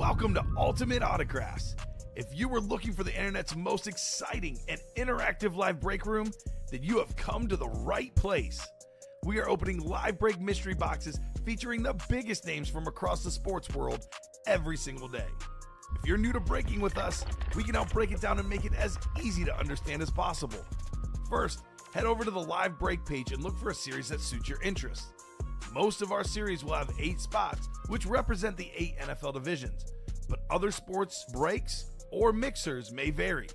Welcome to Ultimate Autographs. If you were looking for the internet's most exciting and interactive live break room, then you have come to the right place. We are opening live break mystery boxes featuring the biggest names from across the sports world every single day. If you're new to breaking with us, we can help break it down and make it as easy to understand as possible. First, head over to the live break page and look for a series that suits your interests. Most of our series will have 8 spots, which represent the 8 NFL divisions, but other sports breaks or mixers may vary.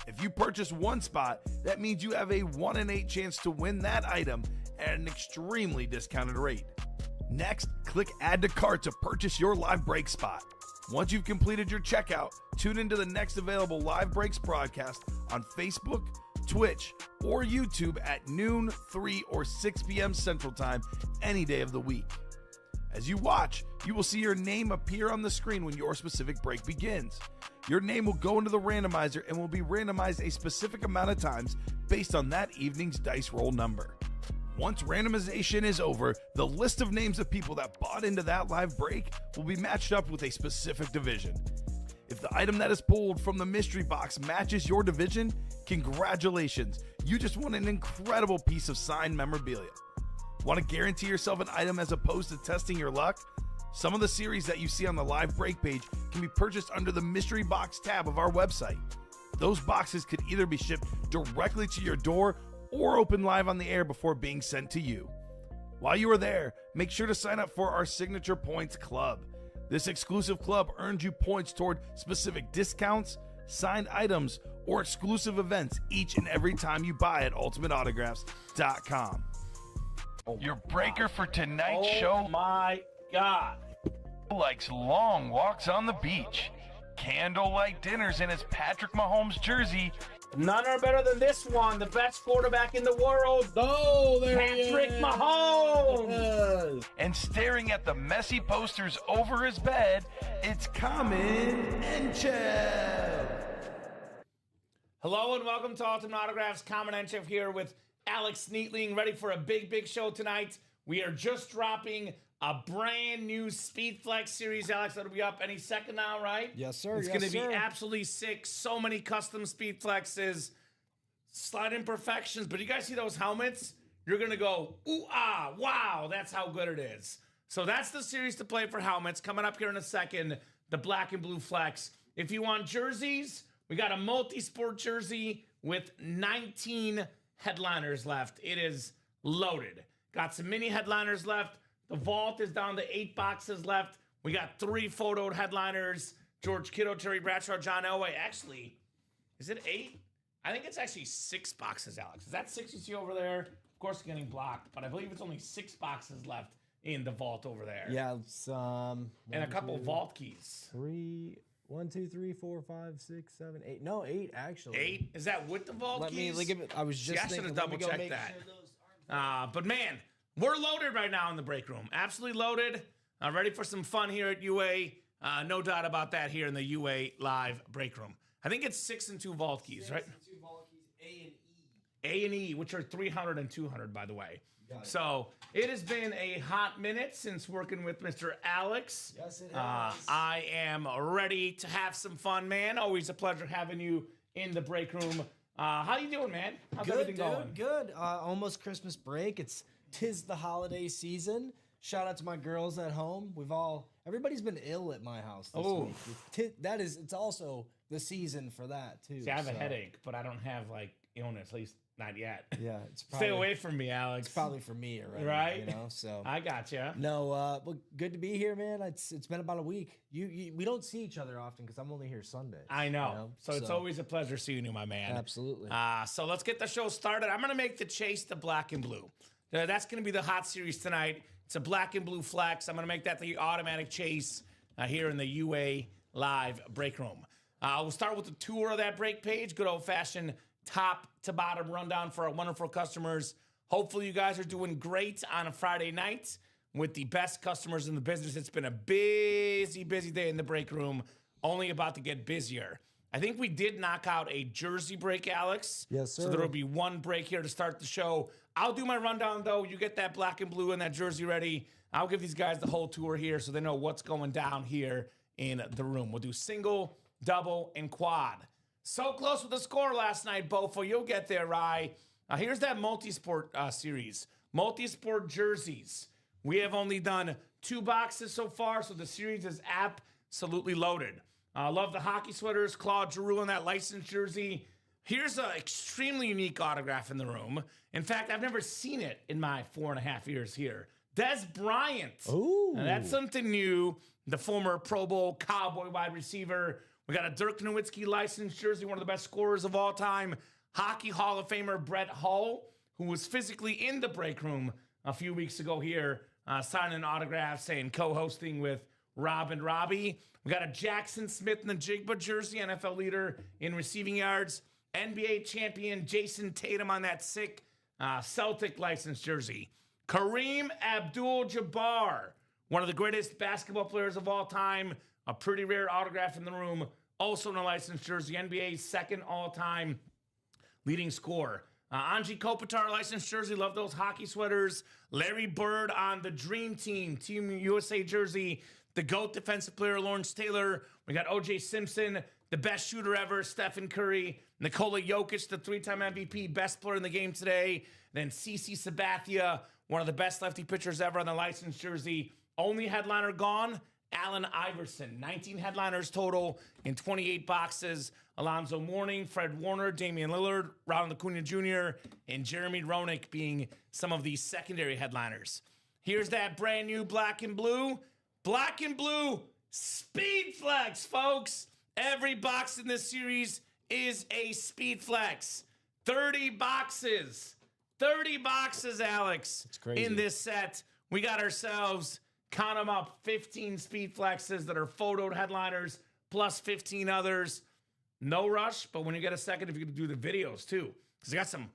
If you purchase one spot, that means you have a 1 in 8 chance to win that item at an extremely discounted rate. Next, click Add to Cart to purchase your live break spot. Once you've completed your checkout, tune into the next available live breaks broadcast on Facebook, Twitch, or YouTube at noon, 3, or 6 p.m. Central Time any day of the week. As you watch, you will see your name appear on the screen when your specific break begins. Your name will go into the randomizer and will be randomized a specific amount of times based on that evening's dice roll number. Once randomization is over, the list of names of people that bought into that live break will be matched up with a specific division. If the item that is pulled from the mystery box matches your division, congratulations, you just won an incredible piece of signed memorabilia. Want to guarantee yourself an item as opposed to testing your luck? Some of the series that you see on the live break page can be purchased under the mystery box tab of our website. Those boxes could either be shipped directly to your door or open live on the air before being sent to you. While you are there, make sure to sign up for our Signature Points Club. This exclusive club earns you points toward specific discounts, signed items, or exclusive events each and every time you buy at ultimateautographs.com. Your breaker for tonight's show. Oh my God. Likes long walks on the beach, candlelight dinners in his Patrick Mahomes jersey, None are better than this one, the best quarterback in the world. Oh, there Patrick he is. Mahomes. and staring at the messy posters over his bed, it's Kamen Entchev. Hello and welcome to Ultimate Autographs. Kamen Entchev here with Alex Neatling, ready for a big show tonight. We are just dropping a brand new Speed Flex series, Alex. That'll be up any second now, right? Yes, sir. It's going to be absolutely sick. So many custom Speed Flexes, slight imperfections. But you guys see those helmets? You're going to go, ooh, ah, wow, that's how good it is. So that's the series to play for helmets. Coming up here in a second, the black and blue Flex. If you want jerseys, we got a multi-sport jersey with 19 headliners left. It is loaded. Got some mini headliners left. The vault is down to 8 boxes left. We got 3 photoed headliners. George Kittle, Terry Bradshaw, John Elway. Actually, is it 8? I think it's actually 6 boxes, Alex. Is that 6 you see over there? Of course, it's getting blocked, but I believe it's only 6 boxes left in the vault over there. Yeah, it's and a couple vault keys. 1, 2, 3, 4, 5, 6, 7, 8. No, 8 actually. 8? Is that with the vault Let me keys? look at it. I was just I should thinking, have let me double go checked make that. sure those aren't- But man, we're loaded right now in the break room. Absolutely loaded. Ready for some fun here at UA. No doubt about that here in the UA live break room. I think it's 6 and 2 vault keys, right? 6 and 2 vault keys, A and E. A and E, which are 300 and 200, by the way. So it has been a hot minute since working with Mr. Alex. Yes, it has. I am ready to have some fun, man. Always a pleasure having you in the break room. How you doing, man? How's Good, everything dude. going? Good. Almost Christmas break. Tis the holiday season. Shout out to my girls at home. Everybody's been ill at my house this Oh. week. It's also the season for that too. See, I have a so, headache, but I don't have like illness, at least not yet. Yeah, it's probably, Stay away from me, Alex. It's probably for me already, Right? You know, so I gotcha. no. Well, good to be here, man. It's been about a week. We don't see each other often because I'm only here Sunday. I know. You know? So it's always a pleasure seeing you, my man. Absolutely. So let's get the show started. I'm going to make the chase to black and blue. That's going to be the hot series tonight. It's a black and blue flex. I'm going to make that the automatic chase here in the UA live break room. We'll start with the tour of that break page. Good old-fashioned top to bottom rundown for our wonderful customers. Hopefully you guys are doing great on a Friday night with the best customers in the business. It's been a busy day in the break room, only about to get busier. I think we did knock out a jersey break, Alex. Yes, sir. So there will be one break here to start the show. I'll do my rundown, though. You get that black and blue and that jersey ready. I'll give these guys the whole tour here so they know what's going down here in the room. We'll do single, double, and quad. So close with the score last night, Bofo. You'll get there, Rye. Here's that multi-sport series. Multi-sport jerseys. We have only done 2 boxes so far, so the series is absolutely loaded. Love the hockey sweaters. Claude Giroux in that licensed jersey. Here's an extremely unique autograph in the room. In fact, I've never seen it in my 4.5 years here. Des Bryant. Ooh. Now, that's something new. The former Pro Bowl Cowboy wide receiver. We got a Dirk Nowitzki licensed jersey, one of the best scorers of all time. Hockey Hall of Famer Brett Hull, who was physically in the break room a few weeks ago here, signing an autograph, saying co-hosting with Rob and Robbie. We got a Jackson Smith in the Jigba jersey, NFL leader in receiving yards. NBA champion Jason Tatum on that sick Celtic licensed jersey. Kareem Abdul-Jabbar, one of the greatest basketball players of all time. A pretty rare autograph in the room. Also in a licensed jersey. NBA's second all-time leading scorer. Anji Kopitar licensed jersey. Love those hockey sweaters. Larry Bird on the Dream Team USA jersey. The GOAT defensive player Lawrence Taylor. We got O.J. Simpson, the best shooter ever, Stephen Curry. Nikola Jokic, the 3-time MVP, best player in the game today. Then CeCe Sabathia, one of the best lefty pitchers ever on the licensed jersey. Only headliner gone, Allen Iverson. 19 headliners total in 28 boxes. Alonzo Mourning, Fred Warner, Damian Lillard, Ronald Acuna Jr., and Jeremy Roenick being some of the secondary headliners. Here's that brand new black and blue. Black and blue Speed Flex, folks. Every box in this series is a Speed Flex. 30 boxes. 30 boxes, Alex. That's crazy. In this set. We got ourselves, count them up, 15 Speed Flexes that are photoed headliners, plus 15 others. No rush, but when you get a second, if you could do the videos too, because I got some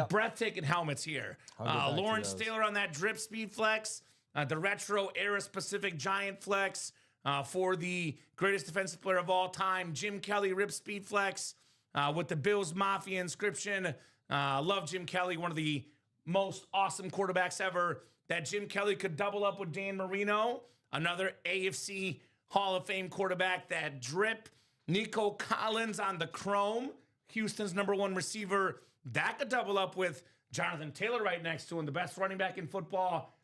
breathtaking helmets here. Lawrence Taylor on that drip Speed Flex. The retro era specific giant flex for the greatest defensive player of all time, Jim Kelly rip Speed Flex with the Bills Mafia inscription. Love Jim Kelly, one of the most awesome quarterbacks ever. That Jim Kelly could double up with Dan Marino, another AFC Hall of Fame quarterback. That drip Nico Collins on the chrome, Houston's #1 receiver. That could double up with Jonathan Taylor right next to him, the best running back in football.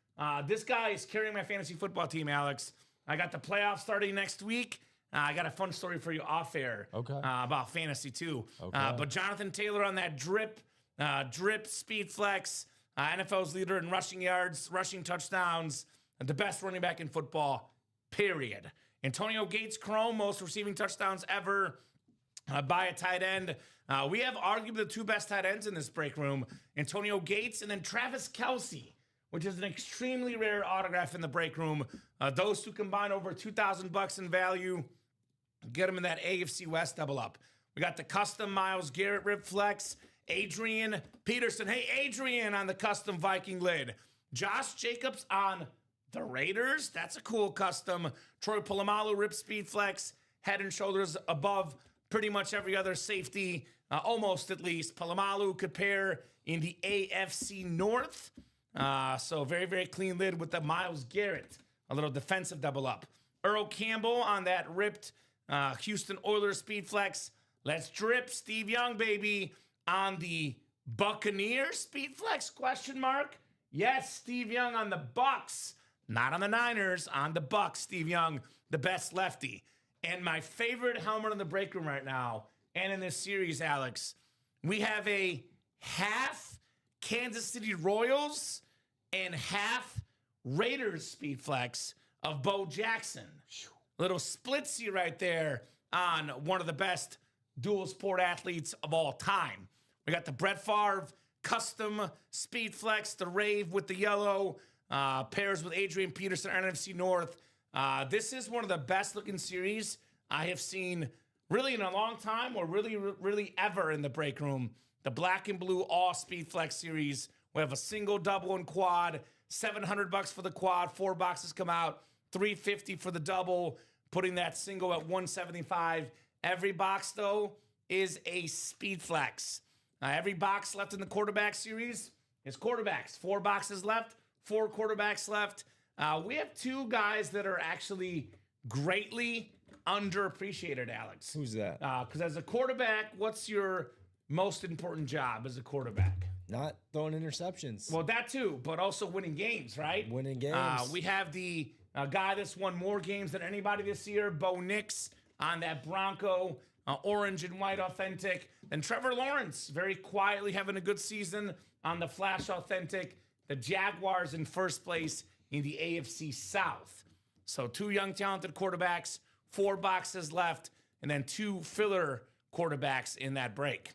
This guy is carrying my fantasy football team, Alex. I got the playoffs starting next week. I got a fun story for you off air about fantasy too. But Jonathan Taylor on that drip Speed Flex, NFL's leader in rushing yards, rushing touchdowns, and the best running back in football, period. Antonio Gates Chrome, most receiving touchdowns ever by a tight end. We have arguably the 2 best tight ends in this break room, Antonio Gates and then Travis Kelce, which is an extremely rare autograph in the break room. Those 2 combine over $2,000 in value. Get them in that AFC West double up. We got the custom Myles Garrett Rip Flex. Adrian Peterson. Hey, Adrian on the custom Viking lid. Josh Jacobs on the Raiders. That's a cool custom. Troy Polamalu Rip Speed Flex. Head and shoulders above pretty much every other safety. Almost at least. Polamalu could pair in the AFC North. So very, very clean lid with the Myles Garrett. A little defensive double up. Earl Campbell on that ripped Houston Oilers Speed Flex. Let's drip Steve Young, baby, on the Buccaneers Speed Flex, question mark. Yes, Steve Young on the Bucks, not on the Niners, on the Bucks. Steve Young, the best lefty. And my favorite helmet in the break room right now, and in this series, Alex, we have a half Kansas City Royals and half Raiders Speed Flex of Bo Jackson. Little splitsy right there on one of the best dual sport athletes of all time. We got the Brett Favre custom Speed Flex, the Rave with the yellow, pairs with Adrian Peterson, NFC North. This is one of the best looking series I have seen really in a long time, or really ever in the break room. The black and blue all Speed Flex series. We have a single, double, and quad. $700 for the quad. 4 boxes come out. $350 for the double, putting that single at $175. Every box, though, is a Speed Flex. Every box left in the quarterback series is quarterbacks. 4 boxes left, 4 quarterbacks left. We have 2 guys that are actually greatly underappreciated, Alex. Who's that? Because as a quarterback, what's your most important job as a quarterback? Not throwing interceptions. Well, that too, but also winning games, right? Winning games. We have the guy that's won more games than anybody this year, Bo Nix, on that Bronco orange and white authentic. And Trevor Lawrence, very quietly having a good season on the Flash authentic. The Jaguars in first place in the AFC South. So 2 young, talented quarterbacks, 4 boxes left, and then 2 filler quarterbacks in that break.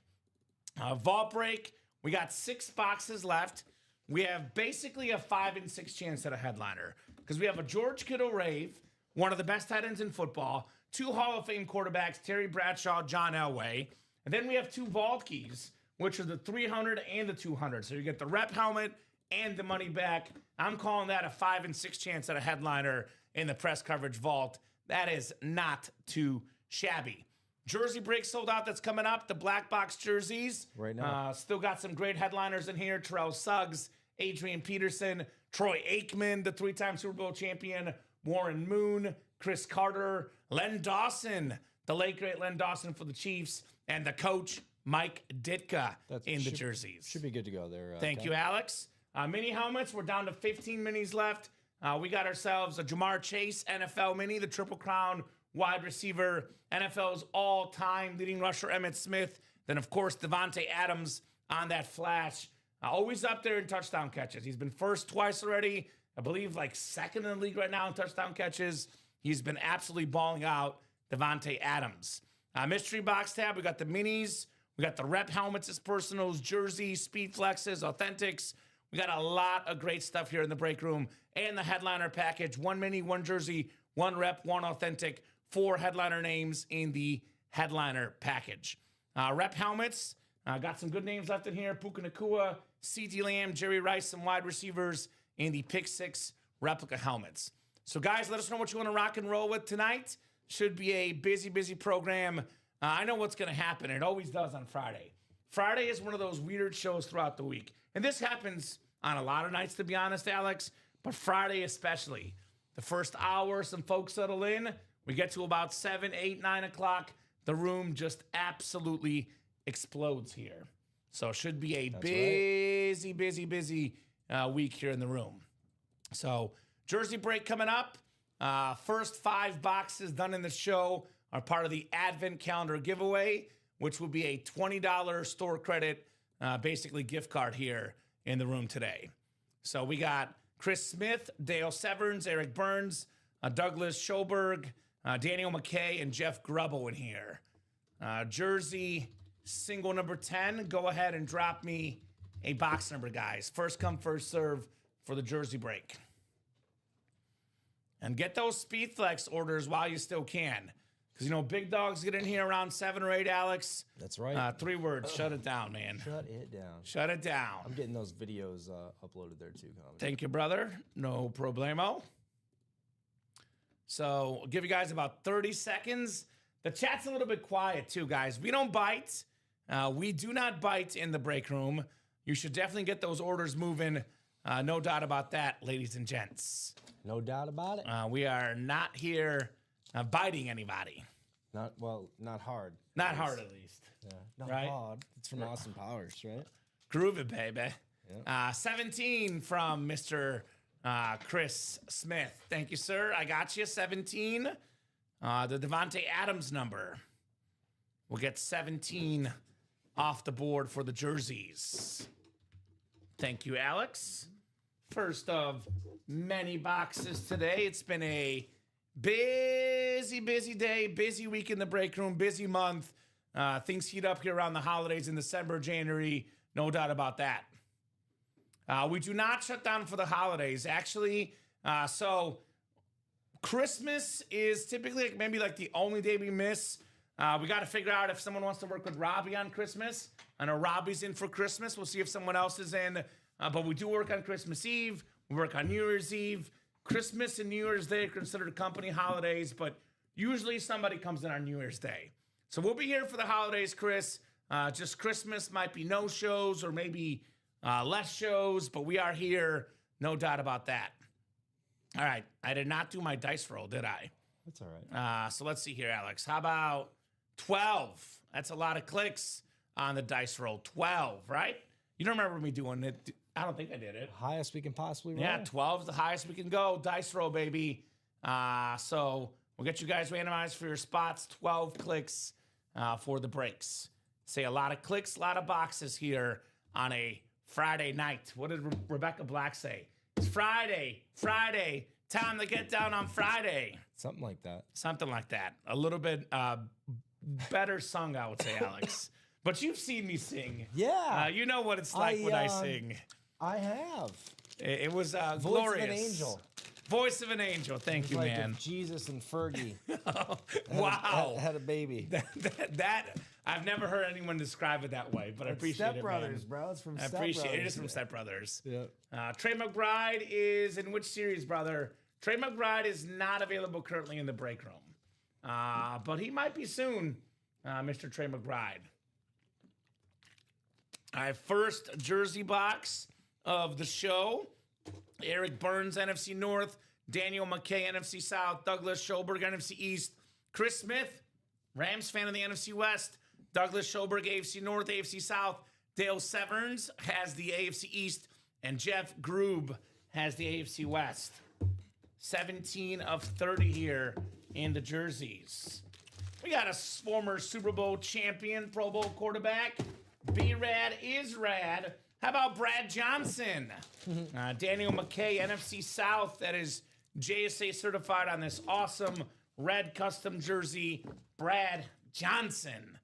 Vault break, we got 6 boxes left. We have basically a 5 and 6 chance at a headliner because we have a George Kittle rave, one of the best tight ends in football, 2 Hall of Fame quarterbacks, Terry Bradshaw, John Elway, and then we have 2 vault keys, which are the 300 and the 200. So you get the rep helmet and the money back. I'm calling that a 5 and 6 chance at a headliner in the press coverage vault. That is not too shabby. Jersey break sold out. That's coming up. The black box jerseys. Right now. Still got some great headliners in here. Terrell Suggs, Adrian Peterson, Troy Aikman, the 3-time Super Bowl champion, Warren Moon, Chris Carter, Len Dawson, the late great Len Dawson for the Chiefs, and the coach, Mike Ditka, in the jerseys. Should be good to go there. Thank you, Alex. Mini helmets, we're down to 15 minis left. We got ourselves a Jamar Chase NFL mini, the Triple Crown wide receiver, NFL's all-time leading rusher, Emmitt Smith. Then, of course, Devontae Adams on that flash. Always up there in touchdown catches. He's been first twice already. I believe like second in the league right now in touchdown catches. He's been absolutely balling out, Devontae Adams. Mystery box tab, we got the minis. We got the rep helmets as personals, jerseys, speed flexes, authentics. We got a lot of great stuff here in the break room and the headliner package. 1 mini, 1 jersey, 1 rep, 1 authentic, 4 headliner names in the headliner package. Rep helmets, got some good names left in here. Puka Nacua, CeeDee Lamb, Jerry Rice, some wide receivers in the Pick 6 replica helmets. So guys, let us know what you want to rock and roll with tonight. Should be a busy, busy program. I know what's going to happen. It always does on Friday. Friday is one of those weird shows throughout the week. And this happens on a lot of nights, to be honest, Alex, but Friday especially. The first hour, some folks settle in. We get to about 7, 8, 9 o'clock. The room just absolutely explodes here. So it should be a busy, busy, busy week here in the room. So jersey break coming up. First 5 boxes done in the show are part of the Advent Calendar giveaway, which will be a $20 store credit, basically gift card here in the room today. So we got Chris Smith, Dale Severns, Eric Burns, Douglas Schoberg, Daniel McKay, and Jeff Grubble in here. Jersey single number 10. Go ahead and drop me a box number, guys. First come, first serve for the jersey break. And get those Speedflex orders while you still can. Because, you know, big dogs get in here around 7 or 8, Alex. That's right. 3 words. Shut it down, man. Shut it down. Shut it down. I'm getting those videos uploaded there too, Kamen. Thank you, brother. No problemo. So I'll give you guys about 30 seconds. The chat's a little bit quiet too, guys. We don't bite. We do not bite in the break room. You should definitely get those orders moving. No doubt about that, ladies and gents. No doubt about it. We are not here biting anybody. Not hard. Not hard, at least. Yeah. Not Right? hard. It's from Austin Powers, right? Groove it, baby. Yeah. 17 from Mr. Chris Smith. Thank you, sir. I got you. 17. The Devontae Adams number. We'll get 17 off the board for the jerseys. Thank you, Alex. First of many boxes today. It's been a busy, busy day, busy week in the break room, busy month. Things heat up here around the holidays in December, January. No doubt about that. We do not shut down for the holidays, actually. So Christmas is typically maybe like the only day we miss. We got to figure out if someone wants to work with Robbie on Christmas. I know Robbie's in for Christmas. We'll see if someone else is in. But we do work on Christmas Eve. We work on New Year's Eve. Christmas and New Year's Day are considered company holidays, but usually somebody comes in on New Year's Day. So we'll be here for the holidays, Chris. Just Christmas might be no shows or maybe less shows, but we are here. No doubt about that. All right. I did not do my dice roll, did I? That's all right. So let's see here, Alex. How about 12? That's a lot of clicks on the dice roll. 12, right? You don't remember me doing it. I don't think I did it. Highest we can possibly roll. Yeah, 12 is the highest we can go. Dice roll, baby. So we'll get you guys randomized for your spots. 12 clicks for the breaks. Say a lot of clicks, a lot of boxes here on a Friday night. What did Rebecca Black say? It's Friday. Time to get down on Friday. Something like that. Something like that. A little bit better sung, I would say, Alex. But you've seen me sing. Yeah. You know what it's like when I sing. I have. It was Voice glorious. of an angel. Voice of an angel. Thank you, Like man. if Jesus and Fergie Wow. had a baby. that I've never heard anyone describe it that way, but I appreciate Step it, Brothers, man. bro. It's from I Step appreciate Brothers. it. It is from Step Brothers. Yeah. Trey McBride is in which series, brother? Trey McBride is not available currently in the break room, but he might be soon, Mr. Trey McBride. All right, first jersey box of the show. Eric Burns, NFC North. Daniel McKay, NFC South. Douglas Schoberg, NFC East. Chris Smith, Rams fan of the NFC West. Douglas Schoberg, AFC North, AFC South. Dale Severns has the AFC East. And Jeff Grube has the AFC West. 17 of 30 here in the jerseys. We got a former Super Bowl champion, Pro Bowl quarterback. B-Rad is rad. How about Brad Johnson? Daniel McKay, NFC South. That is JSA certified on this awesome red custom jersey. Brad Johnson.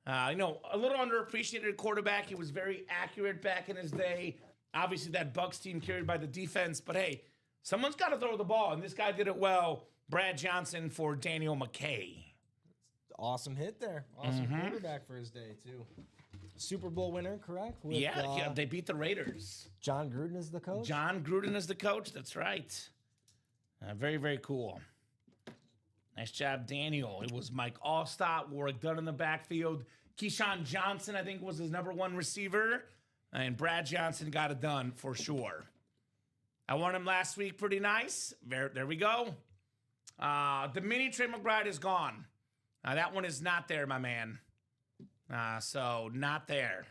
A little underappreciated quarterback. He was very accurate back in his day. Obviously, that Bucs team carried by the defense. But hey, someone's got to throw the ball, and this guy did it well. Brad Johnson for Daniel McKay. Awesome hit there. Awesome quarterback for his day, too. Super Bowl winner, correct? With, Yeah, they beat the Raiders. John Gruden is the coach? John Gruden is the coach. That's right. Very, very cool. Nice job, Daniel. It was Mike Allstott, Warwick Dunn in the backfield. Keyshawn Johnson, I think, was his number one receiver. And Brad Johnson got it done for sure. I won him last week. Pretty nice. There we go. The mini Trey McBride is gone. That one is not there, my man. So not there.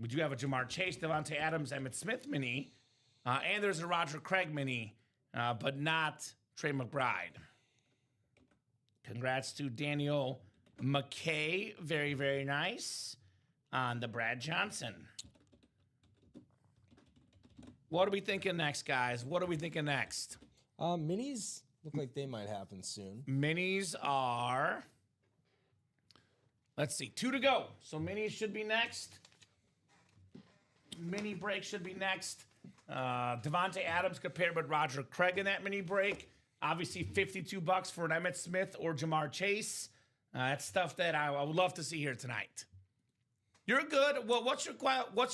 We do have a Jamar Chase, Devontae Adams, Emmitt Smith mini. And there's a Roger Craig mini, but not Trey McBride. Congrats to Daniel McKay. Very, very nice on the Brad Johnson. What are we thinking next, guys? What are we thinking next? Minis look like they might happen soon. Minis are, let's see, 2 to go. So minis should be next. Mini break should be next. Devontae Adams compared with Roger Craig in that mini break. Obviously, $52 for an Emmitt Smith or Jamar Chase. That's stuff that I would love to see here tonight. You're good. Well, what's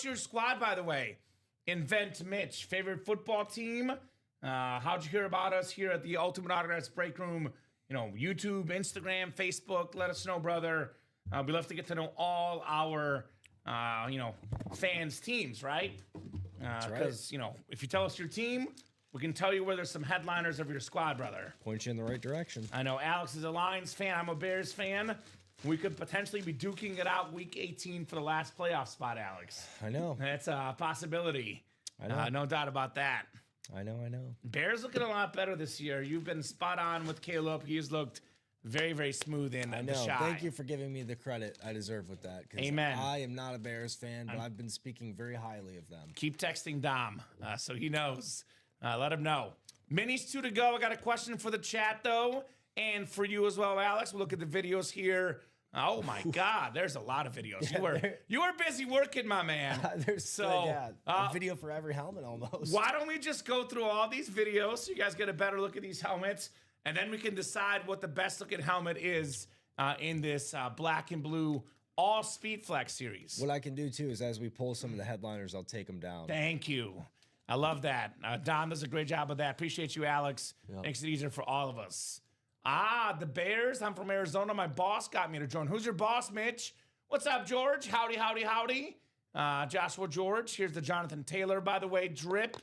your squad, by the way? Invent Mitch, favorite football team. How'd you hear about us here at the Ultimate Autographs Break Room? YouTube, Instagram, Facebook. Let us know, brother. We love to get to know all our, fans' teams, right? That's right. Because, if you tell us your team, we can tell you where there's some headliners of your squad, brother. Point you in the right direction. I know Alex is a Lions fan. I'm a Bears fan. We could potentially be duking it out week 18 for the last playoff spot, Alex. I know. That's a possibility. I know. No doubt about that. I know. Bears looking a lot better this year. You've been spot on with Caleb. He's looked very, very smooth in I the know. shot. Thank you for giving me the credit I deserve with that. 'Cause Amen. I am not a Bears fan, but I've been speaking very highly of them. Keep texting Dom so he knows. Let him know. Minis 2 to go. I got a question for the chat, though, and for you as well, Alex. We'll look at the videos here. Oh, my God. There's a lot of videos. You were busy working, my man. There's a video for every helmet almost. Why don't we just go through all these videos so you guys get a better look at these helmets, and then we can decide what the best-looking helmet is in this black and blue all Speed Flex series. What I can do, too, is as we pull some of the headliners, I'll take them down. Thank you. I love that. Don does a great job of that. Appreciate you, Alex. Yep. Makes it easier for all of us. The Bears. I'm from Arizona. My boss got me to join. Who's your boss, Mitch? What's up, George? Howdy, howdy, howdy. Joshua George. Here's the Jonathan Taylor, by the way, drip.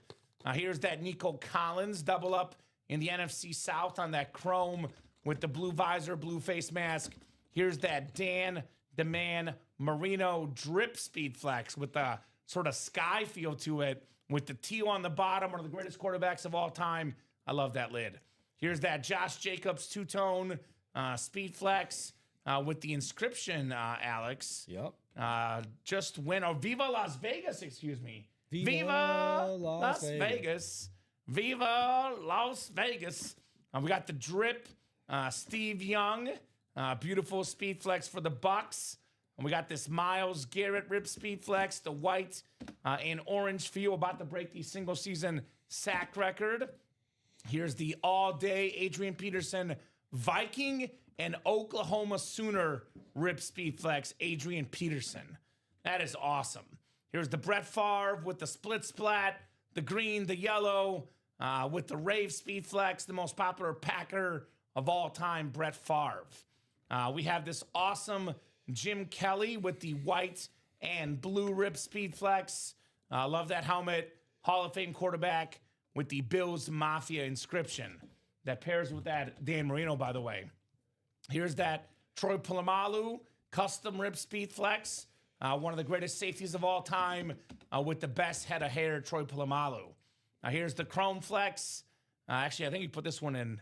Here's that Nico Collins double up in the NFC South on that chrome with the blue visor, blue face mask. Here's that Dan DeMan Merino drip speed flex with the sort of sky feel to it with the teal on the bottom, one of the greatest quarterbacks of all time. I love that lid. Here's that Josh Jacobs two-tone speed flex with the inscription, Alex. Yep. Just win. Oh, Viva Las Vegas, excuse me. Viva Las Vegas. Viva Las Vegas. We got the drip, Steve Young, beautiful speed flex for the Bucks. And we got this Myles Garrett rip speed flex, the white and orange feel, about to break the single season sack record. Here's the all-day Adrian Peterson Viking and Oklahoma Sooner rip speed flex, Adrian Peterson. That is awesome. Here's the Brett Favre with the split splat, the green, the yellow, with the Rave speed flex, the most popular Packer of all time, Brett Favre. We have this awesome Jim Kelly with the white and blue rip speed flex. Love that helmet. Hall of Fame quarterback with the Bills Mafia inscription. That pairs with that Dan Marino, by the way. Here's that Troy Polamalu custom rip speed flex. One of the greatest safeties of all time with the best head of hair, Troy Polamalu. Here's the Chrome Flex. Actually, I think you put this one in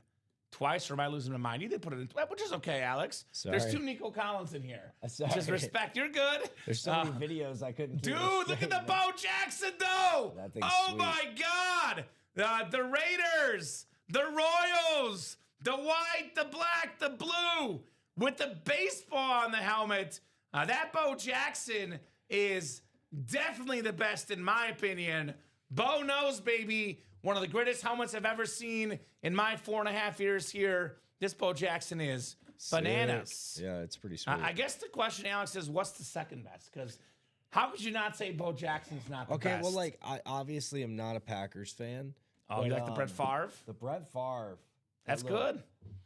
twice, or am I losing my mind? You did put it in, which is okay, Alex. Sorry. There's 2 Nico Collins in here. Sorry. Just respect. You're good. There's so many videos I couldn't keep Dude, it look at the straight, Bo Jackson, though. That thing's Oh, sweet. my God. The Raiders, the Royals, the white, the black, the blue, with the baseball on the helmet. That Bo Jackson is definitely the best, in my opinion. Bo knows, baby. One of the greatest helmets I've ever seen in my 4.5 years here. This Bo Jackson is bananas. Sick. Yeah, it's pretty sweet. I guess the question, Alex, is what's the second best? Because how could you not say Bo Jackson's not the best? Okay, well, like, I obviously am not a Packers fan. Oh, you like the Brett Favre? The Brett Favre. That's look,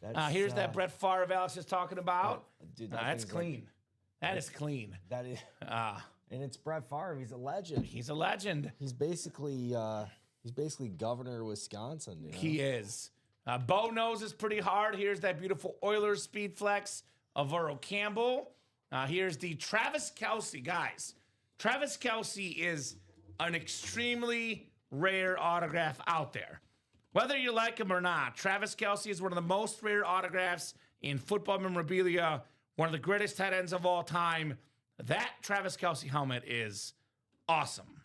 good. Here's that Brett Favre Alex is talking about. Dude, That's thing's clean. like- That is clean. that is, and it's Brett Favre. He's a legend. He's a legend. He's basically governor of Wisconsin. You know? He is. Bo knows is pretty hard. Here's that beautiful Oilers speed flex of Earl Campbell. Here's the Travis Kelce. Guys, Travis Kelce is an extremely rare autograph out there. Whether you like him or not, Travis Kelce is one of the most rare autographs in football memorabilia, one of the greatest tight ends of all time. That Travis Kelce helmet is awesome.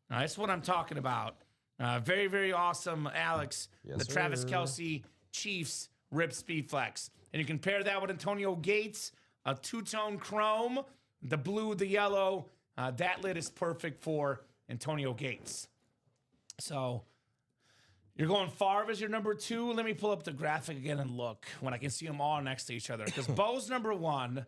That's what I'm talking about. Very, very awesome, Alex. Yes, the Travis sir. Kelce Chiefs Rip Speed Flex. And you can pair that with Antonio Gates, a two-tone chrome, the blue, the yellow. That lid is perfect for Antonio Gates. So you're going Favre as your number 2. Let me pull up the graphic again and look when I can see them all next to each other. Because Bo's number 1.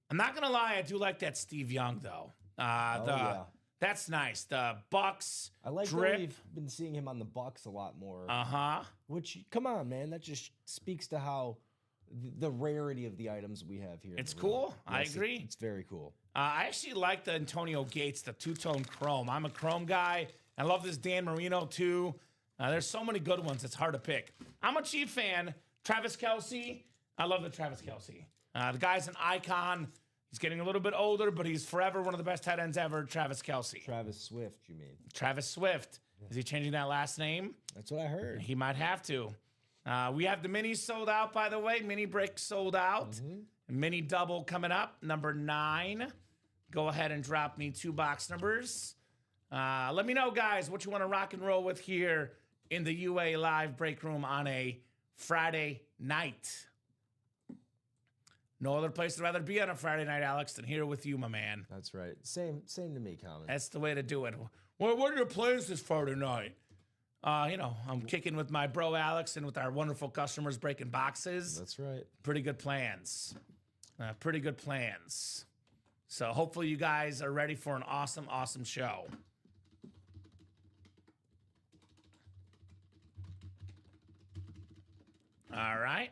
I'm not going to lie, I do like that Steve Young, though. Yeah. That's nice. The Bucks I like that drip. we've been seeing him on the Bucks a lot more. Uh-huh. Which, come on, man, that just speaks to how the rarity of the items we have here. It's cool. I agree. It's very cool. I actually like the Antonio Gates, the two-tone chrome. I'm a chrome guy. I love this Dan Marino, too. There's so many good ones. It's hard to pick. I'm a Chief fan. Travis Kelce. I love the Travis Kelce. The guy's an icon. He's getting a little bit older, but he's forever one of the best tight ends ever, Travis Kelce. Travis Swift, you mean? Travis Swift. Is he changing that last name? That's what I heard. He might have to. We have the minis sold out, by the way. Mini break sold out. Mini double coming up, number 9. Go ahead and drop me 2 box numbers. Let me know, guys, what you want to rock and roll with here in the UA Live break room on a Friday night. No other place to rather be on a Friday night, Alex, than here with you, my man. That's right. Same to me, Kamen. That's the way to do it. What are your plans this Friday night? I'm kicking with my bro Alex and with our wonderful customers breaking boxes. That's right. Pretty good plans. Pretty good plans. So hopefully you guys are ready for an awesome, awesome show. All right.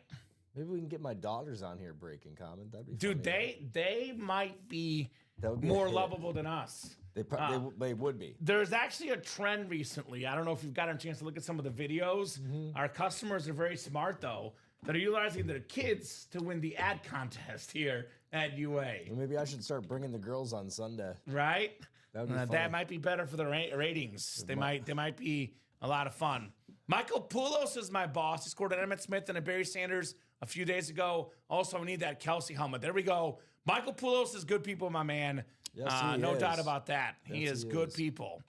Maybe we can get my daughters on here breaking, Kamen. That'd be Dude, funny, they might be That would be a more hit. lovable than us. They would be. There's actually a trend recently. I don't know if you've gotten a chance to look at some of the videos. Our customers are very smart, though. That are utilizing their kids to win the ad contest here at UA. Well, maybe I should start bringing the girls on Sunday. Right? That would be That might be better for the ratings. They might be a lot of fun. Michael Poulos is my boss. He scored an Emmett Smith and a Barry Sanders a few days ago. Also, I need that Kelsey helmet. There we go. Michael Poulos is good people, my man. Yes, no is. doubt about that. He Yes, is he good is. people.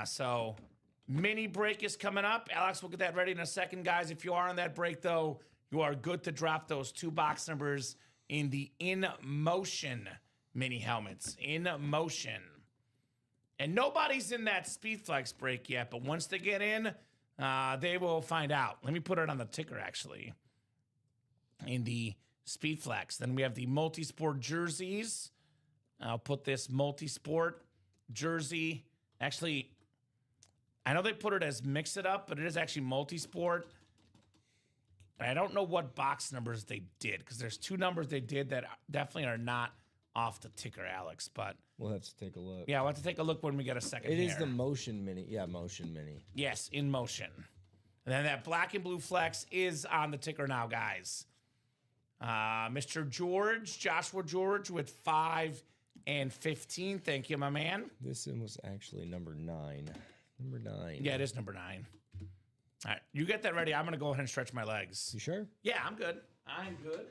So, mini break is coming up. Alex, we'll get that ready in a second, guys. If you are on that break, though, you are good to drop those 2 box numbers in the In Motion mini helmets. In Motion. And nobody's in that Speedflex break yet, but once they get in, they will find out. Let me put it on the ticker, actually. In the Speedflex. Then we have the multi-sport jerseys. I'll put this multi-sport jersey. Actually, I know they put it as mix it up, but it is actually multi-sport. I don't know what box numbers they did, because there's 2 numbers they did that definitely are not off the ticker, Alex. But We'll have to take a look. yeah, we'll have to take a look when we get a second It here. is the Motion Mini. Yeah, Motion Mini. Yes, In Motion. And then that black and blue flex is on the ticker now, guys. Mr. George, Joshua George with 5 and 15. Thank you, my man. This one was actually number 9. Number 9. Yeah, it is number 9. All right, you get that ready. I'm going to go ahead and stretch my legs. You sure? Yeah, I'm good. I'm good.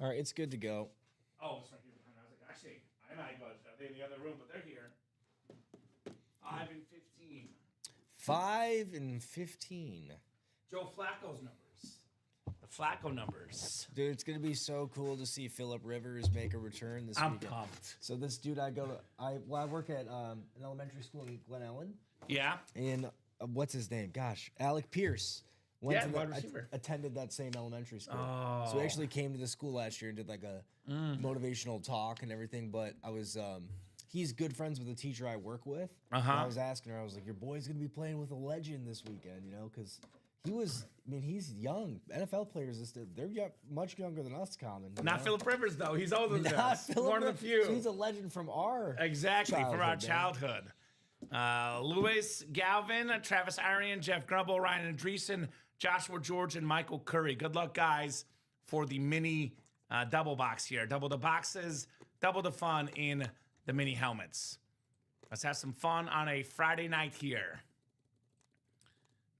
All right, it's good to go. Oh, it's right here behind. I was like, actually, I might go. They're in the other room, but they're here. 5 and 15. 5 and 15. Joe Flacco's numbers. The Flacco numbers. Dude, it's gonna be so cool to see Phillip Rivers make a return this I'm weekend. pumped. So this dude, I work at an elementary school in Glen Ellen, Yeah. and what's his name? Gosh, Alec Pierce. Yeah, wide receiver. Attended that same elementary school. Oh. So he actually came to the school last year and did like a motivational talk and everything. But I was, he's good friends with the teacher I work with. Uh-huh. And I was asking her, I was like, your boy's gonna be playing with a legend this weekend, you know, because he was. I mean, he's young. NFL players, they're much younger than us, Common. you Not know? Philip Rivers, though. He's older than Not us. Phillip One of the Rivers. few. So he's a legend from our Exactly, from our childhood, childhood. Louis Galvin, Travis Arian, Jeff Grumble, Ryan Andreessen, Joshua George, and Michael Curry. Good luck, guys, for the mini double box here. Double the boxes, double the fun in the mini helmets. Let's have some fun on a Friday night here.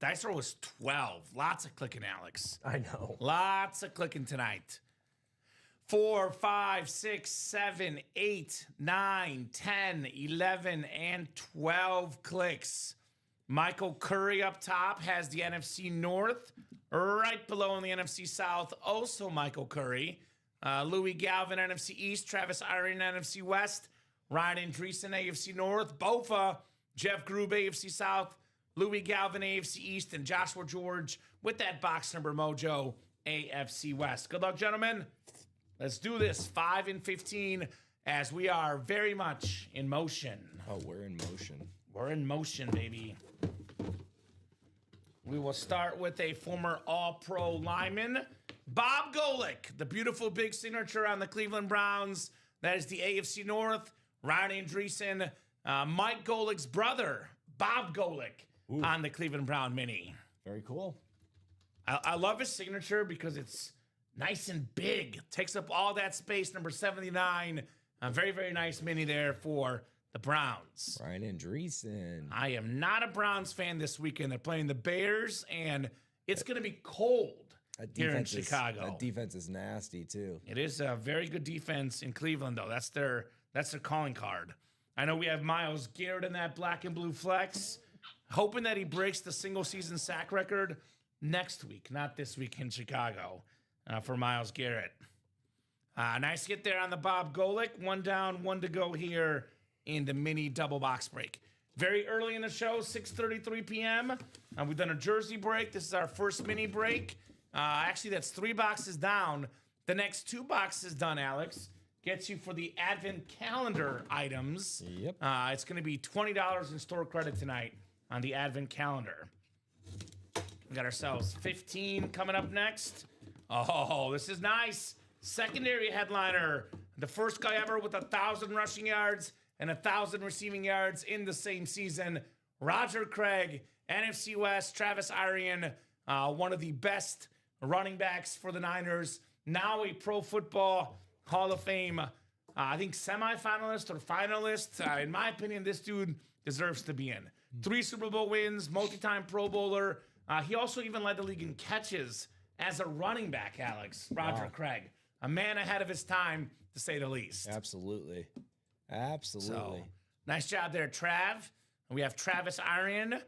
Dice roll was 12. Lots of clicking, Alex. I know. Lots of clicking tonight. 4, 5, 6, 7, 8, 9, 10, 11, and 12 clicks. Michael Curry up top has the NFC North. Right below in the NFC South, also Michael Curry. Louis Galvin, NFC East. Travis Arian, NFC West. Ryan Andreessen, AFC North. Bofa, Jeff Grube, AFC South. Louis Galvin, AFC East. And Joshua George with that box number mojo, AFC West. Good luck, gentlemen. Let's do this. 5 and 15 as we are very much in motion. Oh, we're in motion. We're in motion, baby. We will start with a former All-Pro lineman, Bob Golick, the beautiful big signature on the Cleveland Browns. That is the AFC North. Ryan Andreessen, Mike Golick's brother, Bob Golick, on the Cleveland Brown mini. Very cool. I love his signature because it's nice and big. Takes up all that space. Number 79. A very, very nice mini there for the Browns. Ryan Andreessen. I am not a Browns fan this weekend. They're playing the Bears, and it's going to be cold here in Chicago. That defense is nasty, too. It is a very good defense in Cleveland, though. That's their calling card. I know we have Myles Garrett in that black and blue flex, hoping that he breaks the single-season sack record next week, not this week in Chicago, for Myles Garrett. Nice hit there on the Bob Golick. 1 down, 1 to go here in the mini double box break. Very early in the show, 6:33 p.m. We've done a jersey break. This is our first mini break. Actually, that's 3 boxes down. The next 2 boxes done, Alex, gets you for the Advent calendar items. Yep. It's going to be $20 in store credit tonight on the Advent calendar. We got ourselves 15 coming up next. Oh, this is nice. Secondary headliner. The first guy ever with 1,000 rushing yards and 1,000 receiving yards in the same season. Roger Craig, NFC West, Travis Arian, one of the best running backs for the Niners, now a Pro Football Hall of Fame, I think semifinalist or finalist. In my opinion, this dude deserves to be in. 3 Super Bowl wins, multi-time Pro Bowler. He also even led the league in catches as a running back, Alex. Roger Craig. A man ahead of his time, to say the least. Absolutely. So, nice job there, Trav. We have Travis Arian.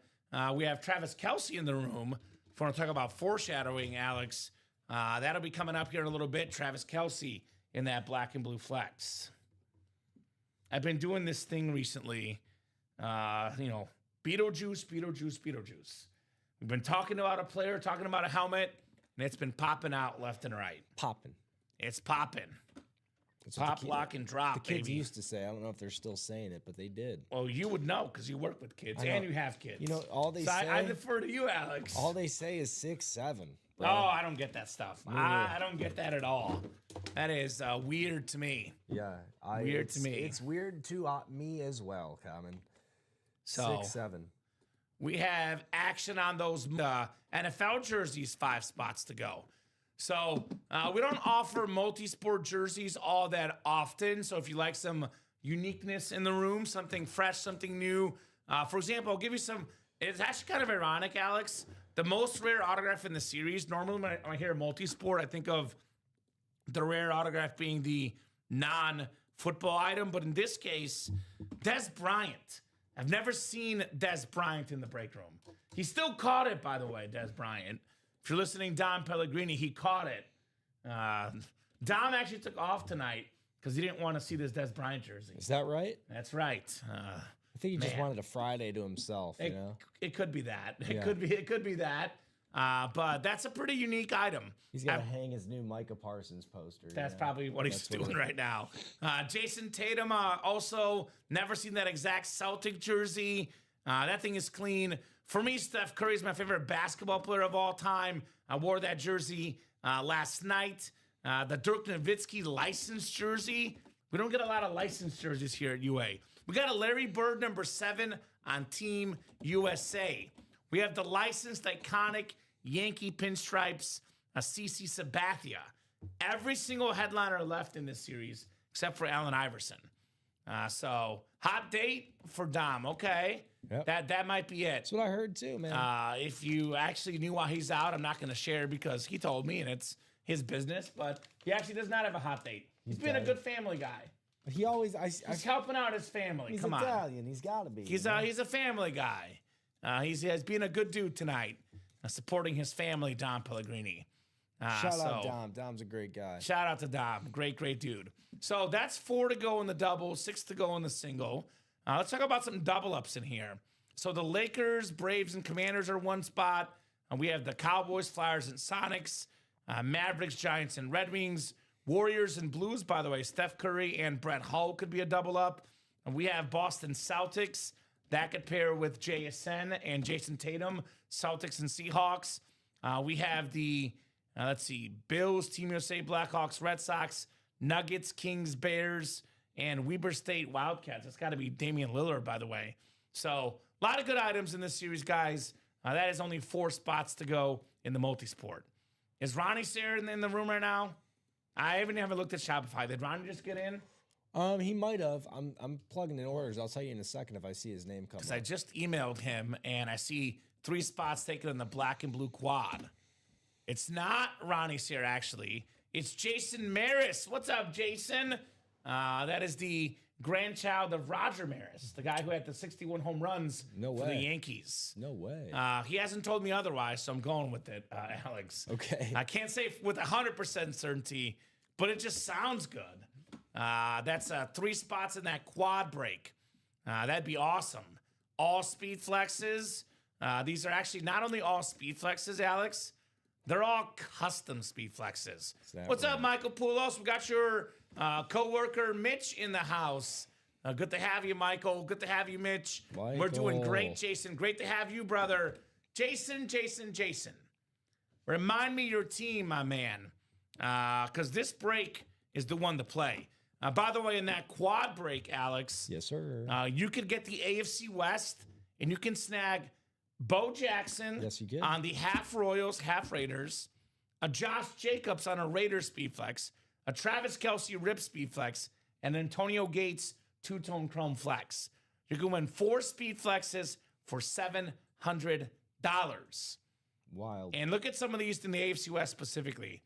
We have Travis Kelce in the room. If we want to talk about foreshadowing, Alex, that'll be coming up here in a little bit. Travis Kelce in that black and blue flex. I've been doing this thing recently. Beetlejuice. We've been talking about a player, talking about a helmet, and it's been popping out left and right. It's popping. Pop, lock, and drop, the kids baby. used to say. I don't know if they're still saying it, but they did. Well, you would know because you work with kids and you have kids. You know, all they say. I defer to you, Alex. All they say is 6, 7. Oh, I don't get that stuff. I don't get that at all. That is weird to me. Yeah, weird to me. It's weird to me as well, Kamen. So 6, 7. we have action on those NFL jerseys. 5 spots to go. So we don't offer multi-sport jerseys all that often. So if you like some uniqueness in the room, something fresh, something new. For example, I'll give you some. It's actually kind of ironic, Alex. The most rare autograph in the series. Normally when I hear multi-sport, I think of the rare autograph being the non-football item. But in this case, Des Bryant. I've never seen Des Bryant in the break room. He still caught it, by the way, Des Bryant. If you're listening, Dom Pellegrini, he caught it. Dom actually took off tonight because he didn't want to see this Des Bryant jersey. Is that right? That's right. I think he just wanted a Friday to himself. It could be that. It could be that. But that's a pretty unique item. He's got to hang his new Micah Parsons poster. That's probably what he's doing right now. Jason Tatum, also never seen that exact Celtic jersey. That thing is clean. For me, Steph Curry is my favorite basketball player of all time. I wore that jersey last night. The Dirk Nowitzki licensed jersey. We don't get a lot of licensed jerseys here at UA. We got a Larry Bird number 7 on Team USA. We have the licensed iconic Yankee pinstripes, CeCe Sabathia. Every single headliner left in this series except for Allen Iverson. So hot date for Dom. Okay. Yep. That might be it. That's what I heard too, man. If you actually knew why he's out, I'm not going to share because he told me and it's his business. But he actually does not have a hot date. He's been a good family guy. But he always, he's helping out his family. He's Come on. Italian. He's got to be. He's a family guy. He's being a good dude tonight, supporting his family, Dom Pellegrini. Shout out Dom. Dom's a great guy. Shout out to Dom. Great dude. So that's 4 to go in the double, 6 to go in the single. Let's talk about some double ups in here. So the Lakers, Braves, and Commanders are 1 spot. We have the Cowboys, Flyers, and Sonics. Mavericks, Giants, and Red Wings. Warriors and Blues, by the way. Steph Curry and Brett Hull could be a double up. And we have Boston Celtics. That could pair with JSN and Jason Tatum. Celtics and Seahawks. We have the, Bills, Team USA, Blackhawks, Red Sox, Nuggets, Kings, Bears, and Weber State Wildcats. That's got to be Damian Lillard, by the way. So a lot of good items in this series, guys. That is only 4 spots to go in the multisport. Is Ronnie Sayre in the room right now? I haven't looked at Shopify. Did Ronnie just get in? He might have. I'm plugging in orders. I'll tell you in a second if I see his name come up. Because I just emailed him, and I see 3 spots taken in the black and blue quad. It's not Ronnie Sayre, actually. It's Jason Maris. What's up, Jason? That is the grandchild of Roger Maris, the guy who had the 61 home runs for the Yankees. No way. He hasn't told me otherwise, so I'm going with it, Alex. Okay. I can't say with 100% certainty, but it just sounds good. That's 3 spots in that quad break. That'd be awesome. All speed flexes. These are actually not only all speed flexes, Alex. They're all custom speed flexes. What's up, Michael Poulos? We got your co-worker Mitch in the house. Good to have you, Michael. Good to have you, Mitch. Michael. We're doing great, Jason. Great to have you, brother. Jason. Remind me your team, my man. Because this break is the one to play. By the way, in that quad break, Alex, Yes, sir. you could get the AFC West, and you can snag Bo Jackson Yes, you can. on the half Royals, half Raiders, a Josh Jacobs on a Raiders speed flex, a Travis Kelce rip speed flex, and Antonio Gates two-tone chrome flex. You can win 4 speed flexes for $700. Wild. And look at some of these in the AFC West specifically.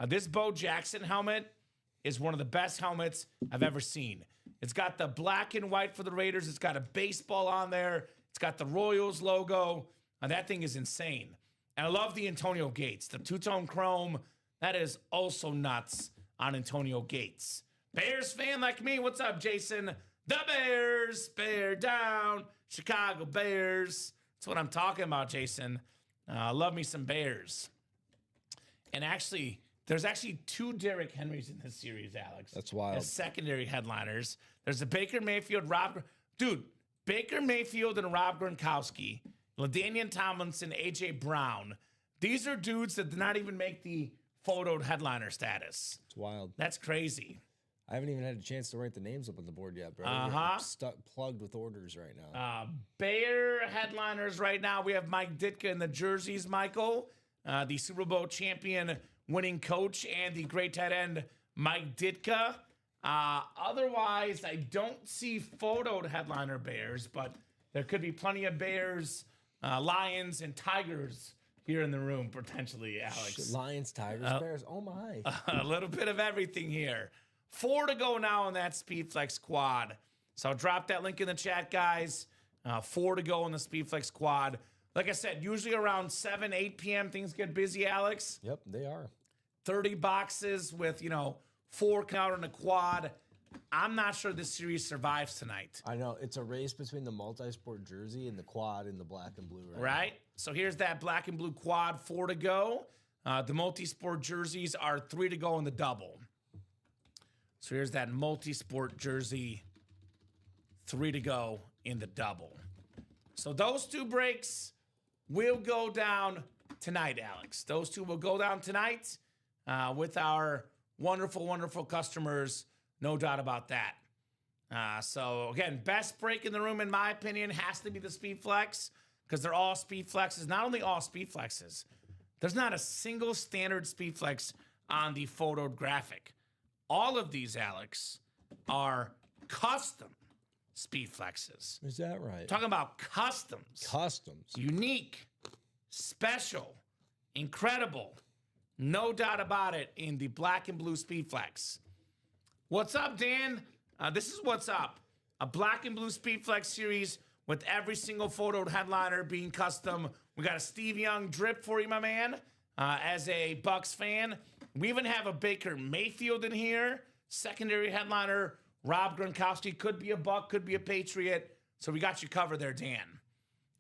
This Bo Jackson helmet is one of the best helmets I've ever seen. It's got the black and white for the Raiders. It's got a baseball on there. It's got the Royals logo. That thing is insane. And I love the Antonio Gates. The two-tone chrome, that is also nuts on Antonio Gates. Bears fan like me, what's up, Jason? The Bears, bear down, Chicago Bears. That's what I'm talking about, Jason. Love me some Bears. And actually, there's actually 2 Derrick Henrys in this series, Alex. That's wild. As secondary headliners. There's a Baker Mayfield, Baker Mayfield and Rob Gronkowski, LaDainian Tomlinson, AJ Brown. These are dudes that did not even make the photoed headliner status. It's wild. That's crazy. I haven't even had a chance to write the names up on the board yet, bro. Uh-huh. We're stuck plugged with orders right now. Bear headliners right now. We have Mike Ditka in the jerseys, Michael, the Super Bowl champion winning coach and the great tight end, Mike Ditka. Otherwise, I don't see photoed headliner Bears, but there could be plenty of Bears, Lions, and Tigers here in the room, potentially, Alex. Lions, Tigers, Bears. Oh, my. A little bit of everything here. 4 to go now on that Speedflex quad. So I'll drop that link in the chat, guys. 4 to go on the Speedflex quad. Like I said, usually around 7, 8 p.m. things get busy, Alex. Yep, they are. 30 boxes with, 4 count on a quad. I'm not sure this series survives tonight. I know. It's a race between the multi-sport jersey and the quad in the black and blue. Right? So here's that black and blue quad, 4 to go. The multi-sport jerseys are 3 to go in the double. So here's that multi-sport jersey, 3 to go in the double. So those 2 breaks will go down tonight, Alex. Those 2 will go down tonight with our wonderful, wonderful customers. No doubt about that. So again, best break in the room, in my opinion, has to be the Speed Flex because they're all Speed Flexes. Not only all Speed Flexes, there's not a single standard Speed Flex on the photoed graphic. All of these, Alex, are custom Speed Flexes. Is that right? Talking about customs. Customs. Unique, special, incredible. No doubt about it in the black and blue Speed Flex. What's up, Dan? This is what's up. A black and blue Speed Flex series with every single photoed headliner being custom. We got a Steve Young drip for you, my man, as a Bucks fan. We even have a Baker Mayfield in here. Secondary headliner, Rob Gronkowski. Could be a Buck, could be a Patriot. So we got you covered there, Dan.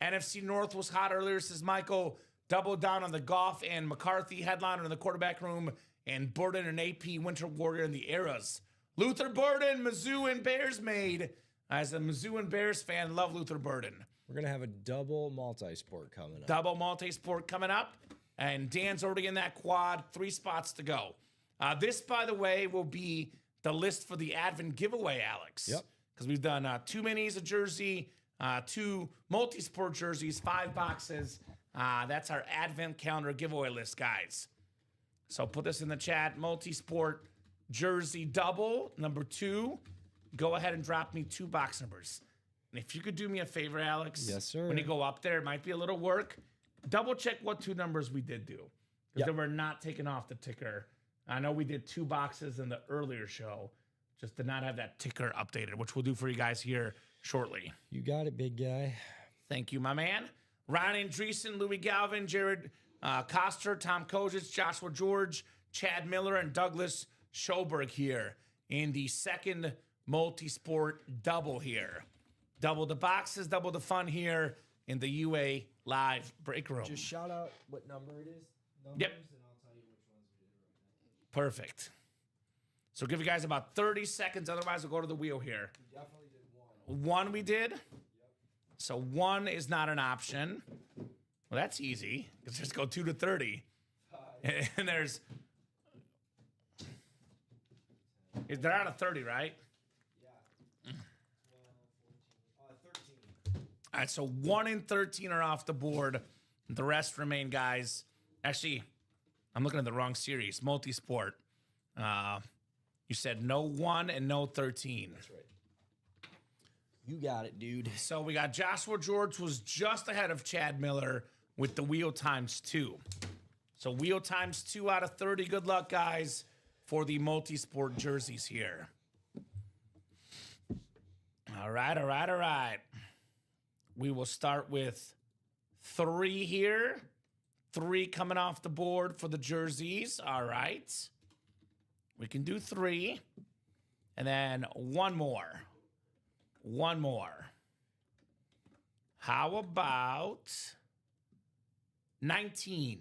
NFC North was hot earlier, says Michael. Doubled down on the Goff and McCarthy headliner in the quarterback room, and Burden and AP Winter Warrior in the eras. Luther Burden, Mizzou and Bears made. As a Mizzou and Bears fan, love Luther Burden. We're going to have a double multi-sport coming up. Double multi-sport coming up. And Dan's already in that quad. 3 spots to go. This, by the way, will be the list for the Advent giveaway, Alex. Yep. Because we've done 2 minis of jersey, 2 multi-sport jerseys, 5 boxes. That's our Advent calendar giveaway list, guys. So put this in the chat. Multi-sport jersey double, number 2. Go ahead and drop me 2 box numbers. And if you could do me a favor, Alex. Yes, sir. When you go up there, it might be a little work. Double check what 2 numbers we did do. Because they were not taken off the ticker. I know we did 2 boxes in the earlier show. Just did not have that ticker updated, which we'll do for you guys here shortly. You got it, big guy. Thank you, my man. Ryan Andreessen, Louis Galvin, Jared Koster, Tom Kojic, Joshua George, Chad Miller, and Douglas Schoberg here in the second multi-sport double here. Double the boxes, double the fun here in the UA live break room. Just shout out what number it is. Yep. And I'll tell you which ones we did right now. Perfect. So give you guys about 30 seconds. Otherwise, we'll go to the wheel here. We definitely did 1. 1 we did. Yep. So 1 is not an option. Well, that's easy. Let's just go 2 to 30. And there's... They're out of 30, right? Yeah. 13. All right, so 1 in 13 are off the board. The rest remain, guys. Actually, I'm looking at the wrong series. Multi-sport. You said no 1 and no 13. That's right. You got it, dude. So we got Joshua George was just ahead of Chad Miller with the wheel ×2. So wheel ×2 out of 30. Good luck, guys, for the multi-sport jerseys here. All right. We will start with 3 here. 3 coming off the board for the jerseys. All right. We can do 3. And then 1 more. 1 more. How about 19?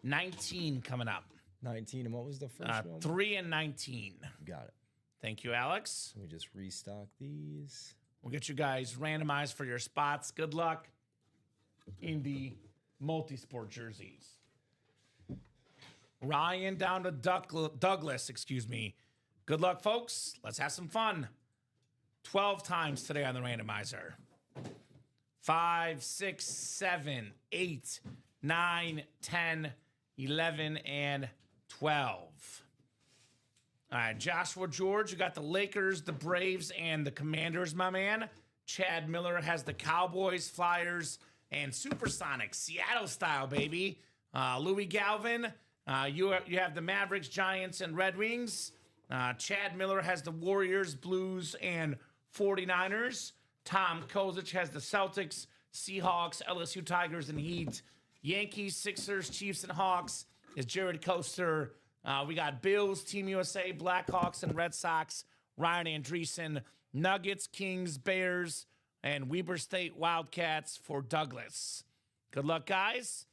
19 coming up. 19, and what was the first one? 3 and 19. Got it. Thank you, Alex. Let me just restock these. We'll get you guys randomized for your spots. Good luck in the multi-sport jerseys. Ryan down to Douglas, excuse me. Good luck, folks. Let's have some fun. 12 times today on the randomizer. 5, 6, 7, 8, 9, 10, 11, and 12. All right, Joshua George, you got the Lakers, the Braves, and the Commanders, my man. Chad Miller has the Cowboys, Flyers, and Supersonics, Seattle style, baby. Louis Galvin, you have the Mavericks, Giants, and Red Wings. Chad Miller has the Warriors, Blues, and 49ers. Tom Kozic has the Celtics, Seahawks, LSU Tigers, and Heat. Yankees, Sixers, Chiefs, and Hawks is Jared Coaster. We got Bills, Team USA, Blackhawks, and Red Sox. Ryan Andreessen, Nuggets, Kings, Bears, and Weber State Wildcats for Douglas. Good luck, guys.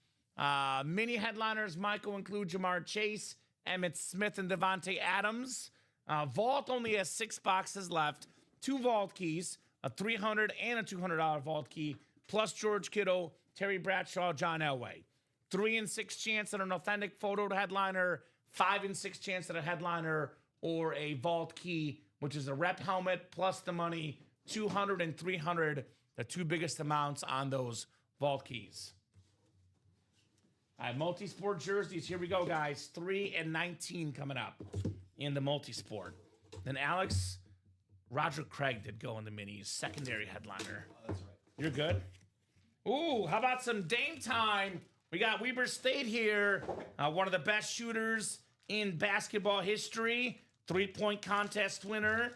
Mini headliners, Michael, include Jamar Chase, Emmitt Smith, and Devontae Adams. Vault only has 6 boxes left. 2 vault keys, a $300 and a $200 vault key, plus George Kittle, Terry Bradshaw, John Elway. 3 and 6 chance at an authentic photo headliner, 5 and 6 chance at a headliner or a vault key, which is a rep helmet plus the money, 200 and 300, the 2 biggest amounts on those vault keys. All right, multi-sport jerseys. Here we go, guys. 3 and 19 coming up in the multi-sport. Then Alex, Roger Craig did go in the minis, secondary headliner. Oh, that's right. You're good? Ooh, how about some Dame time? We got Weber State here, one of the best shooters in basketball history, 3-point contest winner,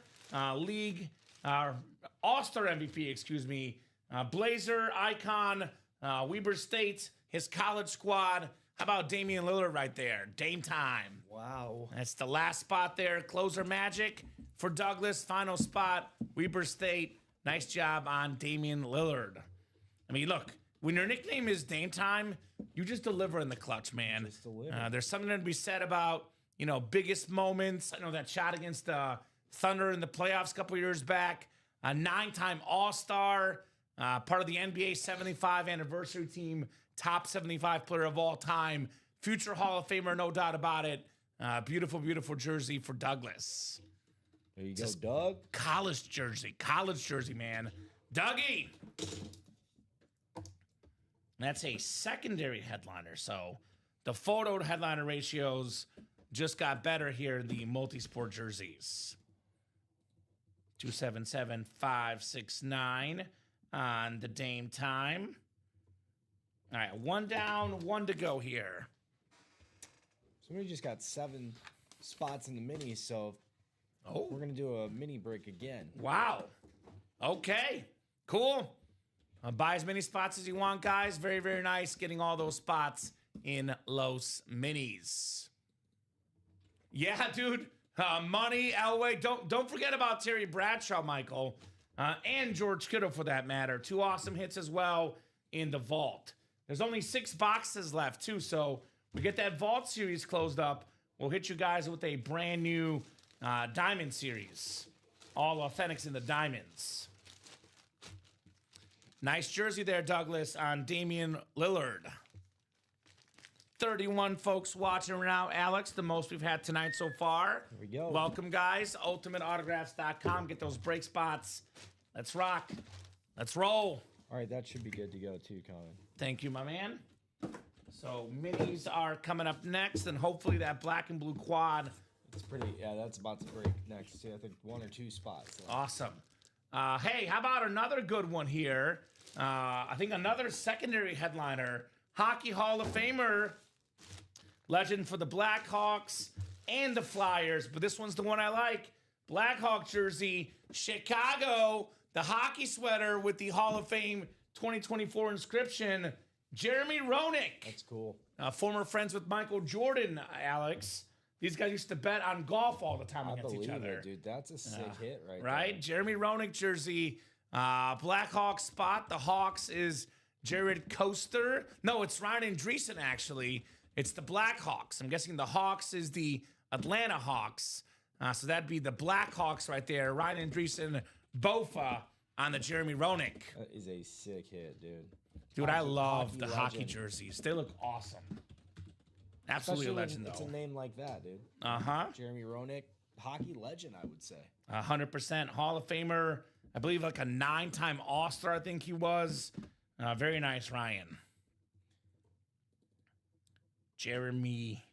league All-Star MVP, excuse me, Blazer icon, Weber State, his college squad. How about Damian Lillard right there? Dame time. Wow. That's the last spot there. Closer magic for Douglas. Final spot, Weber State. Nice job on Damian Lillard. I mean, look, when your nickname is Dame Time, you just deliver in the clutch, man. Just deliver. There's something to be said about, biggest moments. I know that shot against the Thunder in the playoffs a couple years back. A 9-time All-Star, part of the NBA 75 anniversary team, top 75 player of all time, future Hall of Famer, no doubt about it. Beautiful, beautiful jersey for Douglas. There you go, Doug. College jersey, man. Dougie. That's a secondary headliner. So the photo to headliner ratios just got better here in the multi-sport jerseys. 277, 569 on the Dame time. All right, 1 down, 1 to go here. So we just got 7 spots in the mini, so we're going to do a mini break again. Wow. Okay, cool. Buy as many spots as you want, guys. Very, very nice getting all those spots in Los Minis. Yeah, dude. Money, Elway. Don't forget about Terry Bradshaw, Michael, and George Kittle for that matter. 2 awesome hits as well in the vault. There's only 6 boxes left, too, so we get that vault series closed up. We'll hit you guys with a brand new diamond series. All authentics in the diamonds. Nice jersey there, Douglas, on Damian Lillard. 31 folks watching right now. Alex, the most we've had tonight so far. Here we go. Welcome, guys. UltimateAutographs.com. Get those break spots. Let's rock. Let's roll. All right, that should be good to go too, Colin. Thank you, my man. So minis are coming up next, and hopefully that black and blue quad. It's pretty. Yeah, that's about to break next. I think 1 or 2 spots. So. Awesome. Hey, how about another good one here? I think another secondary headliner, Hockey Hall of Famer, legend for the Blackhawks and the Flyers, but this one's the one I like. Blackhawk jersey, Chicago, the hockey sweater with the Hall of Fame 2024 inscription, Jeremy Roenick. That's cool. Former friends with Michael Jordan, Alex. These guys used to bet on golf all the time against each other. It, dude. That's a sick hit right Right? there. Jeremy Roenick jersey, Blackhawks spot. The Hawks is Jared Coaster. No, it's Ryan Andreessen, actually. It's the Blackhawks. I'm guessing the Hawks is the Atlanta Hawks. So that'd be the Blackhawks right there. Ryan Andreessen, Bofa on the Jeremy Roenick. That is a sick hit, dude. Dude, I love the hockey hockey legend. jerseys. They look awesome. Absolutely Especially a legend, when it's though. a name like that, dude. Uh-huh. Jeremy Roenick, hockey legend, I would say. 100% Hall of Famer. I believe like a 9-time All-Star, I think he was. Very nice, Ryan. Jeremy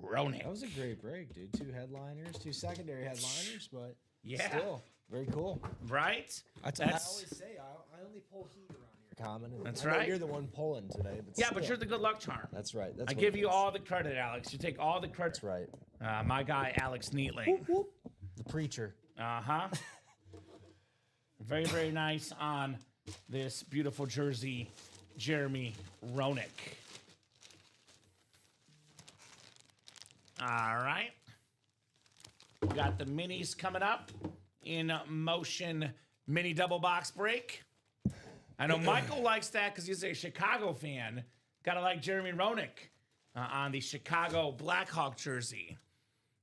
Roenick. That was a great break, dude. 2 headliners, 2 secondary headliners, but Yeah. still very cool. Right? I always say I only pull heat around here, Common. And That's I know right. You're the one pulling today, but Yeah, still. but you're the good luck charm. That's right. That's I what give it you is. all the credit, Alex. You take all the credit. That's right. My guy, Alex Neatling. Whoop. The preacher. Uh-huh. Very, very nice on this beautiful jersey, Jeremy Roenick. All right. We got the minis coming up in motion mini double box break. I know Michael likes that because he's a Chicago fan. Gotta like Jeremy Roenick on the Chicago Blackhawk jersey.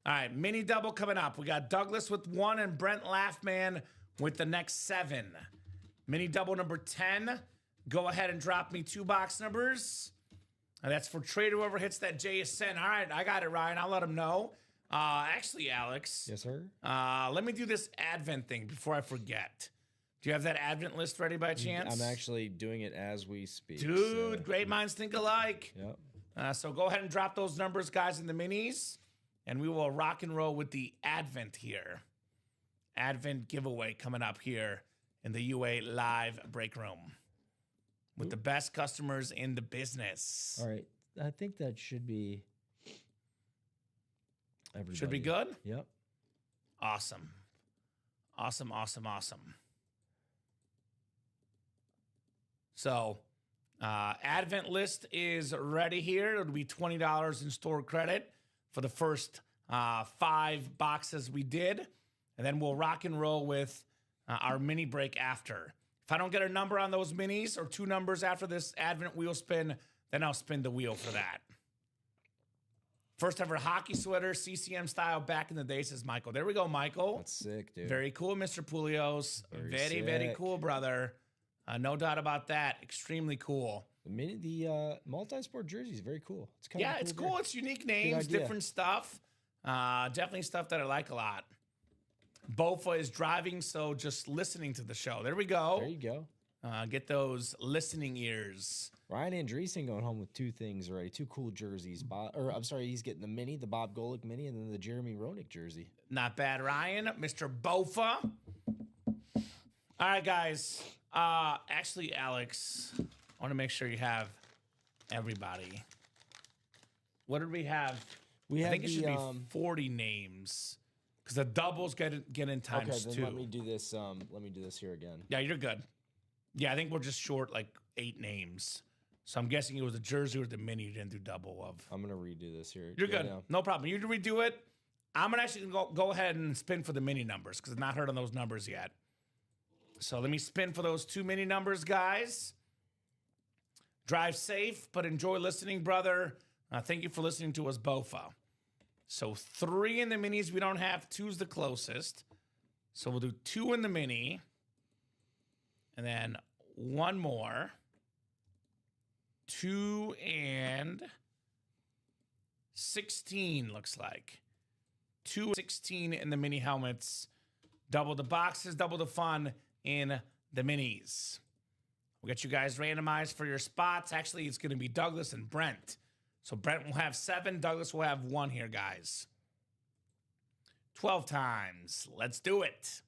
All right, mini double coming up. We got Douglas with 1 and Brent Laughman with the next 7. Mini double number 10. Go ahead and drop me 2 box numbers. That's for trade whoever hits that JSN. All right, I got it, Ryan. I'll let him know. Actually, Alex. Yes, sir. Let me do this Advent thing before I forget. Do you have that Advent list ready by chance? I'm actually doing it as we speak. Dude, so. great minds think alike. Yep. So go ahead and drop those numbers, guys, in the minis. And we will rock and roll with the Advent here. Advent giveaway coming up here in the UA live break room with the best customers in the business. All right. I think that should be everybody. Should be good? Yep. Awesome. Awesome, awesome, awesome. So, Advent list is ready here. It'll be $20 in store credit for the first 5 boxes we did. And then we'll rock and roll with our mini break after. If I don't get a number on those minis or 2 numbers after this Advent wheel spin, then I'll spin the wheel for that. First ever hockey sweater, CCM style back in the day, says Michael. There we go, Michael. That's sick, dude. Very cool, Mr. Pulios. Very, very sick. cool, brother. No doubt about that. Extremely cool. The multi-sport jersey is very cool. It's kind Yeah, of it's cool. It's unique names, idea. different stuff. Definitely stuff that I like a lot. Bofa is driving, so just listening to the show. There we go. There you go. Get those listening ears. Ryan Andreessen going home with 2 things already. 2 cool jerseys. I'm sorry, he's getting the mini, the Bob Golick mini, and then the Jeremy Roenick jersey. Not bad, Ryan. Mr. Bofa. All right, guys. Actually, Alex, I want to make sure you have everybody. What did we have? We I have think it should be the 40 names because the doubles get in times okay. Then 2. let me do this. Let me do this here again. Yeah, you're good. Yeah, I think we're just short like 8 names. So I'm guessing it was the jersey or the mini you didn't do double of. I'm gonna redo this here. You're Go good. down. No problem. You redo it. I'm gonna actually go ahead and spin for the mini numbers because I've not heard on those numbers yet. So let me spin for those 2 mini numbers, guys. Drive safe, but enjoy listening, brother. Thank you for listening to us, Bofa. So 3 in the minis we don't have. 2's the closest. So we'll do 2 in the mini. And then 1 more. 2 and 16 looks like. 2 and 16 in the mini helmets. Double the boxes, double the fun in the minis. We'll get you guys randomized for your spots. Actually, it's going to be Douglas and Brent. So Brent will have 7. Douglas will have 1 here, guys. 12 times. Let's do it.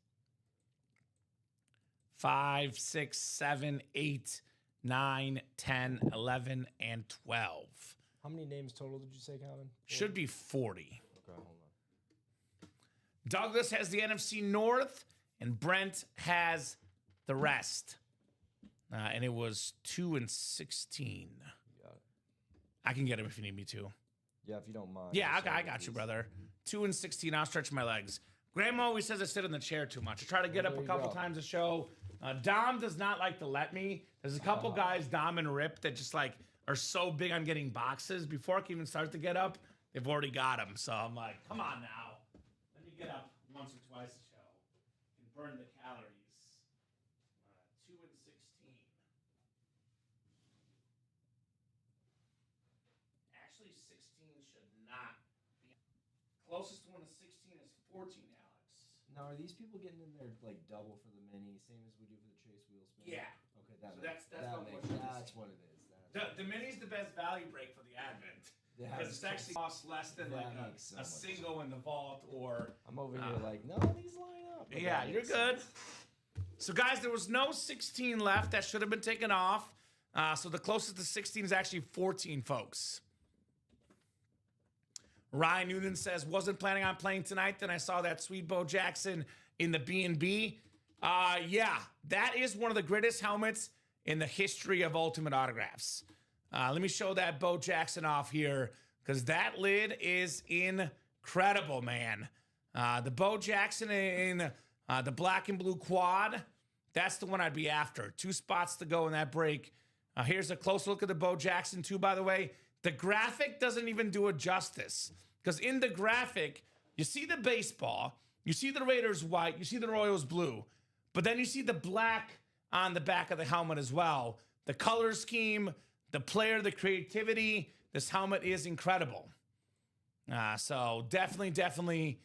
5, 6, 7, 8, 9, 10, 11, and 12. How many names total did you say, Kamen? Should be 40. Okay, hold on. Douglas has the NFC North, and Brent has the rest. And it was 2 and 16. You got it. I can get him if you need me to. Yeah, if you don't mind. Yeah, I got you, brother. 2 and 16. I'll stretch my legs. Grandma always says I sit in the chair too much. I try to get up a couple times a show. Dom does not like to let me. There's a couple guys, Dom and Rip, that just like are so big on getting boxes. Before I can even start to get up, they've already got them. So I'm like, come on now. Let me get up once or twice a show and burn the calories. 2 and 16. Actually, 16 should not be. Closest one to 16 is 14, Alex. Now, are these people getting in there like double for the mini, same as we do for the chase wheel spin? Yeah. Okay, So that's what it is. The mini's the best value break for the Advent. Because it's actually costs less than like a single in the vault or... I'm over here like, no, these line up. But yeah, you're good. So, guys, there was no 16 left. That should have been taken off. So the closest to 16 is actually 14, folks. Ryan Noonan says, wasn't planning on playing tonight. Then I saw that sweet Bo Jackson in the B&B. Yeah, that is one of the greatest helmets in the history of Ultimate Autographs. Let me show that Bo Jackson off here because that lid is incredible, man. The Bo Jackson in the black and blue quad, that's the one I'd be after. 2 spots to go in that break. Here's a close look at the Bo Jackson, too, by the way. The graphic doesn't even do it justice because in the graphic, you see the baseball, you see the Raiders white, you see the Royals blue, but then you see the black on the back of the helmet as well. The color scheme, the player, the creativity, this helmet is incredible. So definitely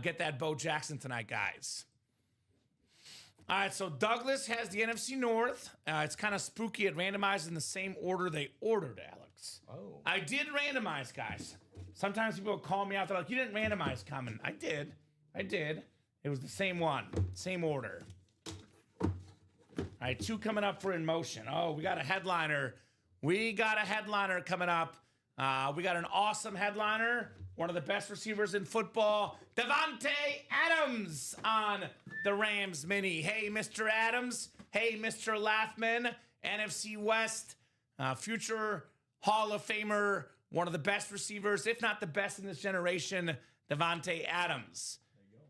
get that Bo Jackson tonight, guys. All right, so Douglas has the NFC North. It's kind of spooky. It randomized in the same order they ordered, Alex. Oh. I did randomize, guys. Sometimes people call me out. They're like, you didn't randomize, Kamen. I did. It was the same one, same order. All right, 2 coming up for In Motion. Oh, we got a headliner. Coming up. We got an awesome headliner. One of the best receivers in football, Davante Adams on the Rams mini. Hey, Mr. Adams. Hey, Mr. Laughman. NFC West, future Hall of Famer, one of the best receivers, if not the best in this generation, Davante Adams.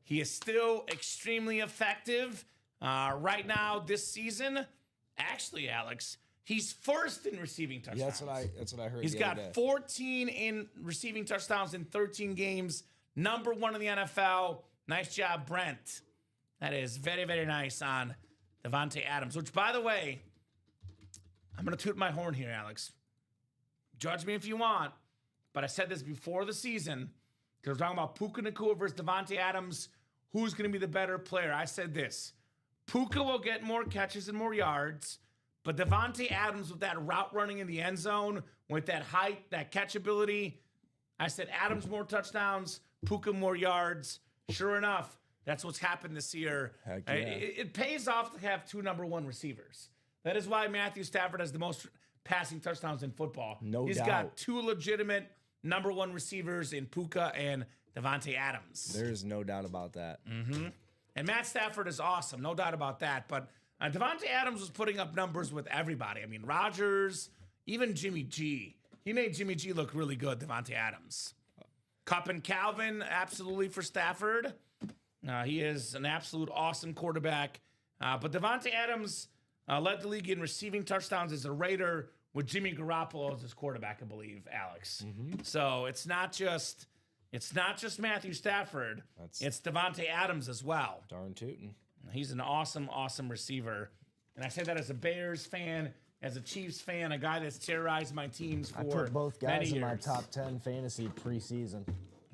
He is still extremely effective. Right now, this season, actually, Alex, he's first in receiving touchdowns. Yeah, that's what I heard. He's got 14 in receiving touchdowns in 13 games. Number 1 in the NFL. Nice job, Brent. That is very, very nice on Davante Adams. Which, by the way, I'm going to toot my horn here, Alex. Judge me if you want, but I said this before the season because we're talking about Puka Nacua versus Davante Adams. Who's going to be the better player? I said this. Puka will get more catches and more yards, but Davante Adams with that route running in the end zone, with that height, that catchability, I said Adams more touchdowns, Puka more yards. Sure enough, that's what's happened this year. Heck yeah. It pays off to have 2 number 1 receivers. That is why Matthew Stafford has the most passing touchdowns in football. He's got 2 legitimate number 1 receivers in Puka and Davante Adams. There's no doubt about that. Mm-hmm. And Matt Stafford is awesome, no doubt about that. But Davante Adams was putting up numbers with everybody. I mean, Rodgers, even Jimmy G. He made Jimmy G look really good, Davante Adams. Kupp and Calvin, absolutely for Stafford. He is an absolute awesome quarterback. But Davante Adams led the league in receiving touchdowns as a Raider with Jimmy Garoppolo as his quarterback, I believe, Alex. Mm-hmm. So it's not just Matthew Stafford. It's Davante Adams as well. Darn tootin'. He's an awesome, awesome receiver. And I say that as a Bears fan, as a Chiefs fan, a guy that's terrorized my teams for I put both guys many in my years. top 10 fantasy preseason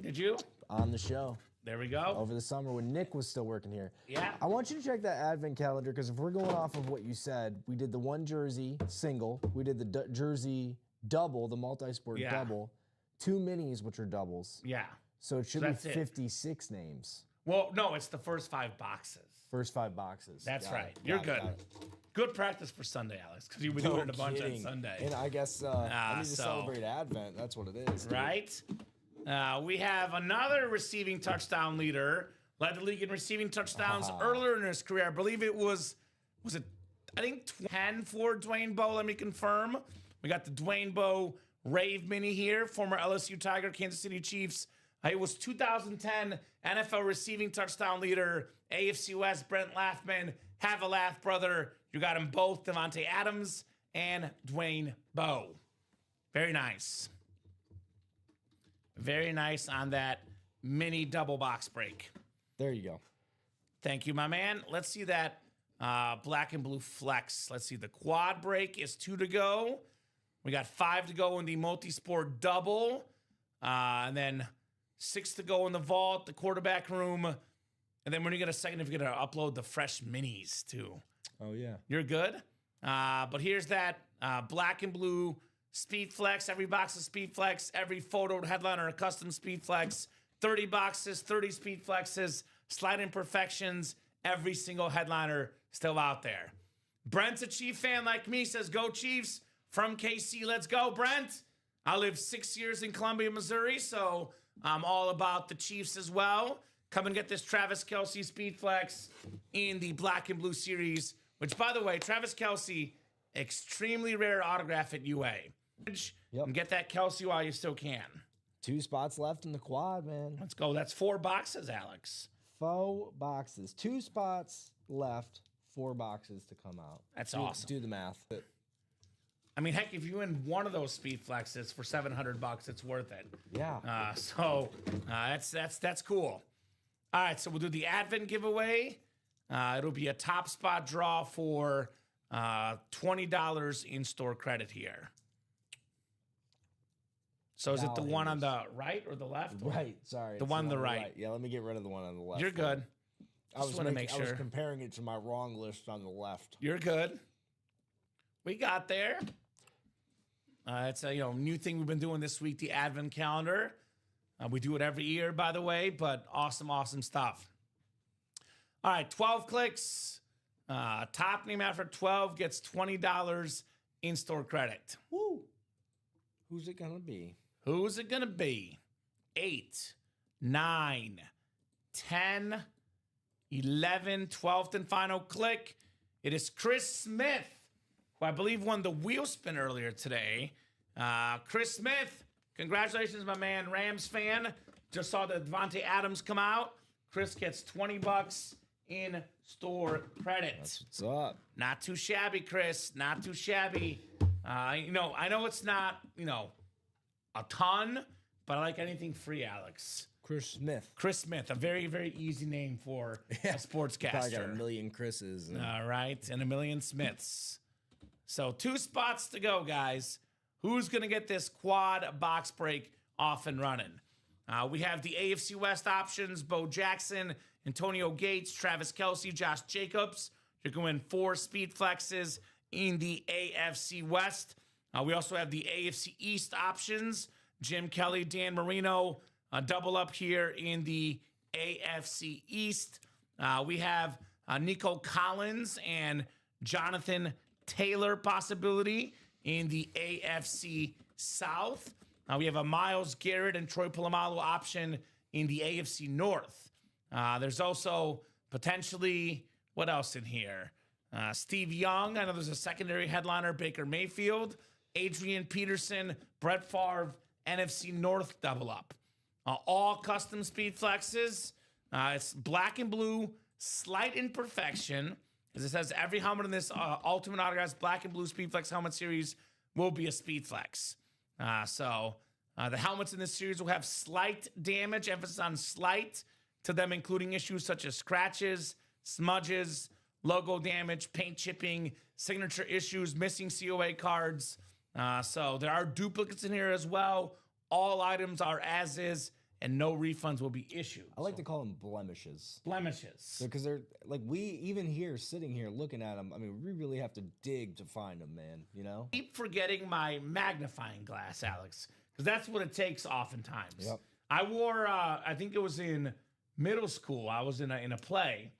Did you? on the show There we go. over the summer when Nick was still working here. Yeah. I want you to check that advent calendar because if we're going off of what you said, we did the one jersey single, we did the jersey double, the multi-sport Yeah. double, 2 minis, which are doubles. Yeah. So it should be that's it. 56 names. Well, no, it's the first 5 boxes. First 5 boxes. That's Got right. it. You're Got it, good. got it. Good practice for Sunday, Alex, because you've been No doing it a bunch on kidding. Sunday. And I guess I need to so- celebrate Advent. That's what it is. dude. Right? We have another receiving touchdown leader. Led the league in receiving touchdowns earlier in his career. I believe it was it, I think 10 for Dwayne Bowe. Let me confirm. We got the Dwayne Bowe Rave Mini here, former LSU Tiger, Kansas City Chiefs. It was 2010 NFL receiving touchdown leader, AFC West, Brent Laughman. Have a laugh, brother. You got them both, Devontae Adams and Dwayne Bowe. Very nice. Very nice on that mini double box break. There you go. Thank you, my man. Let's see that black and blue flex. Let's see. The quad break is 2 to go. We got 5 to go in the multi-sport double. And then 6 to go in the vault, the quarterback room. And then when you get a second, if you're going to upload the fresh minis too. Oh, yeah. You're good. But here's that black and blue Speed Flex. Every box of Speed Flex, every photo headliner, a custom Speed Flex. 30 boxes, 30 Speed Flexes, slight imperfections. Every single headliner still out there. Brent's a Chief fan like me, says go Chiefs. From KC, let's go, Brent. I lived 6 years in Columbia, Missouri, so I'm all about the Chiefs as well. Come and get this Travis Kelce Speed Flex in the black and blue series, which, by the way, Travis Kelce, extremely rare autograph at UA. Yep. And get that Kelce while you still can. 2 spots left in the quad, man. Let's go. That's 4 boxes, Alex. 4 boxes. 2 spots left. 4 boxes to come out. That's awesome. Do the math. I mean, heck, if you win one of those Speed Flexes for $700, it's worth it. Yeah. That's cool. All right, so we'll do the Advent giveaway. It'll be a top spot draw for $20 in-store credit here. So is it the one on the right or the left? Right. Sorry. The it's one on the right. Yeah, let me get rid of the one on the left. You're good. I was, wanna make I was sure. comparing it to my wrong list on the left. You're good. We got there. It's a new thing we've been doing this week, the Advent calendar. We do it every year, by the way, but awesome stuff. All right, 12 clicks. Top name after 12 gets $20 in-store credit. Woo. Who's it going to be? Who's it going to be? 8, 9, 10, 11, 12th and final click. It is Chris Smith, who I believe won the wheel spin earlier today. Chris Smith, congratulations, my man, Rams fan. Just saw the Devontae Adams come out. Chris gets $20 in store credit. What's up? Not too shabby, Chris. Not too shabby. I know it's not, a ton, but I like anything free, Alex. Chris Smith. Chris Smith, a very, very easy name for a Probably got a sportscaster. million Chris's. And All right, and a million Smiths. So 2 spots to go, guys. Who's going to get this quad box break off and running? We have the AFC West options, Bo Jackson, Antonio Gates, Travis Kelce, Josh Jacobs. You're going 4 speed flexes in the AFC West. We also have the AFC East options, Jim Kelly, Dan Marino, double up here in the AFC East. We have Nico Collins and Jonathan Taylor possibility in the AFC South. We have a Myles Garrett and Troy Polamalu option in the AFC North. There's also potentially, what else in here? Steve Young. I know there's a secondary headliner, Baker Mayfield. Adrian Peterson, Brett Favre, NFC North double up. All custom speed flexes. It's black and blue, slight imperfection. As it says, every helmet in this Ultimate Autographs Black and Blue Speed Flex helmet series will be a speed flex. So the helmets in this series will have slight damage, emphasis on slight, to them including issues such as scratches, smudges, logo damage, paint chipping, signature issues, missing COA cards. So there are duplicates in here as well. All items are as is, and no refunds will be issued. I like to call them blemishes. Blemishes. Because they're like, we even here sitting here looking at them. I mean, we really have to dig to find them, man. You know. Keep forgetting my magnifying glass, Alex, because that's what it takes oftentimes. Yep. I wore, I think it was in middle school. I was in a play,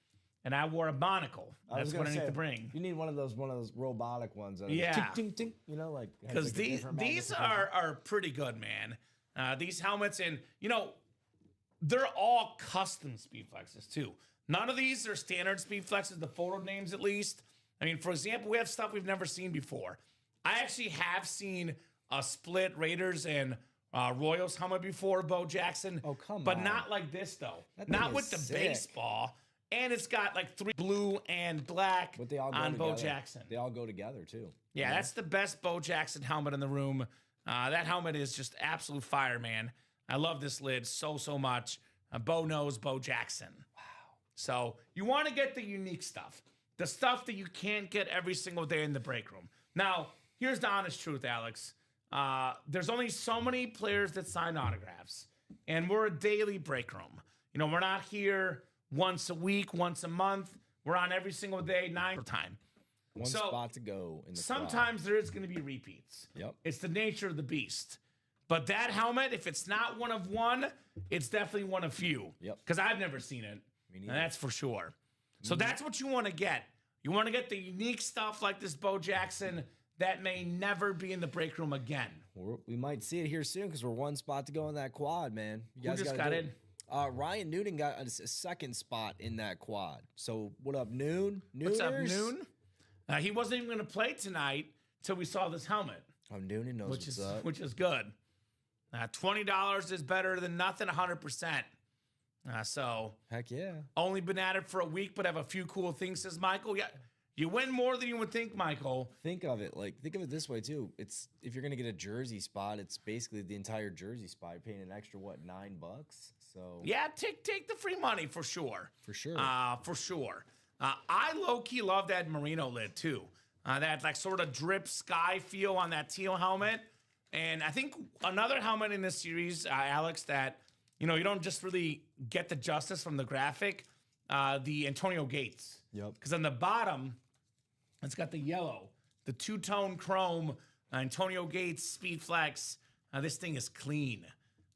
and I wore a monocle. That's what I need to bring. You need one of those robotic ones. That Yeah. Tink, tink, tink, you know, like Because these are pretty good, man. These helmets, and they're all custom speed flexes too. None of these are standard speed flexes, the photo names at least. I mean, for example, we have stuff we've never seen before. I actually have seen a split Raiders and Royals helmet before, Bo Jackson. Oh, come but on. not like this though. That thing Not is with the sick. baseball. And it's got like 3 blue and black But they all go on together. Bo Jackson. They all go together too. Yeah, that's the best Bo Jackson helmet in the room. That helmet is just absolute fire, man. I love this lid so much. Bo knows Bo Jackson. Wow. So you want to get the unique stuff, the stuff that you can't get every single day in the break room. Now, here's the honest truth, Alex. There's only so many players that sign autographs, and we're a daily break room. We're not here once a week, once a month. We're on every single day, 9 time. One spot to go in the Sometimes there is going to be repeats. Yep. It's the nature of the beast. But that helmet, if it's not one of one, it's definitely one of few. Yep. Because I've never seen it. Me And neither. that's for sure. So that's what you want to get. You want to get the unique stuff like this Bo Jackson that may never be in the break room again. We might see it here soon because we're one spot to go in that quad, man. You Who guys just gotta got do in? it. Ryan Noonan got a second spot in that quad. So what up, Noon? What's up, Nooners? Noon? He wasn't even going to play tonight till we saw this helmet. Oh, Noonan knows what's up. Which is good. $20 is better than nothing, 100%. So Heck yeah. only been at it for a week, but have a few cool things, says Michael. Yeah, you win more than you would think, Michael. Think of it this way too. It's if you're gonna get a jersey spot, it's basically the entire jersey spot. You're paying an extra $9? So Yeah, take the free money for sure. for sure. For sure. I low-key love that merino lid too. That like sort of drip sky feel on that teal helmet. And I think another helmet in this series, Alex, that you don't just really get the justice from the graphic, the Antonio Gates. Yep. Because on the bottom, it's got the yellow, the two-tone chrome, Antonio Gates Speed Flex. This thing is clean.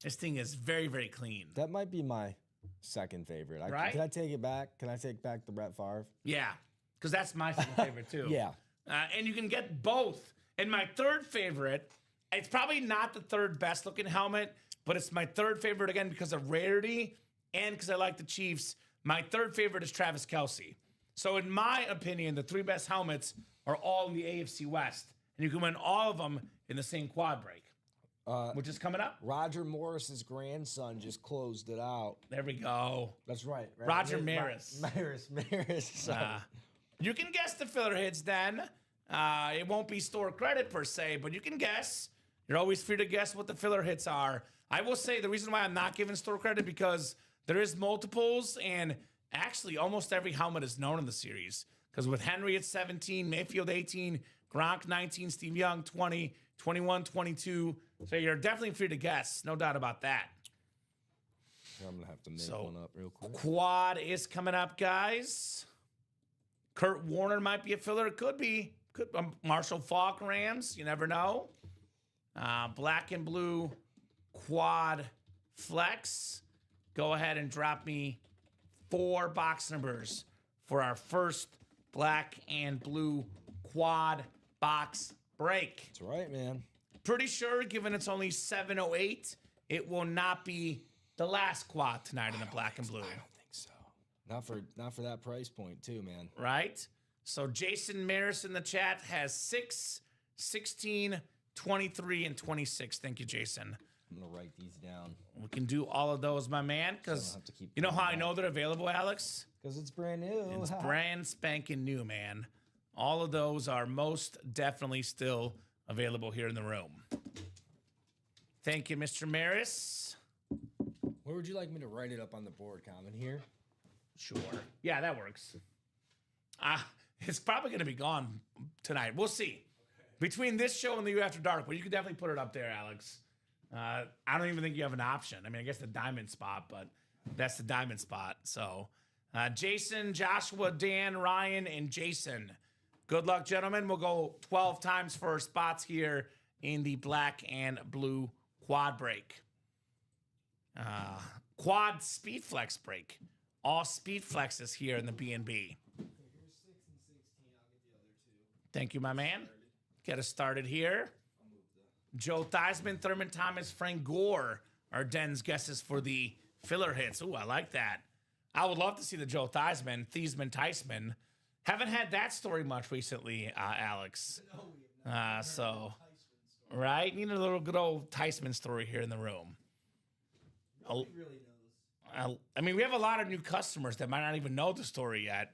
This thing is very, very clean. That might be my second favorite. Right? Can I take it back? Can I take back the Brett Favre? Yeah, because that's my second favorite too. Yeah. And you can get both. And my third favorite, it's probably not the third best looking helmet, but it's my third favorite again because of rarity and because I like the Chiefs. My third favorite is Travis Kelce. So in my opinion, the 3 best helmets are all in the AFC West. And you can win all of them in the same quad break, which is coming up. Roger Morris's grandson just closed it out. There we go. That's right. Roger Maris. Maris. Son. You can guess the filler hits then. It won't be store credit per se, but you can guess. You're always free to guess what the filler hits are. I will say the reason why I'm not giving store credit because there is multiples and actually almost every helmet is known in the series. Because with Henry at 17, Mayfield 18, Gronk 19, Steve Young 20, 21, 22. So you're definitely free to guess. No doubt about that. I'm going to have to make one up real quick. Quad is coming up, guys. Kurt Warner might be a filler. It could be. Marshall Faulk Rams. You never know. Black and blue quad flex. Go ahead and drop me 4 box numbers for our first black and blue quad box break. That's right, man. Pretty sure, given it's only 7:08, it will not be the last quad tonight in the black and blue. I don't think so. Not for that price point, too, man. Right? So Jason Maris in the chat has 6, 16, 23, and 26. Thank you, Jason. I'm going to write these down. We can do all of those, my man, because have to keep you know how I going know they're available, Alex? Because it's brand new. It's brand spanking new, man. All of those are most definitely still available here in the room. Thank you, Mr. Maris. Where would you like me to write it up on the board, Kamen? Here? Sure. Yeah, that works. It's probably going to be gone tonight. We'll see. Between this show and the U After Dark, but you can definitely put it up there, Alex. I don't even think you have an option. I mean, I guess the diamond spot, but that's the diamond spot. So, Jason, Joshua, Dan, Ryan, and Jason. Good luck, gentlemen. We'll go 12 times for our spots here in the black and blue quad break. Quad speed flex break. All speed flexes here in the B&B. Thank you, my man. Get us started here. Joe Theismann, Thurman Thomas, Frank Gore are Den's guesses for the filler hits. Ooh, I like that. I would love to see the Joe Theismann. Haven't had that story much recently, Alex. Right? Need a little good old Theismann story here in the room. Nobody really knows. I mean, we have a lot of new customers that might not even know the story yet.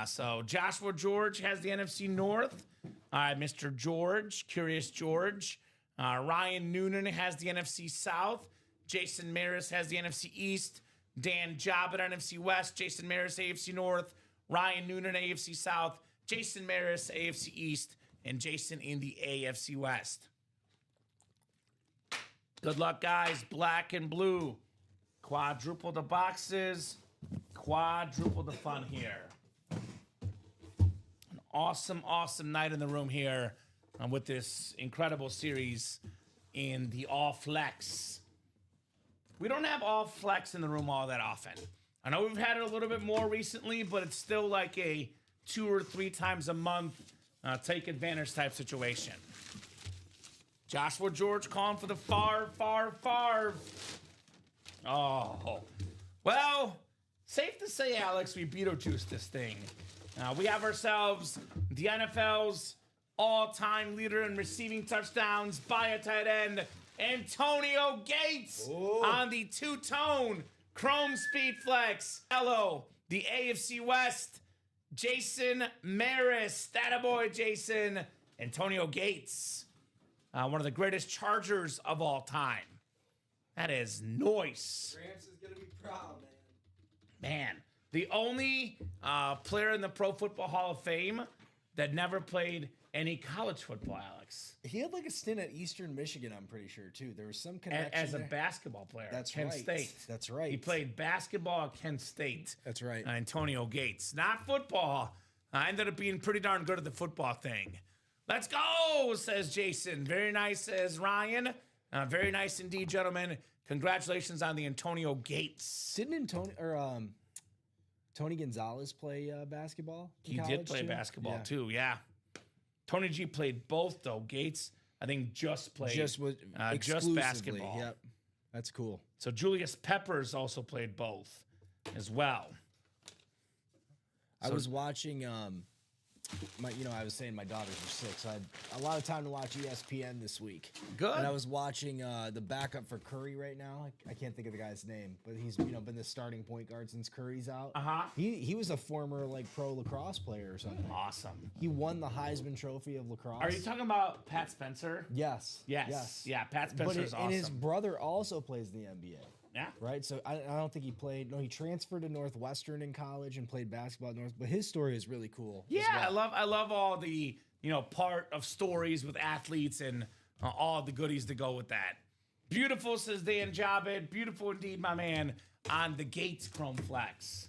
So Joshua George has the NFC North. All right, Mr. George, Curious George. Ryan Noonan has the NFC South. Jason Maris has the NFC East. Dan Jobbett, NFC West. Jason Maris, AFC North. Ryan Noonan, AFC South. Jason Maris, AFC East. And Jason in the AFC West. Good luck, guys. Black and blue. Quadruple the boxes. Quadruple the fun here. An awesome, awesome night in the room here with this incredible series in the All Flex. We don't have All Flex in the room all that often. I know we've had it a little bit more recently, but it's still like a 2 or 3 times a month take advantage type situation. Joshua George calling for the far. Oh. Well, safe to say, Alex, we Beetlejuice this thing. We have ourselves the NFL's all-time leader in receiving touchdowns by a tight end, Antonio Gates, on the two-tone Chrome Speed Flex. Hello, the AFC West, Jason Maris. Stattaboy, Jason. Antonio Gates, one of the greatest Chargers of all time. That is nice. Gramps is going to be proud, Man, the only player in the Pro Football Hall of Fame that never played any college football, Alex. He had like a stint at Eastern Michigan, I'm pretty sure, too. There was some connection As a there. basketball player. That's Kent right. State. That's right. He played basketball at Kent State. That's right. Antonio Gates. Not football. Ended up being pretty darn good at the football thing. Let's go, says Jason. Very nice, says Ryan. Very nice indeed, gentlemen. Congratulations on the Antonio Gates. Didn't Tony Gonzalez play basketball? He did play basketball too, yeah. Tony G played both though. Gates, I think, just played just basketball. Yep, that's cool. So Julius Peppers also played both as well. I was watching. I was saying my daughters are 6, so I had a lot of time to watch ESPN this week. Good. And I was watching the backup for Curry right now. I can't think of the guy's name, but he's been the starting point guard since Curry's out. He was a former pro lacrosse player or something. Awesome. He won the Heisman Trophy of lacrosse. Are you talking about Pat Spencer? Yes. Yeah, Pat Spencer is awesome. And his brother also plays in the NBA. Yeah. Right? So I don't think he played. No, he transferred to Northwestern in college and played basketball at North. But his story is really cool. Yeah, I love all the, part of stories with athletes and all the goodies that go with that. Beautiful, says Dan Jobbett. Beautiful indeed, my man, on the Gates Chrome Flex.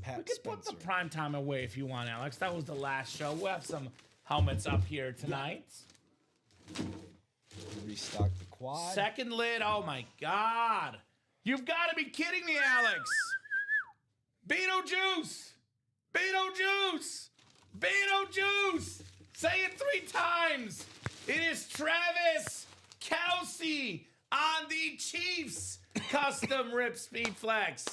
We could put the prime time away if you want, Alex. That was the last show. We'll have some helmets up here tonight. Restock the quad. Second lid. Oh, my God. You've got to be kidding me, Alex. Beetlejuice. Beetlejuice. Beetlejuice. Say it 3 times. It is Travis Kelce on the Chiefs custom rip speed flex.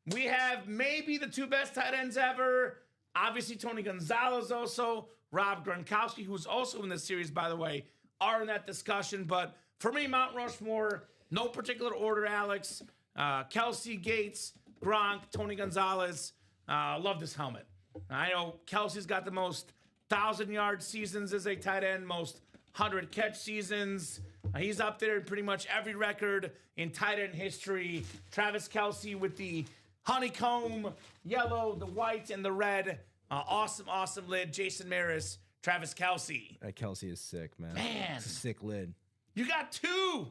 We have maybe the 2 best tight ends ever. Obviously, Tony Gonzalez also. Rob Gronkowski, who's also in this series, by the way, are in that discussion. But for me, Mount Rushmore, no particular order, Alex. Kelce, Gates, Gronk, Tony Gonzalez. Love this helmet. I know Kelsey's got the most 1,000-yard seasons as a tight end, most 100-catch seasons. He's up there in pretty much every record in tight end history. Travis Kelce with the honeycomb, yellow, the white, and the red. Awesome lid. Jason Maris, Travis Kelce. That Kelsey is sick, man. Man. It's a sick lid. You got two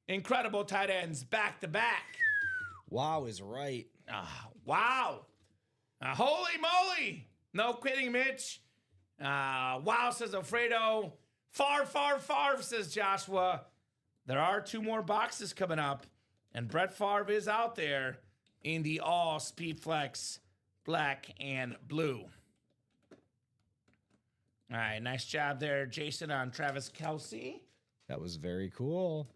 incredible tight ends back to back. Wow is right. Wow. Holy moly. No kidding, Mitch. Wow, says Alfredo. Far, says Joshua. There are 2 more boxes coming up, and Brett Favre is out there in the all Speed Flex black and blue. All right, nice job there, Jason, on Travis Kelce. That was very cool.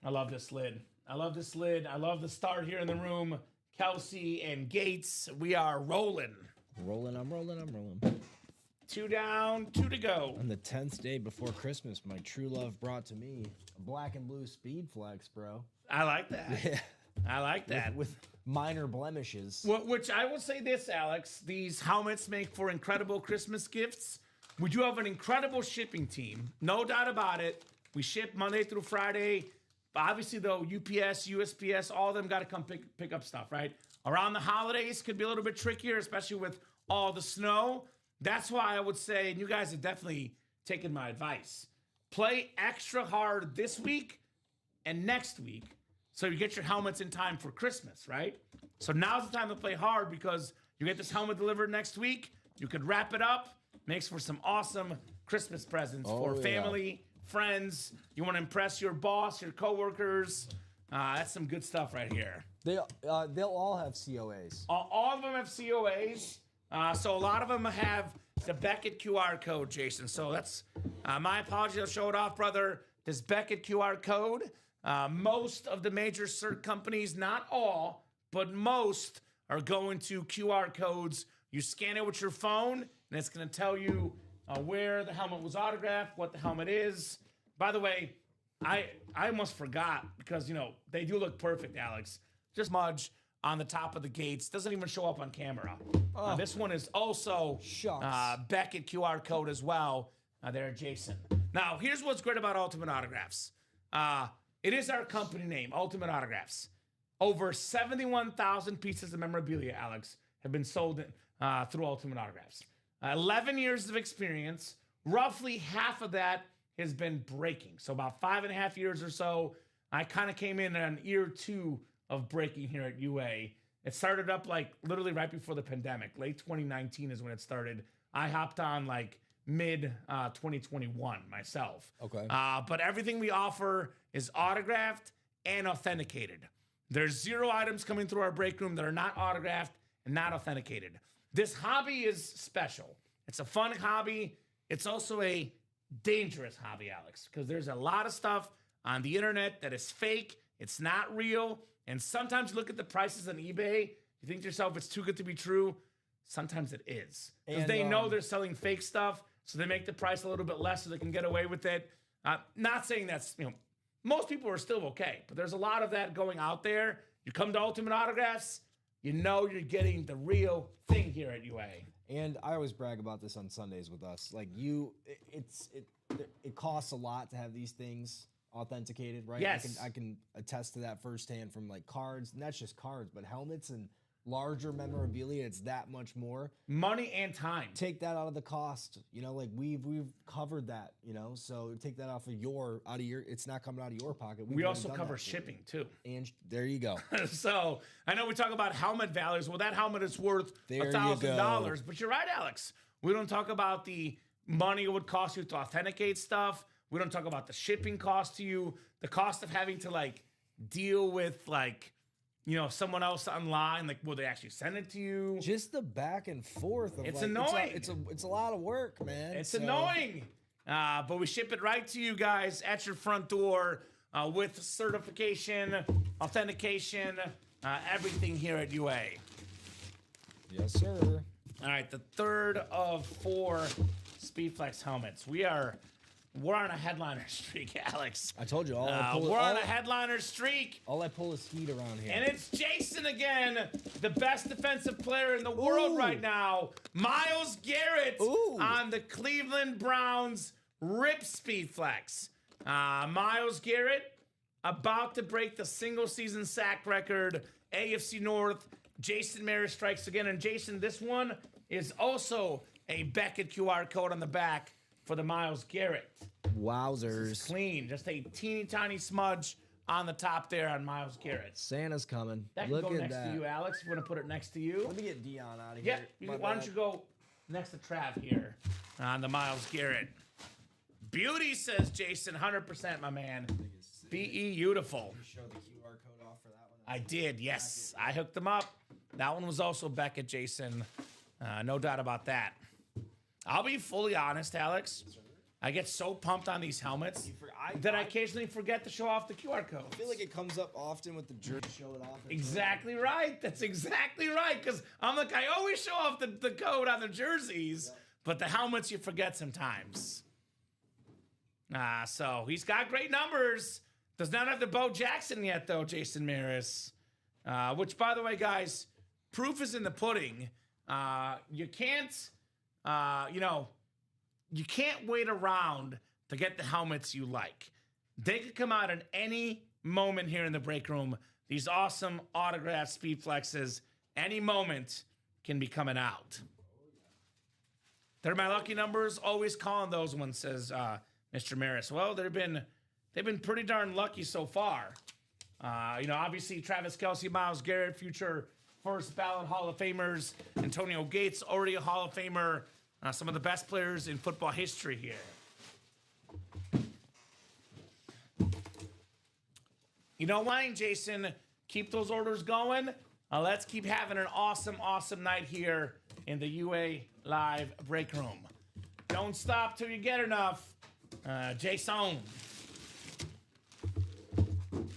I love this lid. I love the start here in the room. Kelce and Gates, we are rolling. I'm rolling. 2 down, 2 to go. On the 10th day before Christmas, my true love brought to me a black and blue Speed Flex, bro. I like that. Yeah. I like that. With minor blemishes. Which I will say this, Alex. These helmets make for incredible Christmas gifts. We do have an incredible shipping team. No doubt about it. We ship Monday through Friday. But obviously, though, UPS, USPS, all of them got to come pick up stuff, right? Around the holidays could be a little bit trickier, especially with all the snow. That's why I would say, and you guys have definitely taken my advice, play extra hard this week and next week so you get your helmets in time for Christmas, right? So now's the time to play hard because you get this helmet delivered next week. You could wrap it up. Makes for some awesome Christmas presents for family, friends. You want to impress your boss, your coworkers. That's some good stuff right here. They'll all have COAs. All of them have COAs. So a lot of them have the Beckett QR code, Jason. So that's my apologies. I'll show it off, brother. This Beckett QR code. Most of the major cert companies, not all, but most are going to QR codes. You scan it with your phone, and it's going to tell you where the helmet was autographed, what the helmet is. By the way, I almost forgot because, they do look perfect, Alex. Just smudge on the top of the Gates. Doesn't even show up on camera. This one is also Beckett QR code as well. There, Jason. Now, here's what's great about Ultimate Autographs. It is our company name, Ultimate Autographs. Over 71,000 pieces of memorabilia, Alex, have been sold through Ultimate Autographs. 11 years of experience. Roughly half of that has been breaking. So about 5.5 years or so, I kind of came in on year 2 of breaking here at UA. It started up like literally right before the pandemic. Late 2019 is when it started. I hopped on like mid 2021 myself. Okay. But everything we offer is autographed and authenticated. There's 0 items coming through our break room that are not autographed and not authenticated. This hobby is special. It's a fun hobby. It's also a dangerous hobby, Alex, because there's a lot of stuff on the internet that is fake. It's not real. And sometimes you look at the prices on eBay, you think to yourself, it's too good to be true. Sometimes it is. Because they know they're selling fake stuff, so they make the price a little bit less so they can get away with it. Not saying that's, most people are still okay, but there's a lot of that going out there. You come to Ultimate Autographs, you know you're getting the real thing here at UA. And I always brag about this on Sundays with us. Like it costs a lot to have these things authenticated, right? Yes. I can attest to that firsthand from like cards, and that's just cards, but helmets and larger memorabilia, it's that much more. Money and time. Take that out of the cost. Like we've covered that, so take that out of your, it's not coming out of your pocket. We also cover shipping too. And there you go. So I know we talk about helmet values. Well, that helmet is worth $1,000, but you're right, Alex. We don't talk about the money it would cost you to authenticate stuff. We don't talk about the shipping cost to you, the cost of having to like deal with like, someone else online, like, will they actually send it to you? Just the back and forth. It's annoying. It's a lot of work, man. It's annoying. But we ship it right to you guys at your front door with certification, authentication, everything here at UA. Yes, sir. All right, the third of 4 SpeedFlex helmets. We're on a headliner streak, Alex. I told you. We're on a headliner streak. All I pull is heat around here. And it's Jason again, the best defensive player in the world right now. Myles Garrett on the Cleveland Browns Rip SpeedFlex. Myles Garrett about to break the single-season sack record AFC North. Jason Maris strikes again. And Jason, this one is also a Beckett QR code on the back for the Myles Garrett. Wowzers. It's clean. Just a teeny tiny smudge on the top there on Myles Garrett. Santa's coming. That can go next to you, Alex. We're going to put it next to you. Let me get Dion out of Yeah, here. why don't you go next to Trav here on the Myles Garrett. Beauty, says Jason. 100%, my man. B-E, beautiful. You show the QR code off for that one. I did, yes. I hooked them up. That one was also Beckett, Jason. No doubt about that. I'll be fully honest, Alex. I get so pumped on these helmets that I occasionally forget to show off the QR code. I feel like it comes up often with the jersey, show it off. Exactly right. That's exactly right. Because I'm like, I always show off the code on the jerseys, but the helmets you forget sometimes. So he's got great numbers. Does not have the Bo Jackson yet, though, Jason Maris. Which, by the way, guys, proof is in the pudding. You can't, you can't wait around to get the helmets you like. They could come out at any moment here in the break room. These awesome autographed speed flexes, any moment can be coming out. They're my lucky numbers. Always calling those ones, says Mr. Maris. Well, they've been pretty darn lucky so far. Obviously Travis Kelce, Myles Garrett, future first ballot Hall of Famers. Antonio Gates, already a Hall of Famer. Some of the best players in football history here. You know why, Jason? Keep those orders going. Let's keep having an awesome, awesome night here in the UA Live break room. Don't stop till you get enough. Jason. All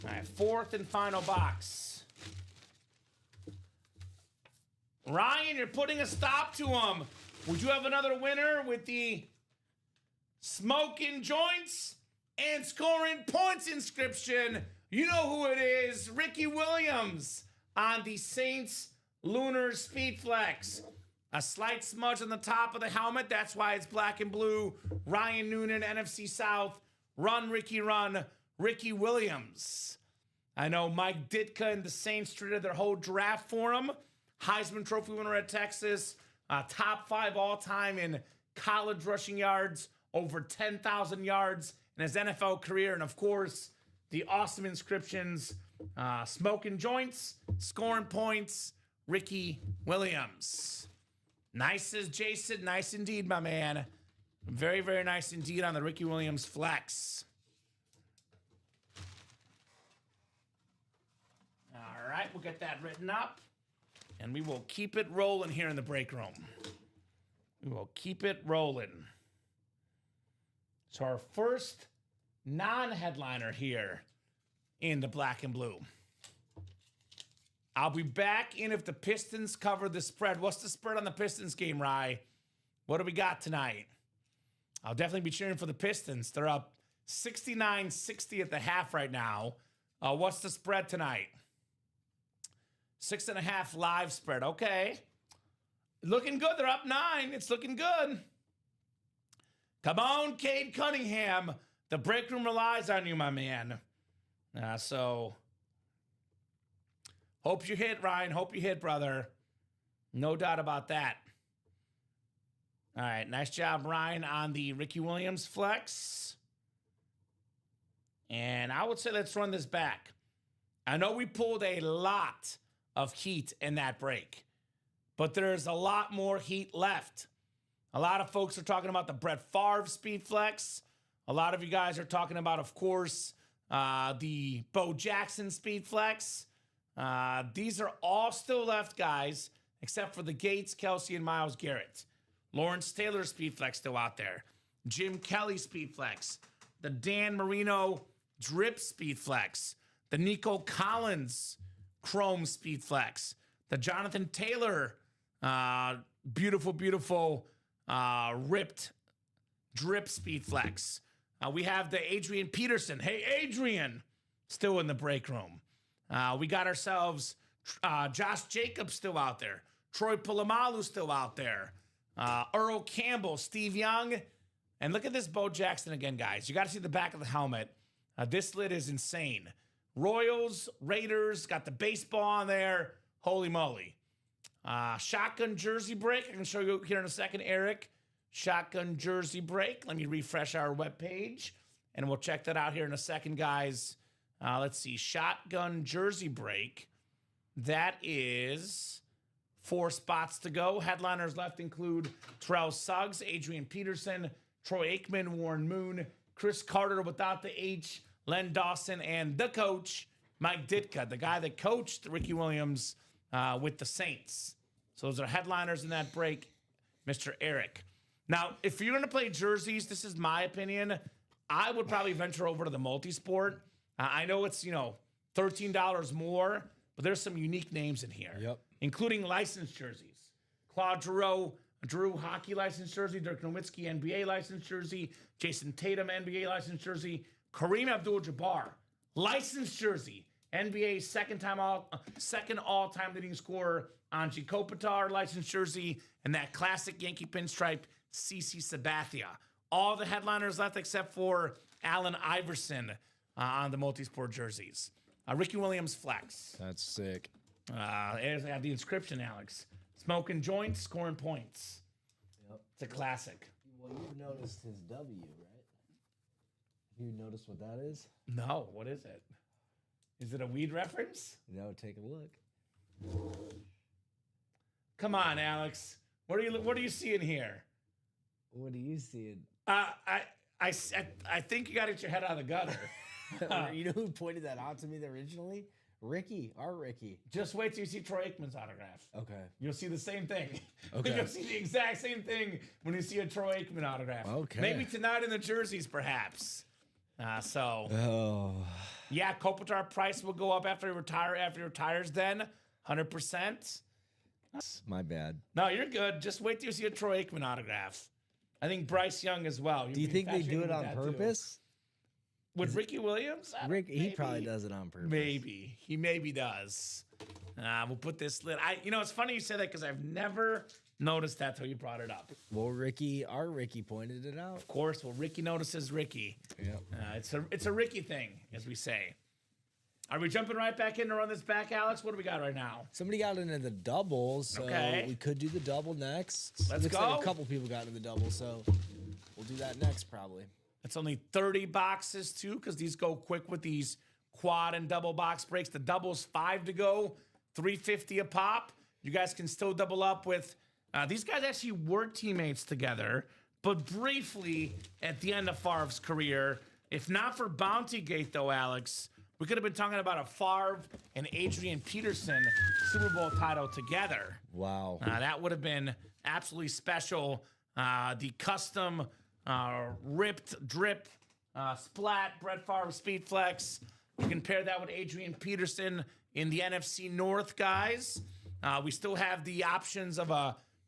right, fourth and final box. Ryan, you're putting a stop to him. Would you have another winner with the smoking joints and scoring points inscription? You know who it is. Ricky Williams on the Saints Lunar Speed Flex. A slight smudge on the top of the helmet. That's why it's black and blue. Ryan Noonan, NFC South. Run, Ricky, run. Ricky Williams. I know Mike Ditka and the Saints traded their whole draft for him. Heisman Trophy winner at Texas. Top 5 all-time in college rushing yards. Over 10,000 yards in his NFL career. And, of course, the awesome inscriptions. Smoking joints, scoring points. Ricky Williams. Nice as Jason. Nice indeed, my man. Very, very nice indeed on the Ricky Williams flex. All right, we'll get that written up. And we will keep it rolling here in the break room. We will keep it rolling. So our first non-headliner here in the black and blue. I'll be back in if the Pistons cover the spread. What's the spread on the Pistons game, Rye? What do we got tonight? I'll definitely be cheering for the Pistons. They're up 69-60 at the half right now. What's the spread tonight? 6.5 live spread. Okay. Looking good. They're up 9. It's looking good. Come on, Cade Cunningham. The break room relies on you, my man. So, hope you hit, Ryan. Hope you hit, brother. No doubt about that. All right. Nice job, Ryan, on the Ricky Williams flex. And I would say let's run this back. I know we pulled a lot of heat in that break, but there's a lot more heat left. A lot of folks are talking about the Brett Favre speed flex. A lot of you guys are talking about, of course, the Bo Jackson speed flex. These are all still left, guys, except for the Gates, Kelce, and Myles Garrett. Lawrence Taylor speed flex still out there. Jim Kelly speed flex. The Dan Marino drip speed flex. The Nico Collins chrome speed flex. The Jonathan Taylor beautiful ripped drip speed flex. We have the Adrian Peterson. Hey, Adrian, still in the break room. We got ourselves Josh Jacobs still out there. Troy Polamalu still out there. Earl Campbell, Steve Young. And look at this Bo Jackson again, guys. You got to see the back of the helmet. This lid is insane. Royals, Raiders, got the baseball on there. Holy moly. Shotgun jersey break. I can show you here in a second, Eric. Shotgun jersey break. Let me refresh our webpage, and we'll check that out here in a second, guys. Let's see. Shotgun jersey break. That is 4 spots to go. Headliners left include Terrell Suggs, Adrian Peterson, Troy Aikman, Warren Moon, Chris Carter without the H, Len Dawson, and the coach, Mike Ditka, the guy that coached Ricky Williams with the Saints. So those are headliners in that break, Mr. Eric. Now, if you're going to play jerseys, this is my opinion, I would probably venture over to the multi-sport. I know it's, $13 more, but there's some unique names in here, including licensed jerseys. Claude Drew hockey licensed jersey, Dirk Nowitzki NBA licensed jersey, Jason Tatum NBA licensed jersey, Kareem Abdul-Jabbar licensed jersey, NBA second all-time leading scorer, Anji Kopitar licensed jersey, and that classic Yankee pinstripe, CeCe Sabathia. All the headliners left except for Allen Iverson on the multi-sport jerseys. Ricky Williams flex. That's sick. There's the inscription, Alex. Smoking joints, scoring points. Yep. It's a classic. Well, you've noticed his W, right? You noticed what that is? No, what is it? Is it a weed reference? No, take a look. Come on, Alex. What are you seeing here? What are you seeing? I think you got to get your head out of the gutter. You know who pointed that out to me originally? Ricky, our Ricky. Just wait till you see Troy Aikman's autograph. Okay. You'll see the same thing. Okay. You'll see the exact same thing when you see a Troy Aikman autograph. Okay. Maybe tonight in the jerseys, perhaps. Oh. Yeah, Kopitar price will go up after he retires then, 100%. My bad. No, you're good. Just wait till you see a Troy Aikman autograph. I think Bryce Young as well. Do you think they do it on purpose? With Ricky Williams? He probably does it on purpose. Maybe. He maybe does. We'll put this lid. It's funny you say that because I've never noticed that till you brought it up. Well, our Ricky pointed it out. Of course. Well, Ricky notices Ricky. Yep. It's a Ricky thing, as we say. Are we jumping right back in to run this back, Alex? What do we got right now? Somebody got into the double, so we could do the double next. Let's Looks go. like a couple people got into the double, so we'll do that next probably. It's only 30 boxes, too, because these go quick with these quad and double box breaks. The double's 5 to go, $3.50 a pop. You guys can still double up with... these guys actually were teammates together, but briefly at the end of Favre's career. If not for Bountygate, though, Alex, we could have been talking about a Favre and Adrian Peterson Super Bowl title together. Wow. That would have been absolutely special. The custom... ripped, drip, splat, Brett Favre Speed Flex. You can pair that with Adrian Peterson in the NFC North, guys. We still have the options of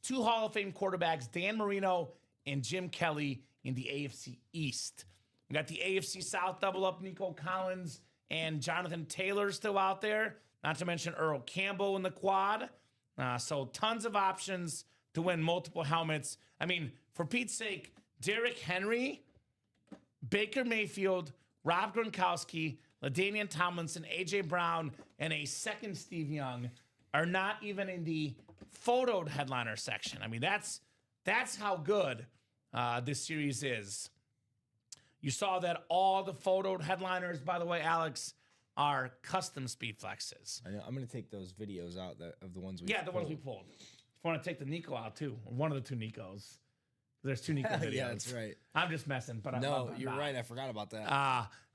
2 Hall of Fame quarterbacks, Dan Marino and Jim Kelly in the AFC East. We got the AFC South double up, Nico Collins and Jonathan Taylor still out there. Not to mention Earl Campbell in the quad. So tons of options to win multiple helmets. I mean, for Pete's sake, Derrick Henry, Baker Mayfield, Rob Gronkowski, LaDainian Tomlinson, A.J. Brown, and a second Steve Young are not even in the photoed headliner section. I mean, that's how good this series is. You saw that all the photoed headliners, by the way, Alex, are custom speed flexes. I know. I'm going to take those videos out of the ones we the ones we pulled. If you want to take the Nico out, too, or one of the 2 Nicos. There's 2 Nico videos. Yeah, that's right. I'm just messing, but you're right. I forgot about that.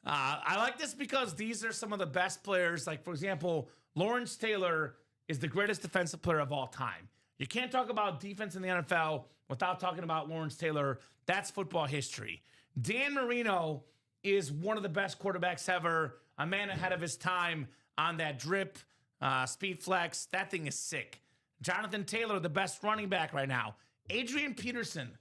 I like this because these are some of the best players. Like, for example, Lawrence Taylor is the greatest defensive player of all time. You can't talk about defense in the NFL without talking about Lawrence Taylor. That's football history. Dan Marino is one of the best quarterbacks ever, a man ahead of his time on that drip, speed flex. That thing is sick. Jonathan Taylor, the best running back right now. Adrian Peterson,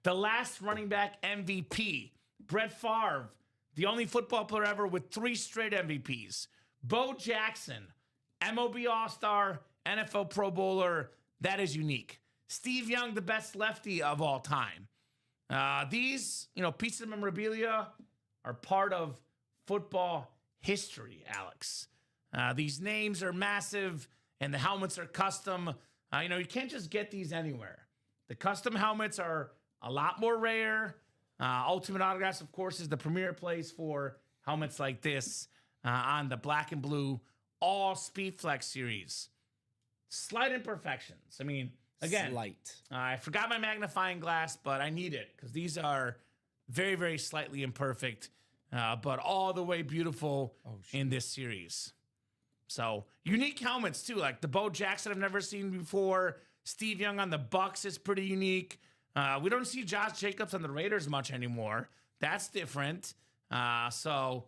the last running back MVP. Brett Favre, the only football player ever with 3 straight MVPs. Bo Jackson, MLB All-Star, NFL Pro Bowler. That is unique. Steve Young, the best lefty of all time. These, pieces of memorabilia are part of football history, Alex. These names are massive, and the helmets are custom. You can't just get these anywhere. The custom helmets are a lot more rare. Ultimate Autographs, of course, is the premier place for helmets like this on the black and blue all Speed Flex series. Slight imperfections. I mean, again, Slight. I forgot my magnifying glass, but I need it because these are very, very slightly imperfect, but all the way beautiful in this series. So unique helmets too, like the Bo Jackson I've never seen before. Steve Young on the Bucks is pretty unique. We don't see Josh Jacobs on the Raiders much anymore. That's different. So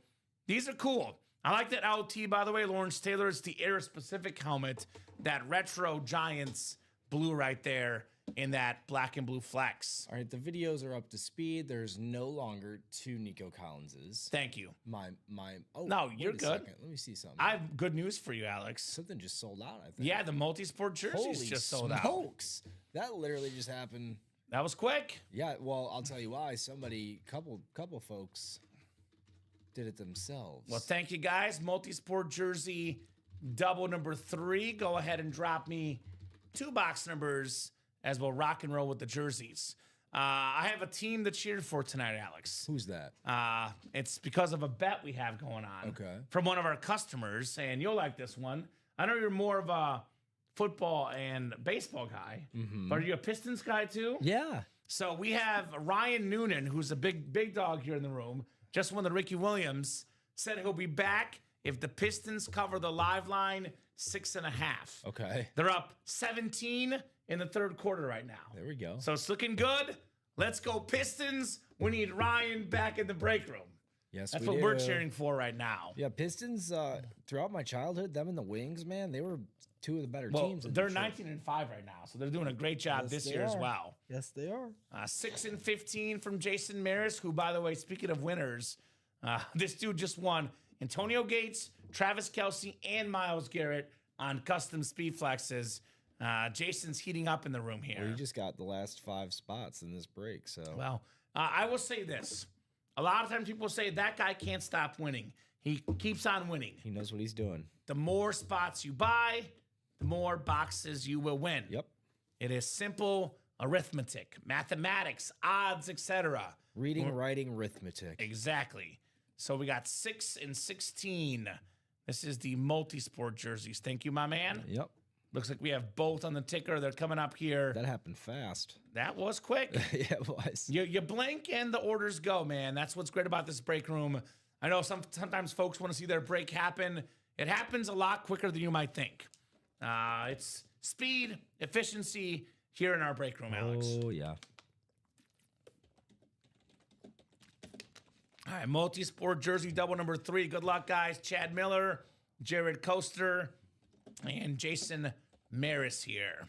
these are cool. I like that LT, by the way, Lawrence Taylor. It's the Era Specific helmet, that retro Giants blue right there in that black and blue flex. All right, the videos are up to speed. There's no longer 2 Nico Collinses. Thank you. Oh no, you're wait a good. Second. Let me see something. I have good news for you, Alex. Something just sold out, I think. Yeah, the multi-sport jerseys just sold out. Smokes. That literally just happened. That was quick. Yeah, well, I'll tell you why. Couple folks did it themselves. Well, thank you, guys. Multi-sport jersey double number 3. Go ahead and drop me 2 box numbers as we'll rock and roll with the jerseys. I have a team that cheered for tonight, Alex. Who's that? It's because of a bet we have going on. Okay. From one of our customers, and you'll like this one. I know you're more of a football and baseball guy, but are you a Pistons guy too? Yeah. So we have Ryan Noonan, who's a big dog here in the room, just won the Ricky Williams, said he'll be back if the Pistons cover the live line 6.5. Okay. They're up 17 in the third quarter right now. There we go. So it's looking good. Let's go Pistons. We need Ryan back in the break room. Yes, That's what we're cheering for right now. Yeah, Pistons, throughout my childhood, them and the Wings, man, they were 2 of the better Well, teams. they're 19-5 right now, so they're doing a great job this year as well. Yes, they are. 6-15 from Jason Maris, who, by the way, speaking of winners, this dude just won Antonio Gates, Travis Kelce, and Myles Garrett on custom speed flexes. Jason's heating up in the room here. Well, you just got the last 5 spots in this break, so. Well, I will say this. A lot of times people say that guy can't stop winning. He keeps on winning. He knows what he's doing. The more spots you buy, the more boxes you will win. Yep. It is simple arithmetic, mathematics, odds, etc. Reading, writing, arithmetic. Exactly. So we got 6 and 16. This is the multi-sport jerseys. Thank you, my man. Yep. Looks like we have both on the ticker. They're coming up here. That happened fast. That was quick. Yeah, it was. You blink and the orders go, man. That's what's great about this break room. I know sometimes folks want to see their break happen. It happens a lot quicker than you might think. It's speed, efficiency here in our break room, Alex. Oh, yeah. All right, multi-sport jersey double number 3. Good luck, guys. Chad Miller, Jared Coaster, and Jason Maris here.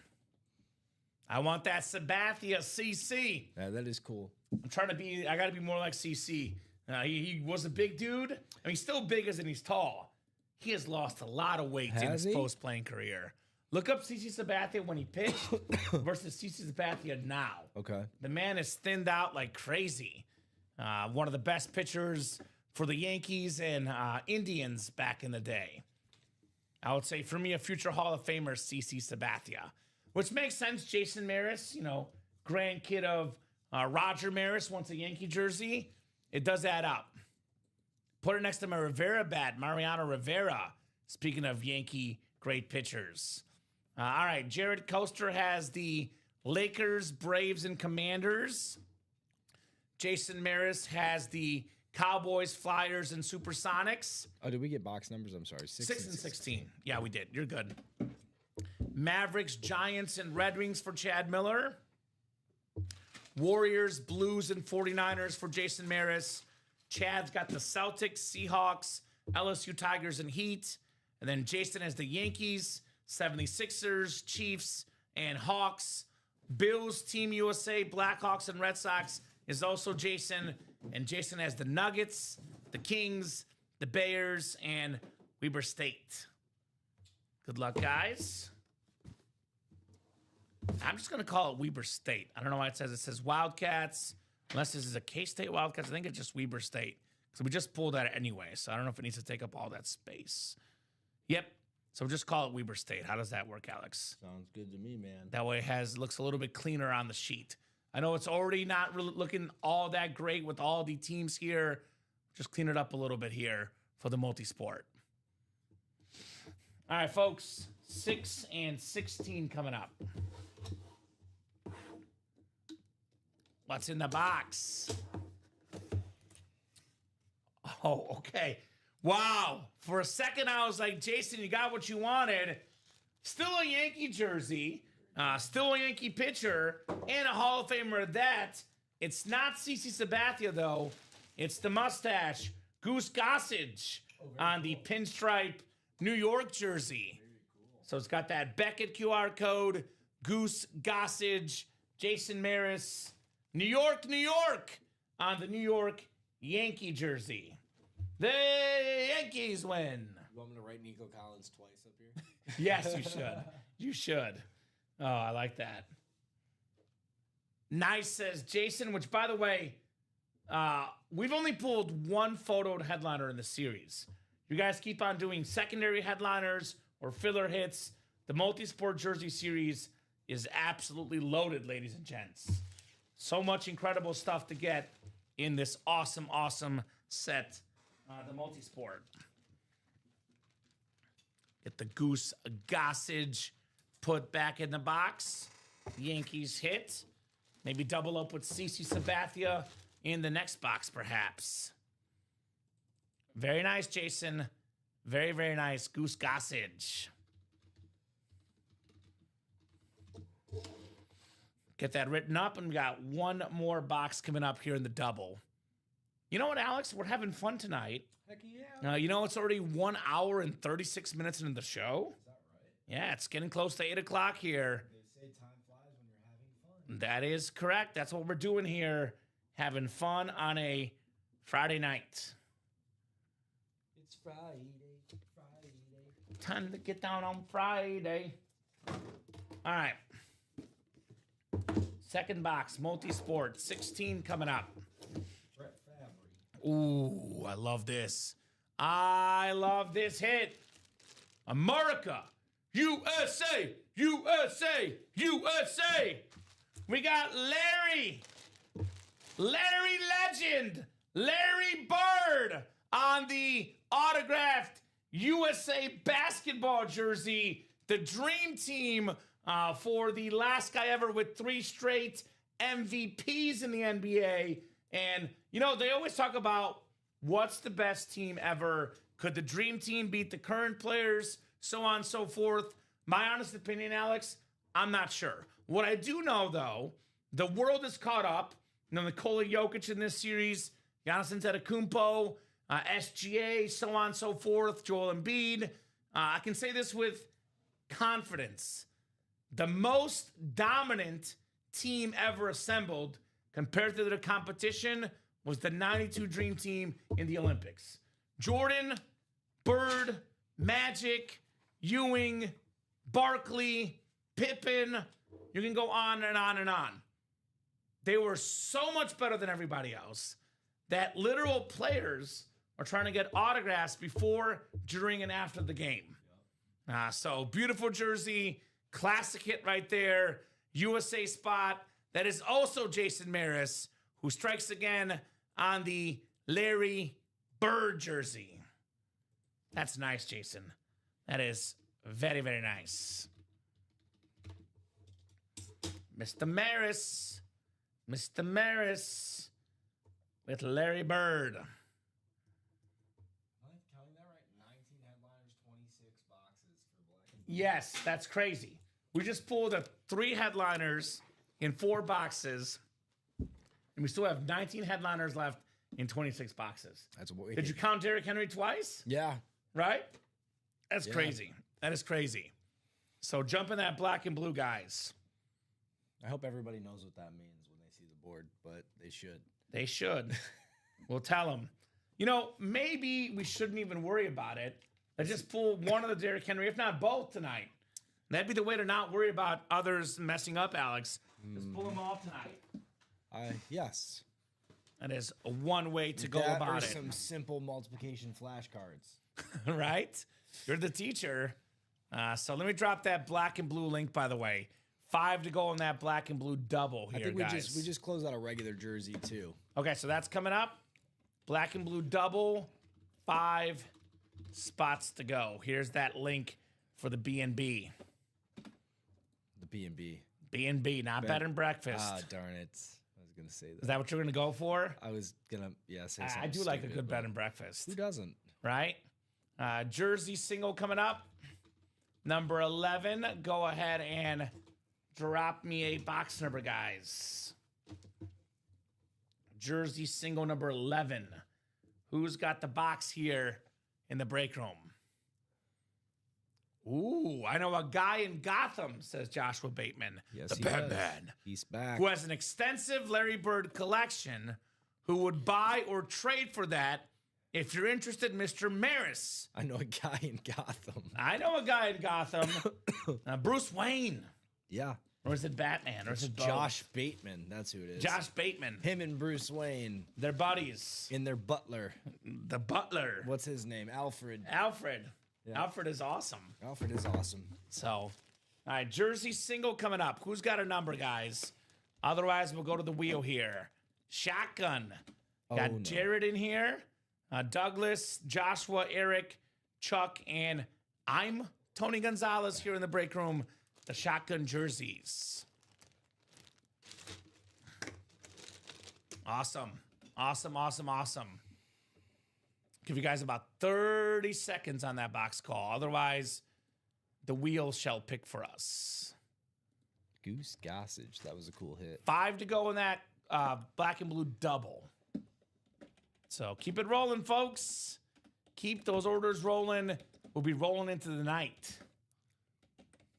I want that Sabathia CC. Yeah, that is cool. I got to be more like CC. He was a big dude. I mean, he's still big as in he's tall. He has lost a lot of weight in his post-playing career. Look up CC Sabathia when he pitched versus CC Sabathia now. Okay. The man is thinned out like crazy. One of the best pitchers for the Yankees and Indians back in the day. I would say, for me, a future Hall of Famer, CC Sabathia. Which makes sense. Jason Maris, grandkid of Roger Maris, wants a Yankee jersey. It does add up. Put it next to my Rivera bat, Mariano Rivera. Speaking of Yankee great pitchers. All right, Jared Coaster has the Lakers, Braves, and Commanders. Jason Maris has the Cowboys, Flyers, and Supersonics. Oh, did we get box numbers? I'm sorry. 6 and 16. Yeah, we did. You're good. Mavericks, Giants, and Red Wings for Chad Miller. Warriors, Blues, and 49ers for Jason Maris. Chad's got the Celtics, Seahawks, LSU Tigers, and Heat. And then Jason has the Yankees, 76ers, Chiefs, and Hawks. Bills, Team USA, Blackhawks, and Red Sox is also Jason. And Jason has the Nuggets, the Kings, the Bears, and Weber State. Good luck, guys. I'm just going to call it Weber State. I don't know why it says Wildcats. Unless this is a K-State Wildcats. I think it's just Weber State. So we just pulled that anyway. So I don't know if it needs to take up all that space. Yep. So just call it Weber State. How does that work, Alex? Sounds good to me, man. That way it looks a little bit cleaner on the sheet. I know it's already not really looking all that great with all the teams here. Just clean it up a little bit here for the multi-sport. All right, folks. 6 and 16 coming up. What's in the box? Oh, okay. Wow. For a second, I was like, Jason, you got what you wanted. Still a Yankee jersey. Still a Yankee pitcher. And a Hall of Famer at that. It's not CC Sabathia, though. It's the mustache. Goose Gossage on the pinstripe New York jersey. So it's got that Beckett QR code. Goose Gossage. Jason Maris. New York, New York on the New York Yankee jersey. The Yankees win. You want me to write Nico Collins twice up here? Yes, you should. You should. Oh, I like that. Nice, says Jason, which, by the way, we've only pulled one photoed headliner in the series. You guys keep on doing secondary headliners or filler hits. The multi-sport jersey series is absolutely loaded, ladies and gents. So much incredible stuff to get in this awesome, awesome set. The multi-sport. Get the Goose Gossage put back in the box. Yankees hit. Maybe double up with CC Sabathia in the next box, perhaps. Very nice, Jason. Very, very nice. Goose Gossage. Get that written up, and we got one more box coming up here in the double. You know what, Alex? We're having fun tonight. Heck yeah. You know, it's already 1 hour and 36 minutes into the show. Is that right? Yeah, it's getting close to 8 o'clock here. They say time flies when you're having fun. That is correct. That's what we're doing here. Having fun on a Friday night. It's Friday. Time to get down on Friday. All right. Second box, multi-sport, 16 coming up. Brett Fabry. Ooh, I love this. I love this hit. America, USA, USA, USA. We got Larry Legend, Larry Bird on the autographed USA basketball jersey, the dream team for the last guy ever with 3 straight MVPs in the NBA. And, you know, they always talk about what's the best team ever. Could the dream team beat the current players? So on and so forth. My honest opinion, Alex, I'm not sure. What I do know, though, the world is caught up. You know, Nikola Jokic in this series, Giannis Antetokounmpo, SGA, so on and so forth, Joel Embiid. I can say this with confidence. The most dominant team ever assembled compared to the competition was the 92 Dream Team in the Olympics. Jordan, Bird, Magic, Ewing, Barkley, Pippen. You can go on and on and on. They were so much better than everybody else that literal players are trying to get autographs before, during, and after the game. So beautiful jersey, classic hit right there. USA spot. That is also Jason Maris, who strikes again on the Larry Bird jersey. That's nice, Jason. That is very, very nice. Mr. Maris. Mr. Maris with Larry Bird. Am I counting that right? 19 headliners, 26 boxes for black and blue. Yes, that's crazy. We just pulled 3 headliners in 4 boxes, and we still have 19 headliners left in 26 boxes. That's what. Did you count Derrick Henry twice? Yeah. Right? That's Yeah. crazy. That is crazy. So jump in that black and blue, guys. I hope everybody knows what that means when they see the board, but they should. They should. We'll tell them. You know, maybe we shouldn't even worry about it. Let's just pull one of the Derrick Henry, if not both, tonight. That'd be the way to not worry about others messing up, Alex. Just pull them all tonight. Yes. That is one way to go That about or it. some simple multiplication flashcards. Right? You're the teacher. So let me drop that black and blue link, by the way. 5 to go on that black and blue double here, I think guys. we just closed out a regular jersey too. Okay, so that's coming up. Black and blue double. 5 spots to go. Here's that link for the B&B. The B&B. B&B, not bed and breakfast. Ah, darn it. I was going to say Is that. that what you're going to go for? I was going to, say something I do like a stupid, good but bed and breakfast. Who doesn't? Right? Jersey single coming up. Number 11. Go ahead and drop me a box number, guys. Jersey single number 11. Who's got the box here in the break room? Ooh, I know a guy in Gotham, says Joshua Bateman. Yes, the he does. Batman. He's back. Who has an extensive Larry Bird collection, who would buy or trade for that if you're interested, Mr. Maris. I know a guy in Gotham. I know a guy in Gotham. Bruce Wayne. Yeah. Or is it Batman? Or is it both? Josh Bateman. That's who it is. Josh Bateman. Him and Bruce Wayne They're buddies. in their butler. The butler. What's his name? Alfred. Alfred. Yeah. Alfred is awesome. Alfred is awesome. So, all right, Jersey single coming up. Who's got a number, guys? Otherwise, we'll go to the wheel here. Shotgun. Got no. Jared in here. Douglas, Joshua, Eric, Chuck, and I'm Tony Gonzalez here in the break room. The shotgun jerseys. Awesome. Awesome, awesome, awesome. Give you guys about 30 seconds on that box call. Otherwise, the wheel shall pick for us. Goose Gossage. That was a cool hit. 5 to go in that black and blue double. So keep it rolling, folks. Keep those orders rolling. We'll be rolling into the night.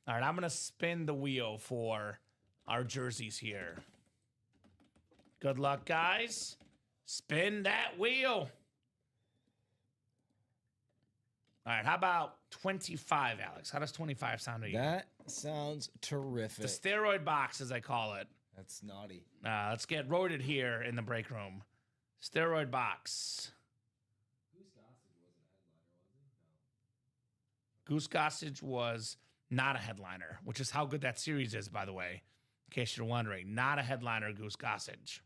All right, I'm going to spin the wheel for our jerseys here. Good luck, guys. Spin that wheel. All right, how about 25, Alex? How does 25 sound to you? That sounds terrific. The steroid box, as I call it. That's naughty. Let's get roided here in the break room. Steroid box. Goose Gossage was not a headliner, which is how good that series is, by the way, in case you're wondering. Not a headliner, Goose Gossage.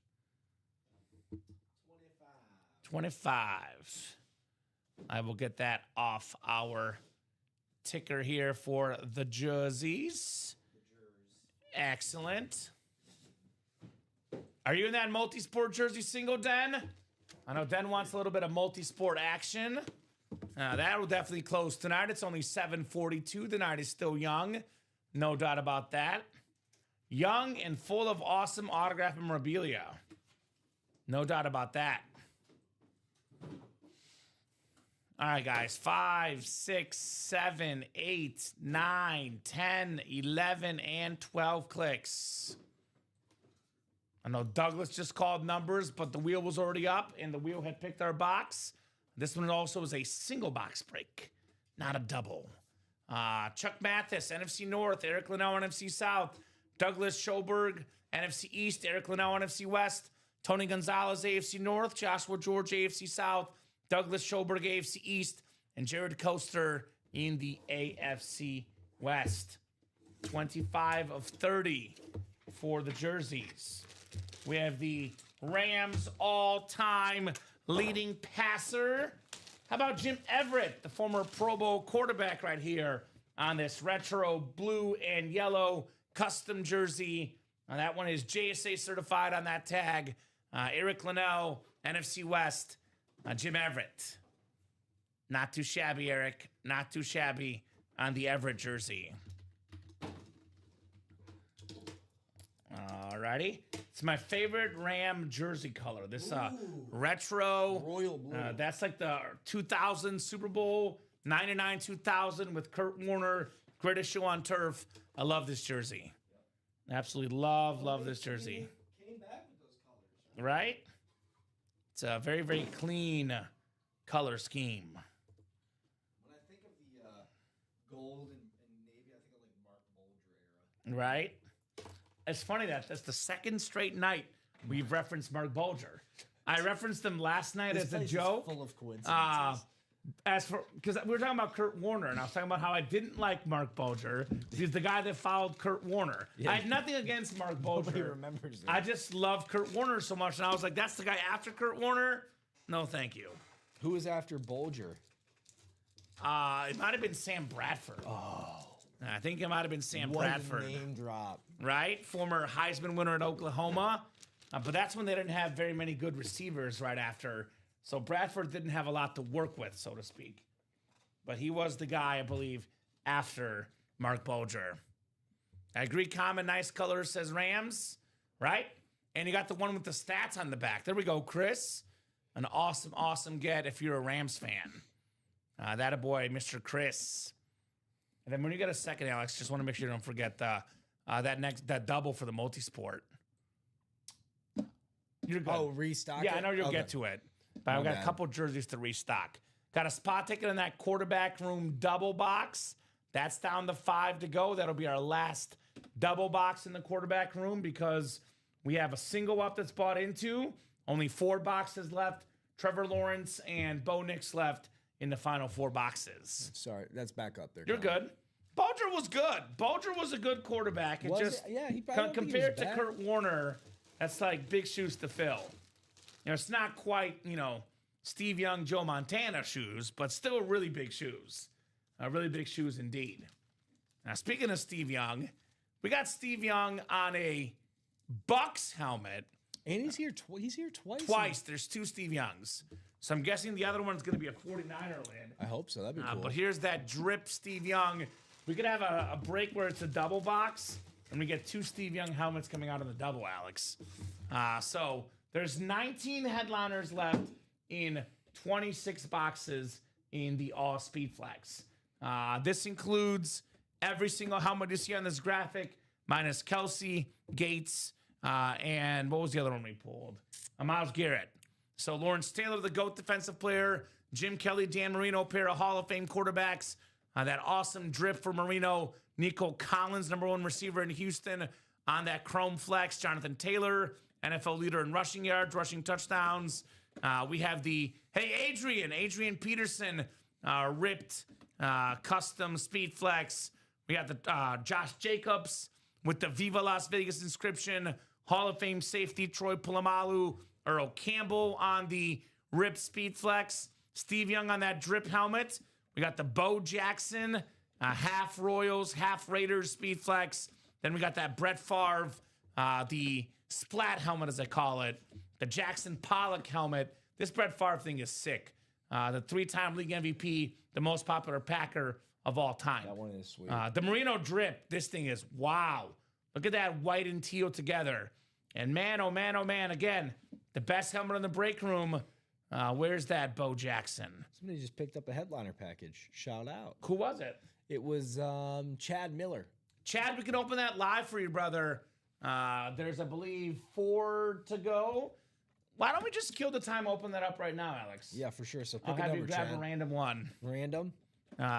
25. I will get that off our ticker here for the jerseys. Excellent. Are you in that multi-sport jersey single, Den? I know Den wants a little bit of multi-sport action. That will definitely close tonight. It's only 7:42. The night is still young. No doubt about that. Young and full of awesome autograph memorabilia. No doubt about that. All right, guys. 5, 6, 7, 8, 9, 10, 11, and 12 clicks. I know Douglas just called numbers, but the wheel was already up, and the wheel had picked our box. This one also is a single box break, not a double. Chuck Mathis, NFC North. Eric Linnell, NFC South. Douglas Schoberg, NFC East. Eric Linnell, NFC West. Tony Gonzalez, AFC North. Joshua George, AFC South. Douglas Schoberg, AFC East. And Jared Coaster in the AFC West. 25 of 30 for the jerseys. We have the Rams all-time leading passer. How about Jim Everett, the former Pro Bowl quarterback right here on this retro blue and yellow custom jersey. That one is JSA certified on that tag. Eric Linnell, NFC West. Jim Everett. Not too shabby, Eric. Not too shabby on the Everett jersey. Alrighty. It's my favorite Ram jersey color. This retro. Royal blue. That's like the 2000 Super Bowl, 99 2000 with Kurt Warner, greatest show on turf. I love this jersey. Absolutely love this jersey. Came back with those colors. Right? It's a very, very clean color scheme. When I think of the gold and navy, I think of like Mark Bulger era. Right? It's funny that's the second straight night we've referenced Mark Bulger I referenced him last night This as a place is joke. full of coincidences. Because we were talking about Kurt Warner, and I was talking about how I didn't like Mark Bulger. He's the guy that followed Kurt Warner. I had nothing against Mark Bulger. Nobody remembers that. I just love Kurt Warner so much, and I was like, that's the guy after Kurt Warner? No, thank you. Who was after Bulger? It might have been Sam Bradford. Oh. I think it might have been Sam What Bradford. a name drop. Right? Former Heisman winner at Oklahoma. But that's when they didn't have very many good receivers right after. So Bradford didn't have a lot to work with, so to speak. But he was the guy, I believe, after Mark Bulger. I agree, Kamen, nice colors, says Rams. Right? And you got the one with the stats on the back. There we go, Chris. An awesome, awesome get if you're a Rams fan. That a boy, Mr. Chris. And then when you get a second, Alex, just want to make sure you don't forget that double for the multi-sport. You're good. Oh, restock. Yeah, I know you'll get to it. But I've got a couple jerseys to restock. Got a spot ticket in that quarterback room double box. That's down to 5 to go. That'll be our last double box in the quarterback room because we have a single up that's bought into. Only 4 boxes left. Trevor Lawrence and Bo Nix left in the final 4 boxes. Sorry, that's back up there. You're good. Bulger was good. Bulger was a good He quarterback. probably Compared to Kurt Warner, that's like big shoes to fill. It's not quite, Steve Young, Joe Montana shoes, but still really big shoes. Really big shoes indeed. Now, speaking of Steve Young, we got Steve Young on a Bucks helmet. And he's here twice. Twice. There's 2 Steve Youngs. So I'm guessing the other one's going to be a 49er lid. I hope so. That'd be cool. But here's that drip Steve Young. We could have a break where it's a double box, and we get 2 Steve Young helmets coming out of the double, Alex. So there's 19 headliners left in 26 boxes in the All Speed Flex. This includes every single helmet you see on this graphic, minus Kelsey, Gates, and what was the other one we pulled? Myles Garrett. So Lawrence Taylor, the GOAT defensive player, Jim Kelly, Dan Marino, pair of Hall of Fame quarterbacks. That awesome drip for Marino, Nico Collins, #1 receiver in Houston on that chrome flex. Jonathan Taylor, NFL leader in rushing yards, rushing touchdowns. We have the, Adrian Peterson, ripped custom speed flex. We got the Josh Jacobs with the Viva Las Vegas inscription, Hall of Fame safety Troy Polamalu, Earl Campbell on the ripped speed flex, Steve Young on that drip helmet. We got the Bo Jackson, half Royals, half Raiders speed flex. Then we got that Brett Favre, the splat helmet, as I call it, the Jackson Pollock helmet. This Brett Favre thing is sick. The 3-time league MVP, the most popular Packer of all time. That one is sweet. The Merino drip, this thing is wow. Look at that white and teal together. And man, oh man, again, the best helmet in the break room. Where's that Bo Jackson? Somebody just picked up a headliner package. Shout out. Who was it? It was Chad Miller. Chad, we can open that live for you, brother. There's, I believe, 4 to go. Why don't we just kill the time, open that up right now, Alex? Yeah, for sure. So pick I'll a have number, you grab Chad. a random one. Random?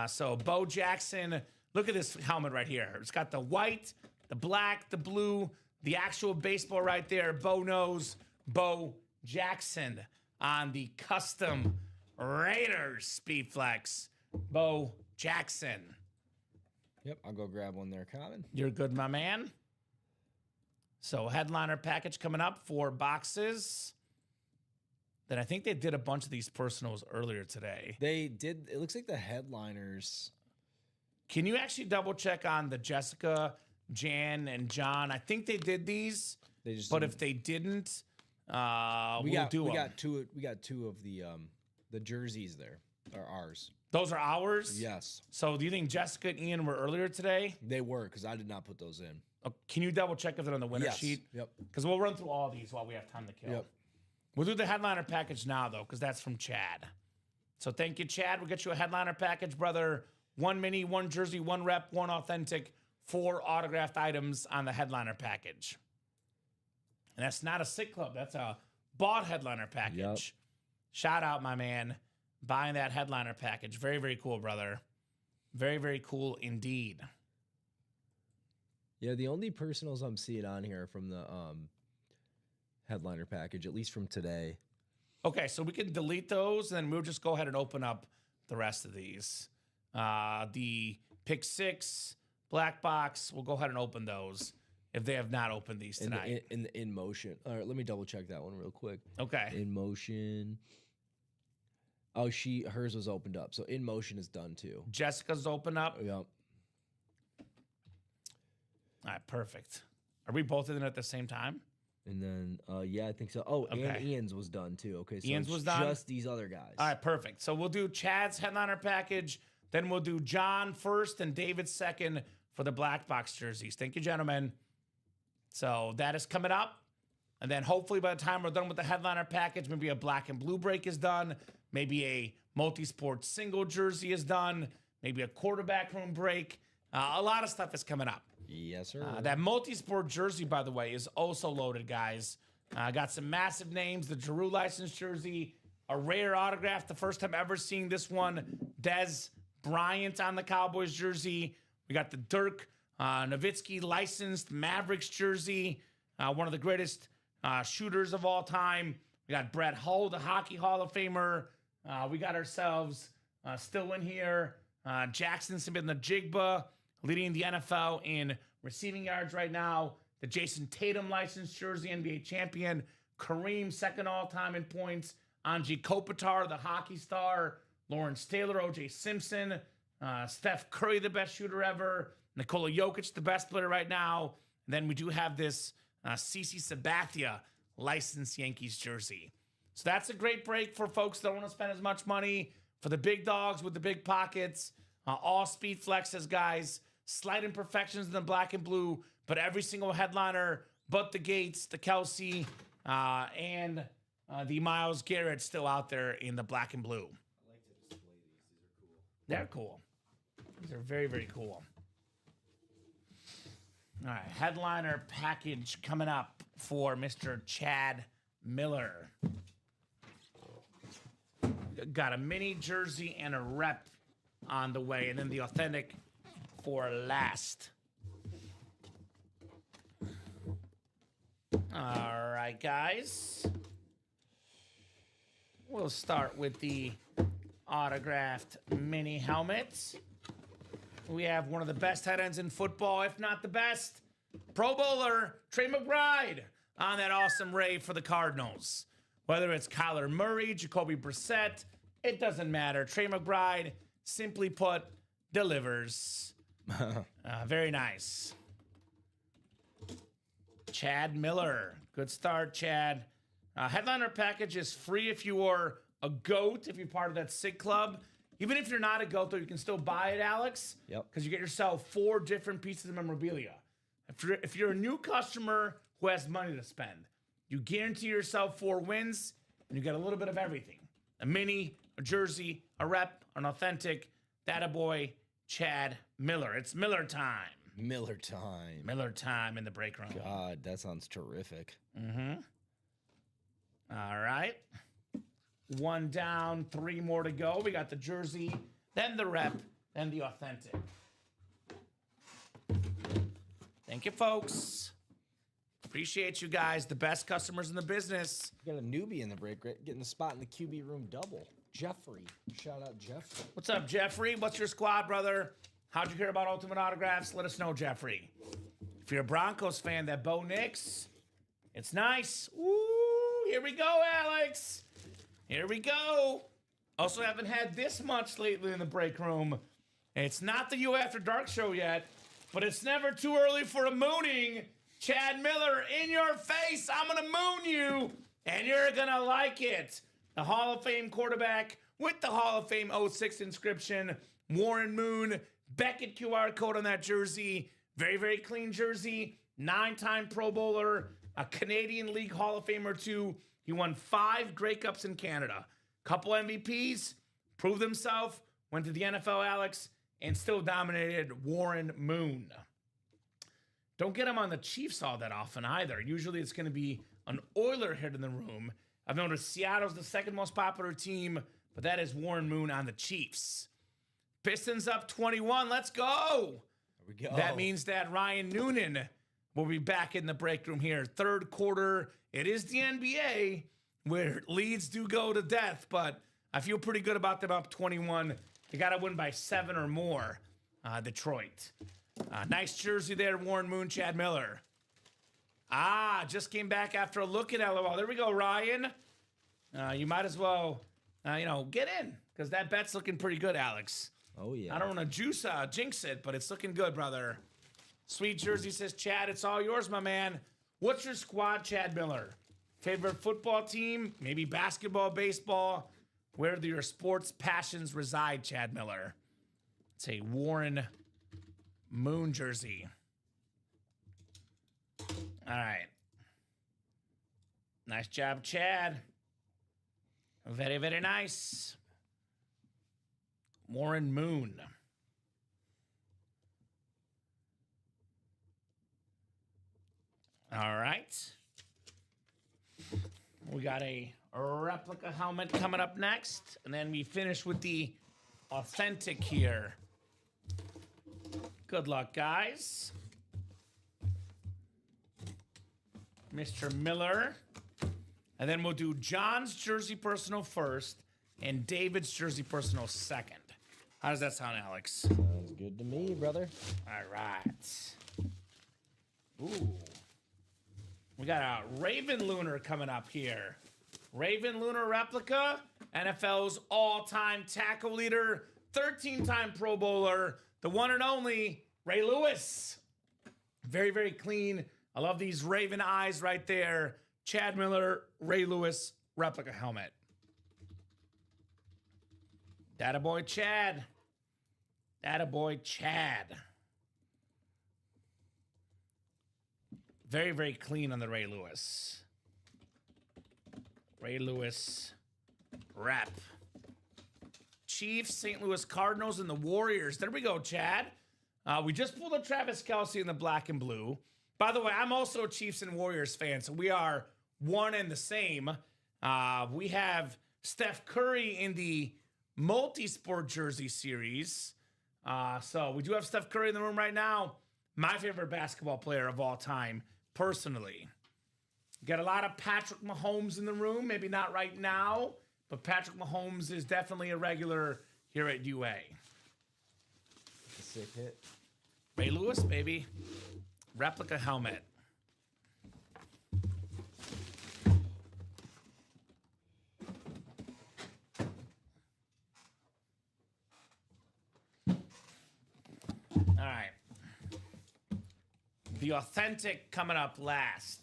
So Bo Jackson, look at this helmet right here. It's got the white, the black, the blue, the actual baseball right there. Bo knows Bo Jackson on the custom Raiders Speed Flex. Bo Jackson. Yep, I'll go grab one there, Kamen. You're good, my man. So headliner package coming up, 4 boxes. Then I think they did a bunch of these personals earlier today. They did. It looks like the headliners. Can you actually double check on the Jessica, Jan, and John? I think they did these. They just. But if they didn't, we got two. We got 2 of the jerseys there. Are ours. Those are ours? Yes. So do you think Jessica and Ian were earlier today? They were, because I did not put those in. Can you double check if they're on the winner sheet? Yep. Because we'll run through all these while we have time to kill. Yep. We'll do the headliner package now, though, because that's from Chad. So thank you, Chad. We'll get you a headliner package, brother. 1 mini, 1 jersey, 1 rep, 1 authentic, 4 autographed items on the headliner package. And that's not a sick club. That's a bought headliner package. Yep. Shout out, my man, buying that headliner package. Very, very cool, brother. Very, very cool indeed. Yeah, the only personals I'm seeing on here from the headliner package, at least from today, Okay, so we can delete those, and then we'll just go ahead and open up the rest of these. The pick 6, black box, we'll go ahead and open those if they have not opened these tonight. In motion. All right, let me double check that one real quick. Okay. In motion. Oh, hers was opened up. So in motion is done too. Jessica's open up. Yep. All right, perfect. Are we both in it at the same time? And then, yeah, I think so. Oh, Okay. and Ian's was done too. Okay, so Ian's it's was done? just these other guys. All right, perfect. So we'll do Chad's headliner package. Then we'll do John first and David second for the black box jerseys. Thank you, gentlemen. So that is coming up. And then hopefully by the time we're done with the headliner package, maybe a black and blue break is done. Maybe a multi-sport single jersey is done. Maybe a quarterback room break. A lot of stuff is coming up. Yes, sir. That multi-sport jersey, by the way, is also loaded, guys. Got some massive names. The Giroux license jersey, a rare autograph. The first time ever seeing this one. Dez Bryant on the Cowboys jersey. We got the Dirk Nowitzki licensed Mavericks jersey. One of the greatest shooters of all time. We got Brett Hull, the Hockey Hall of Famer. We got ourselves still in here. Jackson Smith-Njigba, leading the NFL in receiving yards right now. The Jason Tatum licensed jersey, NBA champion. Kareem, second all-time in points. Angie Kopitar, the hockey star. Lawrence Taylor, O.J. Simpson. Steph Curry, the best shooter ever. Nikola Jokic, the best player right now. And then we do have this CeCe Sabathia licensed Yankees jersey. So that's a great break for folks that don't want to spend as much money. For the big dogs with the big pockets. All speed flexes, guys. Slight imperfections in the black and blue, but every single headliner, but the Gates, the Kelsey, and the Myles Garrett still out there in the black and blue. I like to display these. These are cool. They're cool. These are very, very cool. All right, headliner package coming up for Mr. Chad Miller. Got a mini jersey and a rep on the way, and then the authentic for last. All right, guys. We'll start with the autographed mini helmets. We have one of the best tight ends in football, if not the best. Pro Bowler Trey McBride on that awesome rave for the Cardinals. Whether it's Kyler Murray, Jacoby Brissett, it doesn't matter. Trey McBride, simply put, delivers. Very nice. Chad Miller. Good start, Chad. Headliner package is free if you are a GOAT, if you're part of that SIG club. Even if you're not a GOAT, though, you can still buy it, Alex. Yep. Because you get yourself 4 different pieces of memorabilia. If you're a new customer who has money to spend, you guarantee yourself 4 wins, and you get a little bit of everything. A mini, a jersey, a rep, an authentic. That a boy, Chad Miller. It's Miller time. Miller time. Miller time in the break room. God, that sounds terrific. Mm-hmm. All right. 1 down, 3 more to go. We got the jersey, then the rep, then the authentic. Thank you, folks. Appreciate you guys, the best customers in the business. We got a newbie in the break, getting the spot in the QB room double. Jeffrey. Shout out, Jeff. What's up, Jeffrey? What's your squad, brother? How'd you hear about Ultimate Autographs? Let us know, Jeffrey. If you're a Broncos fan, that Bo Nix, it's nice. Woo! Here we go, Alex. Here we go. Also haven't had this much lately in the break room. It's not the You After Dark show yet, but it's never too early for a mooning. Chad Miller, in your face. I'm going to moon you, and you're going to like it. The Hall of Fame quarterback with the Hall of Fame 06 inscription. Warren Moon, Beckett QR code on that jersey. Very, very clean jersey. 9-time Pro Bowler, a Canadian League Hall of Famer too. He won 5 Grey Cups in Canada. Couple MVPs, proved himself, went to the NFL, Alex, and still dominated. Warren Moon. Don't get him on the Chiefs all that often either. Usually it's going to be an Oiler hit in the room. I've noticed Seattle's the second most popular team, but that is Warren Moon on the Chiefs. Pistons up 21. Let's go. There we go. That means that Ryan Noonan will be back in the break room here. Third quarter. It is the NBA. where leads do go to death, but I feel pretty good about them up 21. They got to win by 7 or more, Detroit. Nice jersey there, Warren Moon, Chad Miller. Just came back after a look at LOL. There we go, Ryan. You might as well, get in, because that bet's looking pretty good, Alex. Oh, yeah. I don't want to jinx it, but it's looking good, brother. Sweet jersey, says Chad. It's all yours, my man. What's your squad, Chad Miller? Favorite football team? Maybe basketball, baseball? Where do your sports passions reside, Chad Miller? It's a Warren Moon jersey. All right. Nice job, Chad. Very, very nice. Warren Moon. All right. We got a replica helmet coming up next, and then we finish with the authentic here. Good luck, guys. Mr. Miller. And then we'll do John's jersey personal first and David's jersey personal second. How does that sound, Alex? Sounds good to me, brother. All right. Ooh. We got a Raven Lunar coming up here. Raven Lunar replica, NFL's all-time tackle leader, 13-time Pro Bowler, the one and only Ray Lewis. Very, very clean. I love these Raven eyes right there. Chad Miller, Ray Lewis replica helmet. Dattaboy Chad. Dattaboy Chad. Very, very clean on the Ray Lewis. Ray Lewis rep. Chiefs, St. Louis Cardinals, and the Warriors. There we go, Chad. We just pulled up Travis Kelce in the black and blue. By the way, I'm also a Chiefs and Warriors fan, so we are one and the same. We have Steph Curry in the multi-sport jersey series. So we do have Steph Curry in the room right now. My favorite basketball player of all time, personally. Got a lot of Patrick Mahomes in the room. Maybe not right now, but Patrick Mahomes is definitely a regular here at UA. A sick hit. Ray Lewis, baby. Replica helmet. All right. The authentic coming up last.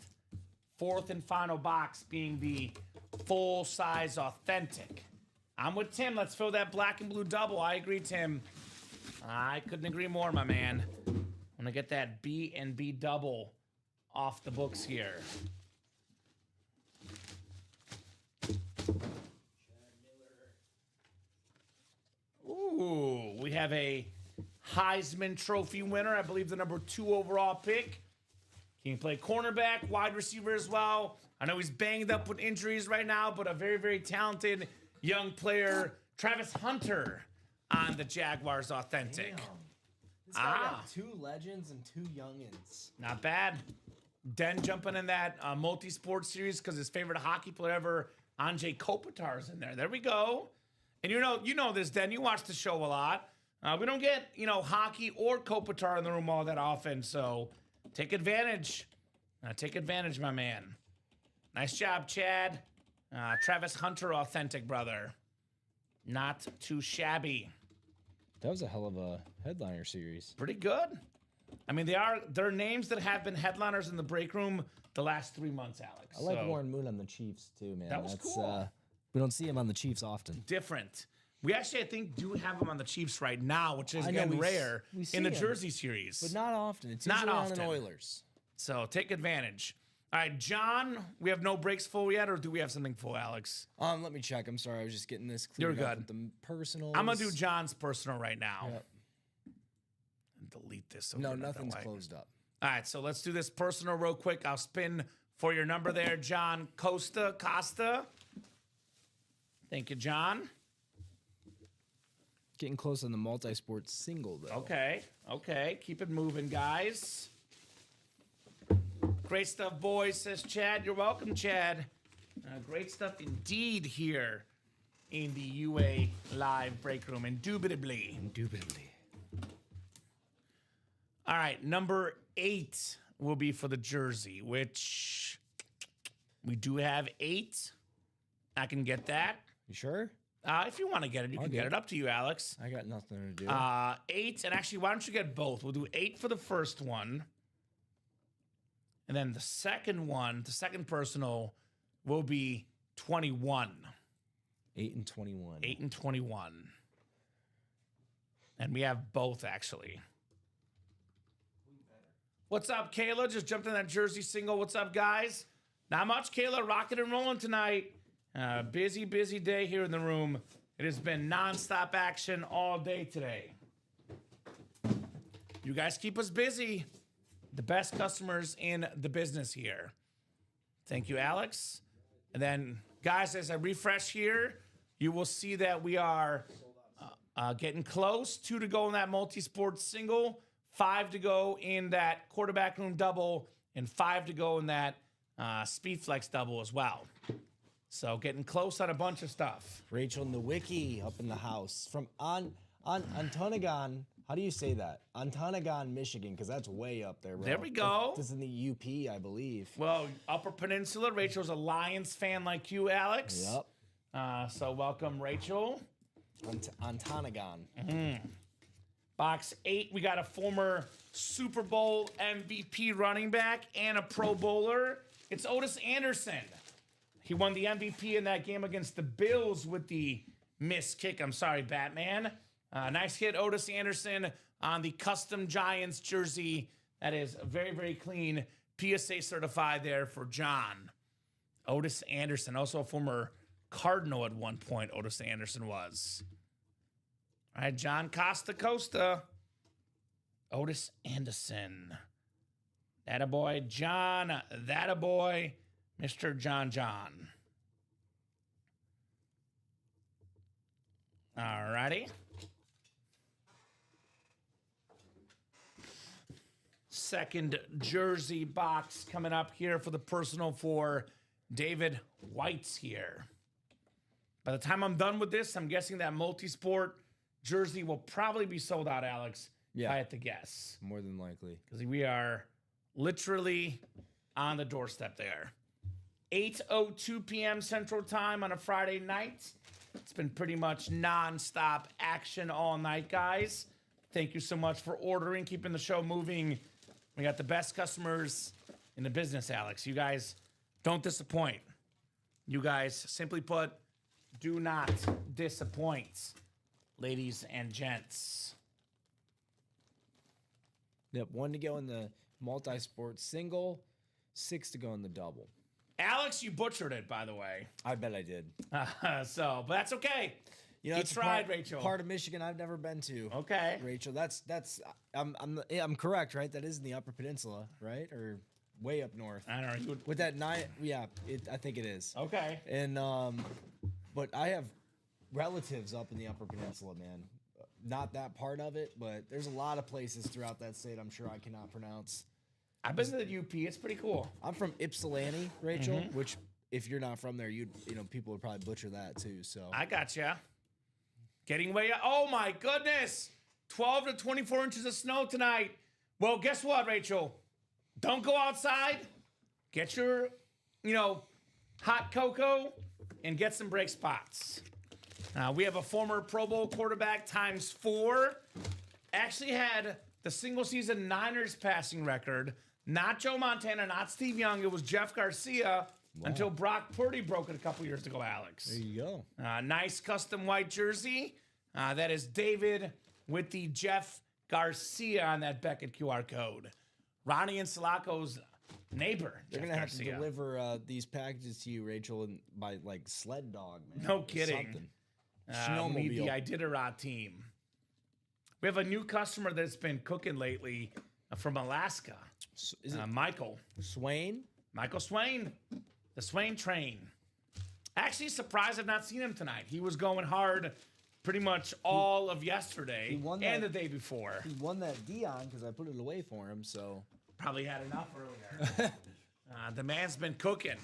Fourth and final box being the full-size authentic. I'm with Tim. Let's fill that black and blue double. I agree, Tim. I couldn't agree more, my man. I'm gonna get that B and B double off the books here. Ooh, we have a Heisman Trophy winner. I believe the number 2 overall pick. Can you play cornerback, wide receiver as well? I know he's banged up with injuries right now, but a very, very talented young player, Travis Hunter, on the Jaguars authentic. Damn. This guy got 2 legends and 2 youngins. Not bad. Den jumping in that multi-sport series because his favorite hockey player ever, Anze Kopitar's in there. There we go. And you know this, Den. You watch the show a lot. We don't get, hockey or Kopitar in the room all that often, so take advantage. Take advantage, my man. Nice job, Chad. Travis Hunter, authentic, brother. Not too shabby. That was a hell of a headliner series. Pretty good. I mean, they're names that have been headliners in the break room the last 3 months, Alex. I like Warren Moon on the Chiefs, too, man. That was cool. We don't see him on the Chiefs often. Different. We actually, I think, do have him on the Chiefs right now, which is, again, rare in the Jersey series. But not often. It's not usually often. on an Oilers. So take advantage. All right, John, we have no breaks full yet, or do we have something full, Alex? Let me check. I'm sorry. I was just getting this cleared up with the personals. I'm going to do John's personal right now. Yep. And delete this. So no, nothing's closed up. All right, so let's do this personal real quick. I'll spin for your number there, John Costa. Thank you, John. Getting close on the multi-sport single, though. Okay. Keep it moving, guys. Great stuff, boys, says Chad. You're welcome, Chad. Great stuff indeed here in the UA Live break room. Indubitably. All right, number 8 will be for the jersey, which we do have 8. I can get that. You sure? If you want to get it, you can get it. Up to you, Alex. I got nothing to do. 8, and actually, why don't you get both? We'll do 8 for the first one. And then the second one, the second personal, will be 21. 8 and 21. 8 and 21. And we have both, actually. What's up, Kayla? Just jumped in that jersey single. What's up, guys? Not much, Kayla. Rocking and rolling tonight. Busy day here in the room. It has been nonstop action all day today. You guys keep us busy. The best customers in the business here. Thank you, Alex. And then, guys, as I refresh here, you will see that we are getting close. 2 to go in that multi-sport single, 5 to go in that quarterback room double, and 5 to go in that speed flex double as well. So getting close on a bunch of stuff. Rachel Nowicki up in the house from Ontonagon. How do you say that? Ontonagon, Michigan, because that's way up there, bro. There we go. This is in the UP, I believe. Well, Upper Peninsula. Rachel's a Lions fan like you, Alex. Yep. So welcome, Rachel. Ontonagon. Box 8, we got a former Super Bowl MVP running back and a Pro Bowler. It's Otis Anderson. He won the MVP in that game against the Bills with the missed kick. I'm sorry, Batman. Nice hit, Otis Anderson, on the custom Giants jersey. That is very clean. PSA certified there for John. Otis Anderson, also a former Cardinal at one point, Otis Anderson was. All right, John Costa. Otis Anderson. That boy, John. That boy, Mr. John. All righty. Second jersey box coming up here for the personal for David White's here. By the time I'm done with this, I'm guessing that multi-sport jersey will probably be sold out, Alex. Yeah. If I had to guess. More than likely. Because we are literally on the doorstep there. 8:02 p.m. Central Time on a Friday night. It's been pretty much nonstop action all night, guys. Thank you so much for ordering, keeping the show moving. We got the best customers in the business, Alex. You guys don't disappoint. You guys, simply put, do not disappoint, ladies and gents. Yep, 1 to go in the multi-sport single, 6 to go in the double. Alex, you butchered it, by the way. I bet I did. But that's okay. You know, you tried, Rachel. Part of Michigan I've never been to. Okay, Rachel, I'm correct, right? That is in the Upper Peninsula, right? Or way up north. I don't know. With that 9, yeah, I think it is. Okay. And but I have relatives up in the Upper Peninsula, man. Not that part of it, but there's a lot of places throughout that state I'm sure I cannot pronounce. I've been to the UP. It's pretty cool. I'm from Ypsilanti, Rachel, which if you're not from there, people would probably butcher that too. So I gotcha. Getting way up. Oh my goodness. 12 to 24 inches of snow tonight. Well, guess what, Rachel? Don't go outside. Get your, hot cocoa and get some brake spots. We have a former Pro Bowl quarterback ×4. Actually had the single season Niners passing record. Not Joe Montana, not Steve Young. It was Jeff Garcia until Brock Purdy broke it a couple years ago, Alex. There you go. Nice custom white jersey. That is David with the Jeff Garcia on that Beckett QR code. Ronnie and Sulaco's neighbor. They're going to have to deliver these packages to you, Rachel, by sled dog, man. No kidding. Snowmobile. The Iditarod team. We have a new customer that's been cooking lately from Alaska. Is it Michael Swain? Michael Swain. The Swain train. Actually surprised I've not seen him tonight. He was going hard pretty much all of yesterday and the day before. He won that Dion because I put it away for him, so. Probably had enough earlier. The man's been cooking.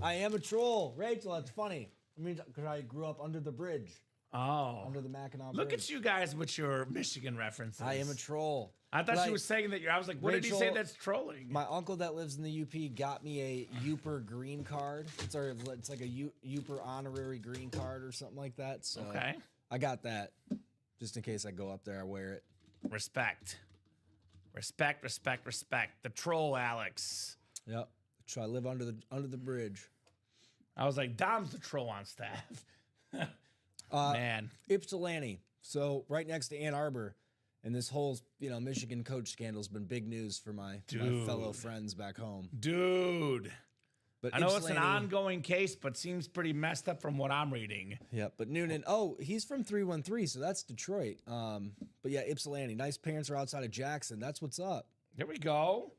I am a troll. Rachel, that's funny. I mean, because I grew up under the bridge. Oh. Under the Mackinac Look Bridge. at you guys with your Michigan references. I am a troll. I thought Like, she was saying that I was like, what did he say that's trolling? My uncle that lives in the UP got me a Uper green card. It's like a Uper honorary green card or something like that. So Okay. I got that. Just in case I go up there, I wear it. Respect. Respect, respect, respect. The troll, Alex. Yep. So I live under the bridge. I was like, Dom's the troll on staff. Man. Ypsilanti. So right next to Ann Arbor. And this whole, Michigan coach scandal has been big news for my fellow friends back home. Dude. But I know it's an ongoing case, but seems pretty messed up from what I'm reading. Yeah, but Noonan, he's from 313, so that's Detroit. But yeah, Ypsilanti. Nice parents are outside of Jackson. That's what's up. There we go.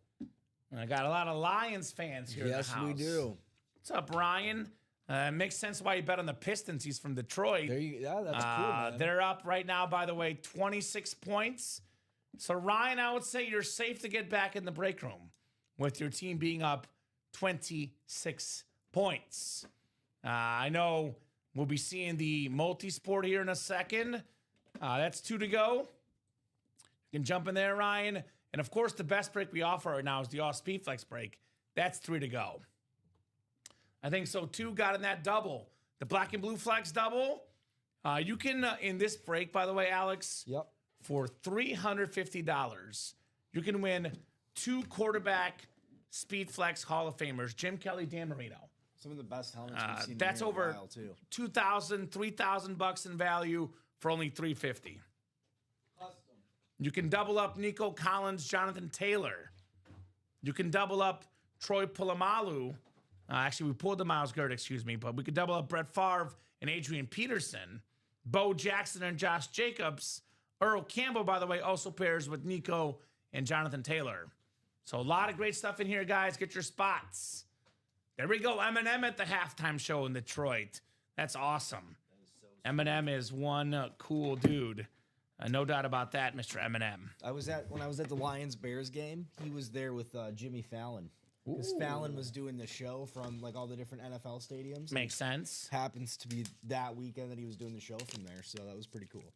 And I got a lot of Lions fans here in the house. Yes, we do. What's up, Ryan? Makes sense why you bet on the Pistons. He's from Detroit. Yeah, that's cool, man. They're up right now, by the way, 26 points. So, Ryan, I would say you're safe to get back in the break room with your team being up 26 points. I know we'll be seeing the multi-sport here in a second. That's 2 to go. You can jump in there, Ryan. And, of course, the best break we offer right now is the All-Speed Flex break. That's 3 to go. I think so, too. Got in that double. The black and blue flex double. You can, in this break, by the way, Alex, Yep. for $350, you can win 2 quarterback speed flex Hall of Famers, Jim Kelly, Dan Marino. Some of the best helmets we've seen That's in over a while, too. $2,000, $3,000 in value for only $350. Custom. You can double up Nico Collins, Jonathan Taylor. You can double up Troy Polamalu. Actually, we pulled the Miles Garrett, but we could double up Brett Favre and Adrian Peterson, Bo Jackson and Josh Jacobs. Earl Campbell, by the way, also pairs with Nico and Jonathan Taylor. So a lot of great stuff in here, guys. Get your spots. There we go. Eminem at the halftime show in Detroit. That's awesome. Eminem is one cool dude. No doubt about that, Mr. Eminem. When I was at the Lions-Bears game, he was there with Jimmy Fallon. Because Fallon was doing the show from like all the different NFL stadiums. Makes sense. Happens to be that weekend that he was doing the show from there, so that was pretty cool.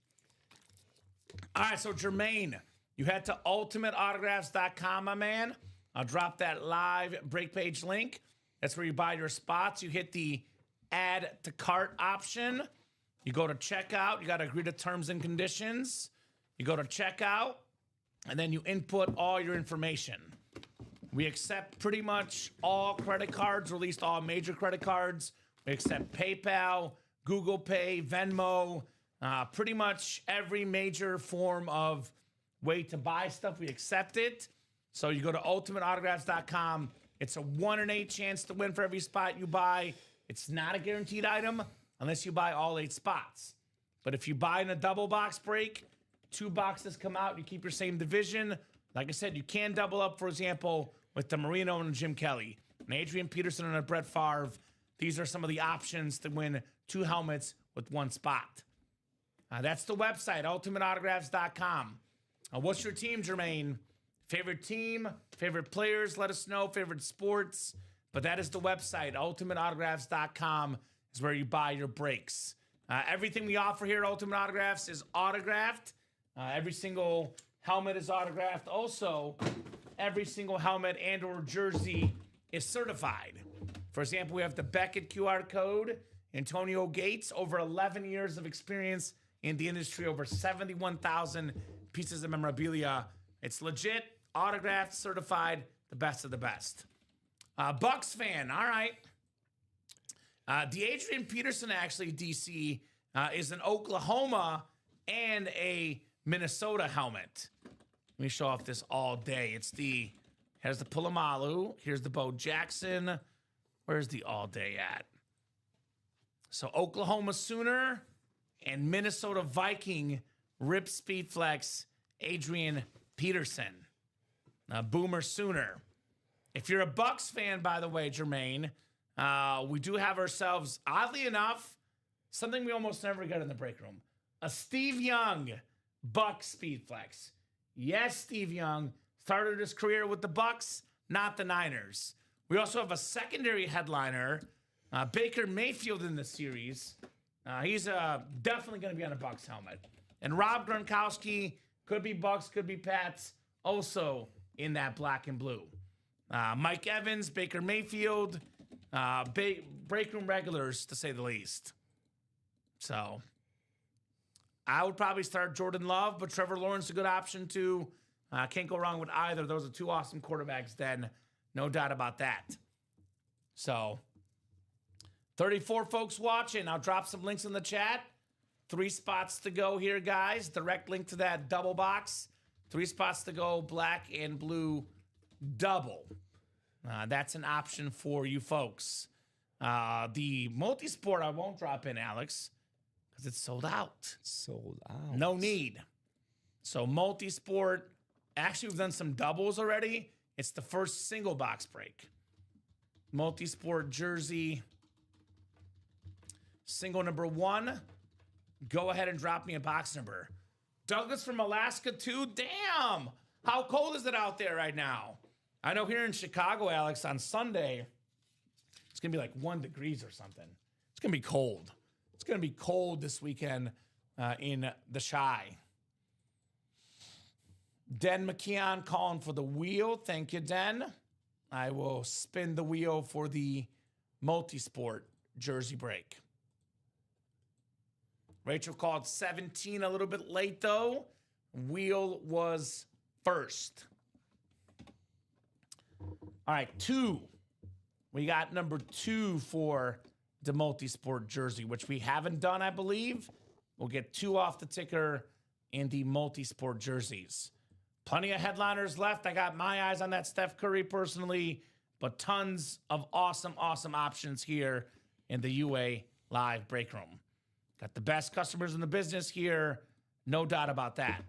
All right, so Jermaine, you head to ultimateautographs.com, my man. I'll drop that live break page link. That's where you buy your spots. You hit the add to cart option. You go to checkout. You got to agree to terms and conditions. You go to checkout, and then you input all your information. We accept pretty much all credit cards, or at least all major credit cards. We accept PayPal, Google Pay, Venmo, pretty much every major form of way to buy stuff. We accept it. So you go to ultimateautographs.com. It's a 1 in 8 chance to win for every spot you buy. It's not a guaranteed item unless you buy all 8 spots. But if you buy in a double box break, 2 boxes come out, you keep your same division. Like I said, you can double up, for example, with the Marino and Jim Kelly, and Adrian Peterson and a Brett Favre. These are some of the options to win 2 helmets with 1 spot. That's the website, ultimateautographs.com. What's your team, Jermaine? Favorite team, favorite players, let us know, favorite sports. But that is the website, ultimateautographs.com is where you buy your breaks. Everything we offer here at Ultimate Autographs is autographed. Every single helmet is autographed. Also, every single helmet and or jersey is certified. For example, we have the Beckett QR code, Antonio Gates, over 11 years of experience in the industry, over 71,000 pieces of memorabilia. It's legit, autographed, certified, the best of the best. Bucks fan, all right. The Adrian Peterson, actually, DC, is an Oklahoma and a Minnesota helmet. Let me show off this all day. Here's the Polamalu. Here's the Bo Jackson. Where's the all day at? So Oklahoma Sooner and Minnesota Viking Rip Speed Flex Adrian Peterson. Boomer Sooner. If you're a Bucks fan, by the way, Jermaine, we do have ourselves, oddly enough, something we almost never get in the break room. A Steve Young Bucks Speed Flex. Yes, Steve Young started his career with the Bucks, not the Niners. We also have a secondary headliner, Baker Mayfield in the series. He's definitely going to be on a Bucks helmet. And Rob Gronkowski, could be Bucks, could be Pats, also in that black and blue. Mike Evans, Baker Mayfield, break room regulars, to say the least. So I would probably start Jordan Love, but Trevor Lawrence is a good option too. Can't go wrong with either. Those are two awesome quarterbacks then. No doubt about that. So 34 folks watching. I'll drop some links in the chat. 3 spots to go here, guys. Direct link to that double box. 3 spots to go, black and blue double. That's an option for you folks. The multi-sport I won't drop in, Alex, because it's sold out. Sold out. No need. So multi-sport, actually we've done some doubles already. It's the first single box break. Multi-sport jersey, single number 1. Go ahead and drop me a box number. Douglas from Alaska too. Damn. How cold is it out there right now? I know here in Chicago, Alex, on Sunday, it's going to be like 1 degrees or something. It's going to be cold. It's going to be cold this weekend in the Chi. Den McKeon calling for the wheel. Thank you, Den. I will spin the wheel for the multi-sport jersey break. Rachel called 17 a little bit late, though. Wheel was first. All right, 2. We got number 2 for the multi-sport jersey, which we haven't done, I believe. We'll get 2 off the ticker in the multi-sport jerseys. Plenty of headliners left. I got my eyes on that Steph Curry personally, but tons of awesome, awesome options here in the UA Live Break Room. Got the best customers in the business here. No doubt about that.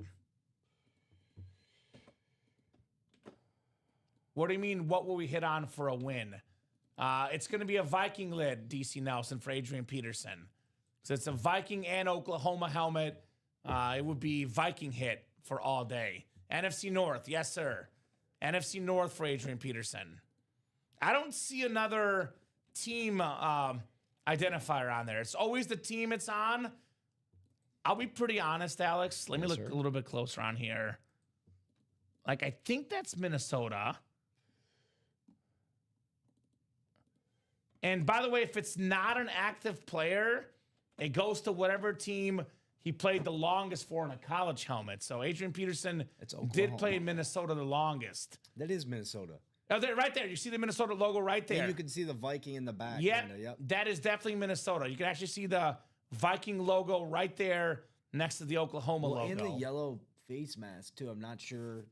What do you mean, what will we hit on for a win? It's going to be a Viking lid, DC Nelson, for Adrian Peterson. So it's a Viking and Oklahoma helmet. It would be Viking hit for all day. NFC North, yes, sir. NFC North for Adrian Peterson. I don't see another team identifier on there. It's always the team it's on. I'll be pretty honest, Alex. Let me look a little bit closer on here. Like, I think that's Minnesota. And by the way, if it's not an active player, it goes to whatever team he played the longest for in a college helmet. So Adrian Peterson did play in Minnesota the longest. That is Minnesota. Oh, right there. You see the Minnesota logo right there. And you can see the Viking in the back. Yep, that is definitely Minnesota. You can actually see the Viking logo right there next to the Oklahoma logo. And the yellow face mask, too. I'm not sure.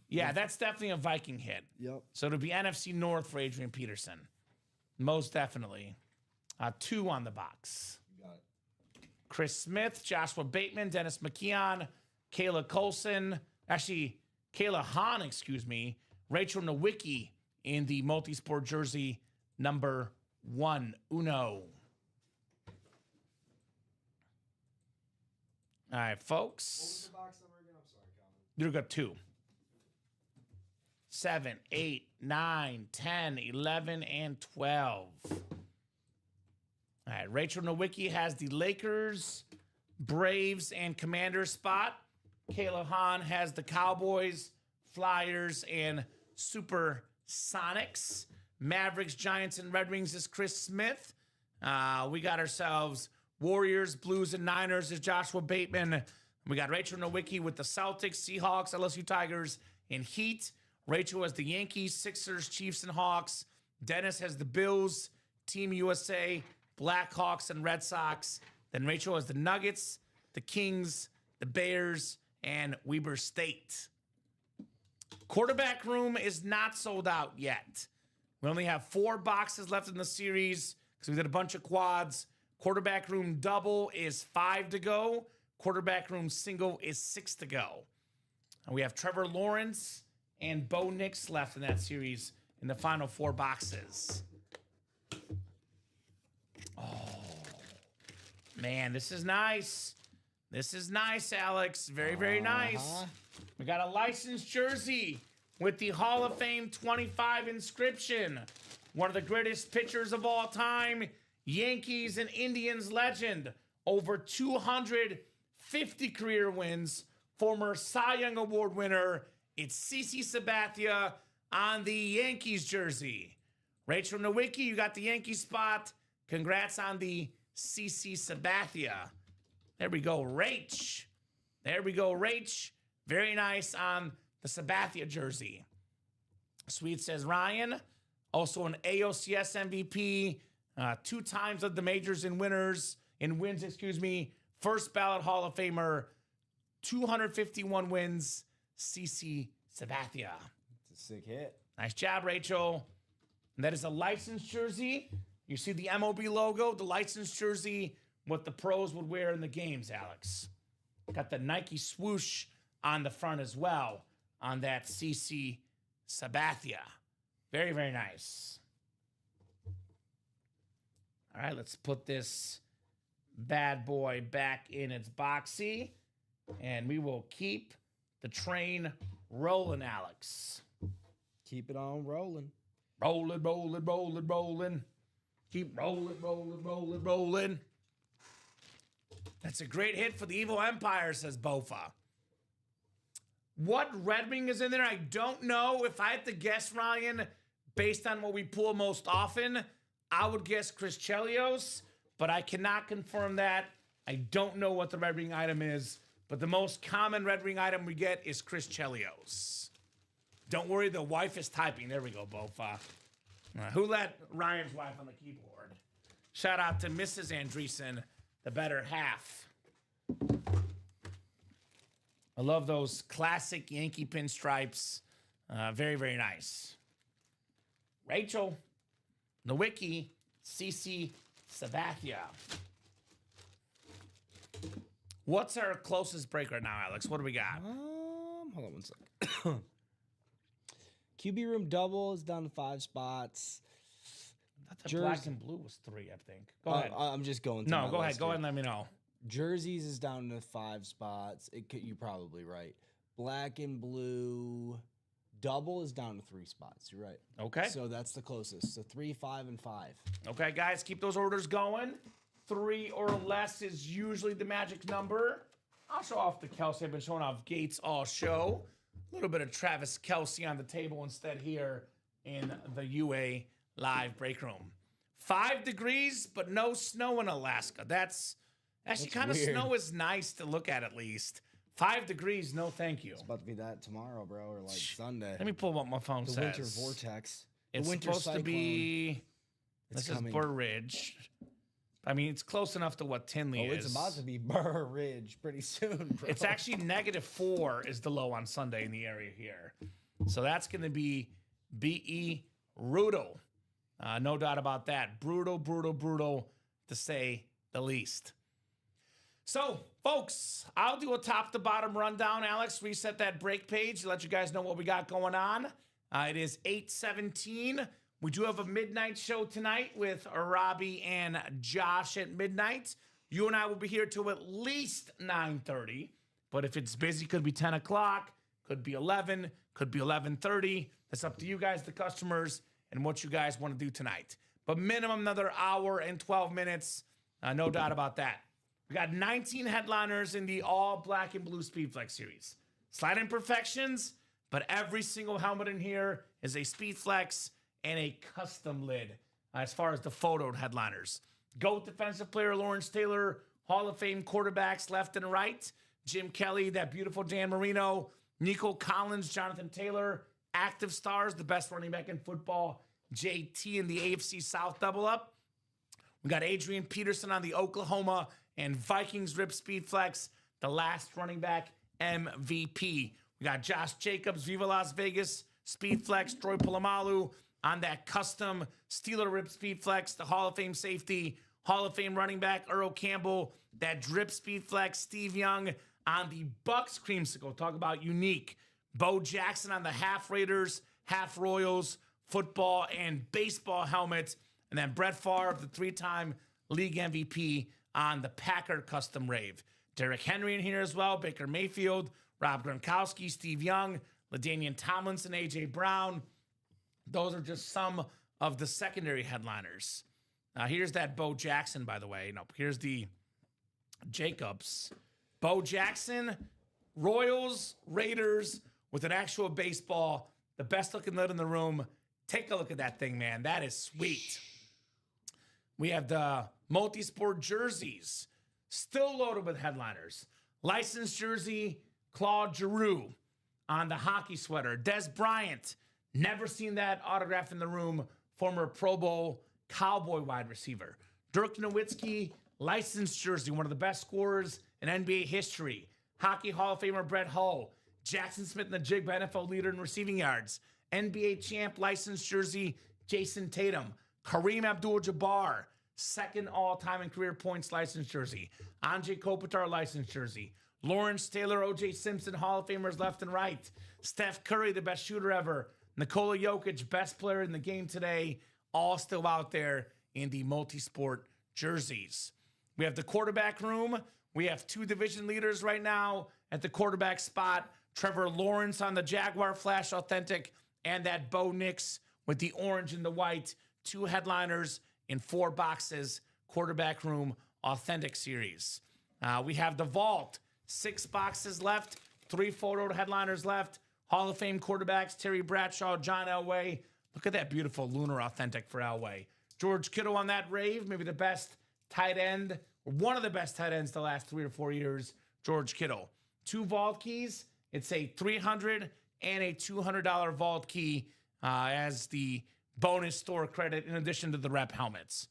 Yeah, that's definitely a Viking hit. Yep. So it'll be NFC North for Adrian Peterson. Most definitely. 2 on the box. You got it. Chris Smith, Joshua Bateman, Dennis McKeon, Kayla Colson, actually, Kayla Hahn, Rachel Nowicki in the multi-sport jersey number 1, Uno. All right, folks. What was the box number again? I'm sorry, Calvin. You got 2. 7, 8, 9, 10, 11, and 12. All right, Rachel Nowicki has the Lakers, Braves, and Commanders spot. Kayla Hahn has the Cowboys, Flyers, and Super Sonics. Mavericks, Giants, and Red Wings is Chris Smith. We got ourselves Warriors, Blues, and Niners is Joshua Bateman. We got Rachel Nowicki with the Celtics, Seahawks, LSU Tigers, and Heat. Rachel has the Yankees, Sixers, Chiefs, and Hawks. Dennis has the Bills, Team USA, Blackhawks, and Red Sox. Then Rachel has the Nuggets, the Kings, the Bears, and Weber State. Quarterback room is not sold out yet. We only have 4 boxes left in the series because we did a bunch of quads. Quarterback room double is 5 to go. Quarterback room single is 6 to go. And we have Trevor Lawrence and Bo Nix left in that series in the final 4 boxes. Oh, man, this is nice. This is nice, Alex. Very, very nice. We got a licensed jersey with the Hall of Fame 25 inscription. One of the greatest pitchers of all time, Yankees and Indians legend. Over 250 career wins. Former Cy Young Award winner. It's CC Sabathia on the Yankees jersey. Rachel Nowicki, you got the Yankee spot. Congrats on the CC Sabathia. There we go, Rach. There we go, Rach. Very nice on the Sabathia jersey. Sweet says Ryan. Also an AOCS MVP. 2 times of the majors in wins, First ballot Hall of Famer. 251 wins. CC Sabathia. It's a sick hit. Nice job, Rachel. And that is a licensed jersey. You see the MOB logo, the licensed jersey, what the pros would wear in the games, Alex. Got the Nike swoosh on the front as well on that CC Sabathia. Very, very nice. All right, let's put this bad boy back in its boxy, and we will keep the train rolling, Alex. Keep it on rolling. Rolling, rolling, rolling, rolling. Keep rolling, rolling, rolling, rolling. That's a great hit for the Evil Empire, says Bofa. What Red Wing is in there, I don't know. If I had to guess, Ryan, based on what we pull most often, I would guess Chris Chelios, but I cannot confirm that. I don't know what the Red Wing item is, but the most common Red Wing item we get is Chris Chelios. Don't worry, the wife is typing. There we go, Bofa. Who let Ryan's wife on the keyboard? Shout out to Mrs. Andreessen, the better half. I love those classic Yankee pinstripes. Very, very nice. Rachel Nowicki, CC Sabathia. What's our closest break right now, Alex? What do we got? Hold on one second. QB room double is down to 5 spots. I thought the black and blue was 3, I think. Go ahead. I'm just going to No, go ahead. Go ahead and let me know. Jerseys is down to 5 spots. You're probably right. Black and blue double is down to 3 spots. You're right. Okay. So that's the closest. So 3, 5, and 5. Okay, guys, keep those orders going. 3 or less is usually the magic number. I'll show off the Kelsey. I've been showing off Gates all show. A little bit of Travis Kelsey on the table instead here in the UA live break room. 5 degrees, but no snow in Alaska. That's actually kind of snow is nice to look at least. 5 degrees, no thank you. It's about to be that tomorrow, bro, or like Sunday. Let me pull up what my phone says. The winter vortex. It's winter supposed cyclone. to be. This coming. is Burr Ridge. I mean, it's close enough to what Tinley is. It's about to be Burr Ridge pretty soon, bro. It's actually -4 is the low on Sunday in the area here. So that's going to be B.E. brutal. No doubt about that. Brutal, brutal, brutal, to say the least. So, folks, I'll do a top-to-bottom rundown. Alex, reset that break page to let you guys know what we got going on. It is 8:17. We do have a midnight show tonight with Robbie and Josh at midnight. You and I will be here till at least 9:30. But if it's busy, could be 10 o'clock, could be 11, could be 11:30. That's up to you guys, the customers, and what you guys want to do tonight. But minimum another hour and 12 minutes. No doubt about that. We got 19 headliners in the all black and blue Speedflex series. Slight imperfections, but every single helmet in here is a Speedflex and a custom lid as far as the photoed headliners. GOAT defensive player Lawrence Taylor, Hall of Fame quarterbacks left and right. Jim Kelly, that beautiful Dan Marino, Nico Collins, Jonathan Taylor, active stars, the best running back in football, JT in the AFC South double up. We got Adrian Peterson on the Oklahoma and Vikings Rip Speedflex, the last running back MVP. We got Josh Jacobs, Viva Las Vegas, Speedflex, Troy Polamalu on that custom Steeler Rip Speedflex, the Hall of Fame safety, Hall of Fame running back Earl Campbell, that drip Speedflex, Steve Young on the Bucks creamsicle. Talk about unique. Bo Jackson on the half Raiders, half Royals, football and baseball helmet. And then Brett Favre, the 3-time league MVP on the Packer custom rave. Derrick Henry in here as well, Baker Mayfield, Rob Gronkowski, Steve Young, LaDainian Tomlinson, A.J. Brown. Those are just some of the secondary headliners. Here's that Bo Jackson, by the way. No, here's the Jacobs. Bo Jackson, Royals, Raiders with an actual baseball. The best looking lid in the room. Take a look at that thing, man. That is sweet. We have the multi-sport jerseys. Still loaded with headliners. Licensed jersey, Claude Giroux on the hockey sweater. Des Bryant, never seen that autograph in the room. Former Pro Bowl Cowboy wide receiver. Dirk Nowitzki, licensed jersey, one of the best scorers in NBA history. Hockey Hall of Famer Brett Hull. Jackson Smith and the Jigba NFL leader in receiving yards. NBA champ licensed jersey, Jason Tatum. Kareem Abdul-Jabbar, second all-time in career points licensed jersey. Anze Kopitar licensed jersey. Lawrence Taylor, O.J. Simpson, Hall of Famers left and right. Steph Curry, the best shooter ever. Nikola Jokic, best player in the game today. All still out there in the multi-sport jerseys. We have the quarterback room. We have two division leaders right now at the quarterback spot. Trevor Lawrence on the Jaguar Flash Authentic and that Bo Nix with the orange and the white. Two headliners in 4 boxes. Quarterback room Authentic series. We have the vault. 6 boxes left. 3 photo headliners left. Hall of Fame quarterbacks, Terry Bradshaw, John Elway. Look at that beautiful lunar Authentic for Elway. George Kittle on that rave, maybe the best tight end, or one of the best tight ends the last 3 or 4 years, George Kittle. 2 vault keys. It's a $300 and a $200 vault key as the bonus store credit in addition to the rep helmets.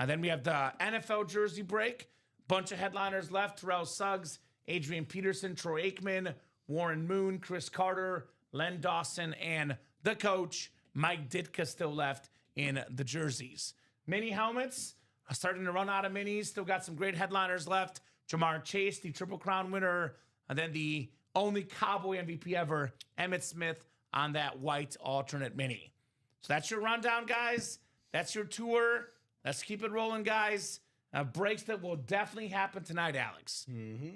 Then we have the NFL jersey break. Bunch of headliners left. Terrell Suggs, Adrian Peterson, Troy Aikman, Warren Moon, Chris Carter, Len Dawson, and the coach, Mike Ditka, still left in the jerseys. Mini helmets are starting to run out of minis. Still got some great headliners left. Jamar Chase, the Triple Crown winner, and then the only Cowboy MVP ever, Emmitt Smith, on that white alternate mini. So that's your rundown, guys. That's your tour. Let's keep it rolling, guys. Breaks that will definitely happen tonight, Alex.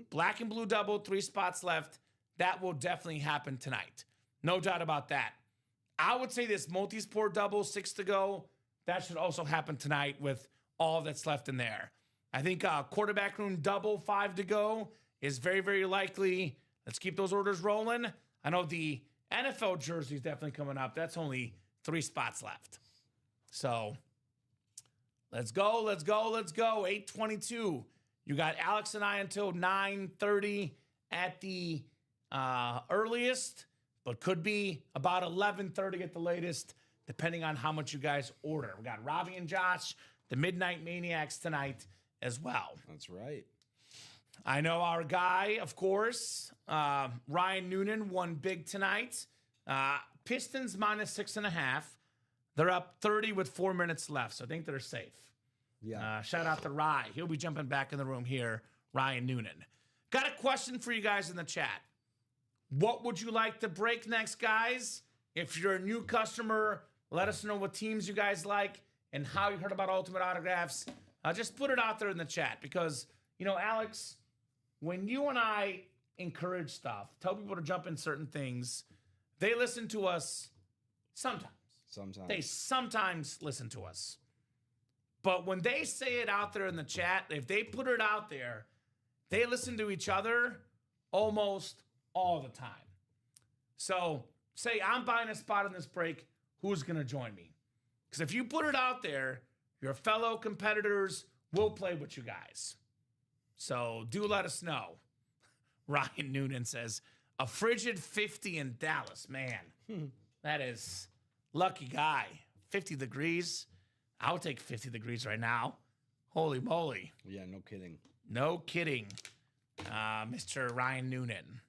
Black and blue double, 3 spots left. That will definitely happen tonight. No doubt about that. I would say this multi-sport double, 6 to go. That should also happen tonight with all that's left in there. I think quarterback room double, 5 to go is very, very likely. Let's keep those orders rolling. I know the NFL jersey is definitely coming up. That's only 3 spots left. So let's go, let's go, let's go. 8:22. You got Alex and I until 9:30 at the earliest, but could be about 11:30 at the latest, depending on how much you guys order. We got Robbie and Josh, the Midnight Maniacs tonight as well. That's right. I know our guy, of course, Ryan Noonan won big tonight. Pistons minus 6.5. They're up 30 with 4 minutes left, so I think they're safe. Yeah. Shout out to Rye. He'll be jumping back in the room here, Ryan Noonan. Got a question for you guys in the chat. What would you like to break next, guys? If you're a new customer, let us know what teams you guys like and how you heard about Ultimate Autographs. Just put it out there in the chat because, you know, Alex, when you and I encourage stuff, tell people to jump in certain things, they listen to us sometimes. They sometimes listen to us. But when they say it out there in the chat, if they put it out there, they listen to each other almost all the time. So say I'm buying a spot in this break, who's going to join me? Because if you put it out there, your fellow competitors will play with you guys. So do let us know. Ryan Noonan says, a frigid 50 in Dallas. Man, that is lucky guy. 50 degrees. I would take 50 degrees right now. Holy moly. Yeah, no kidding. No kidding, Mr. Ryan Noonan.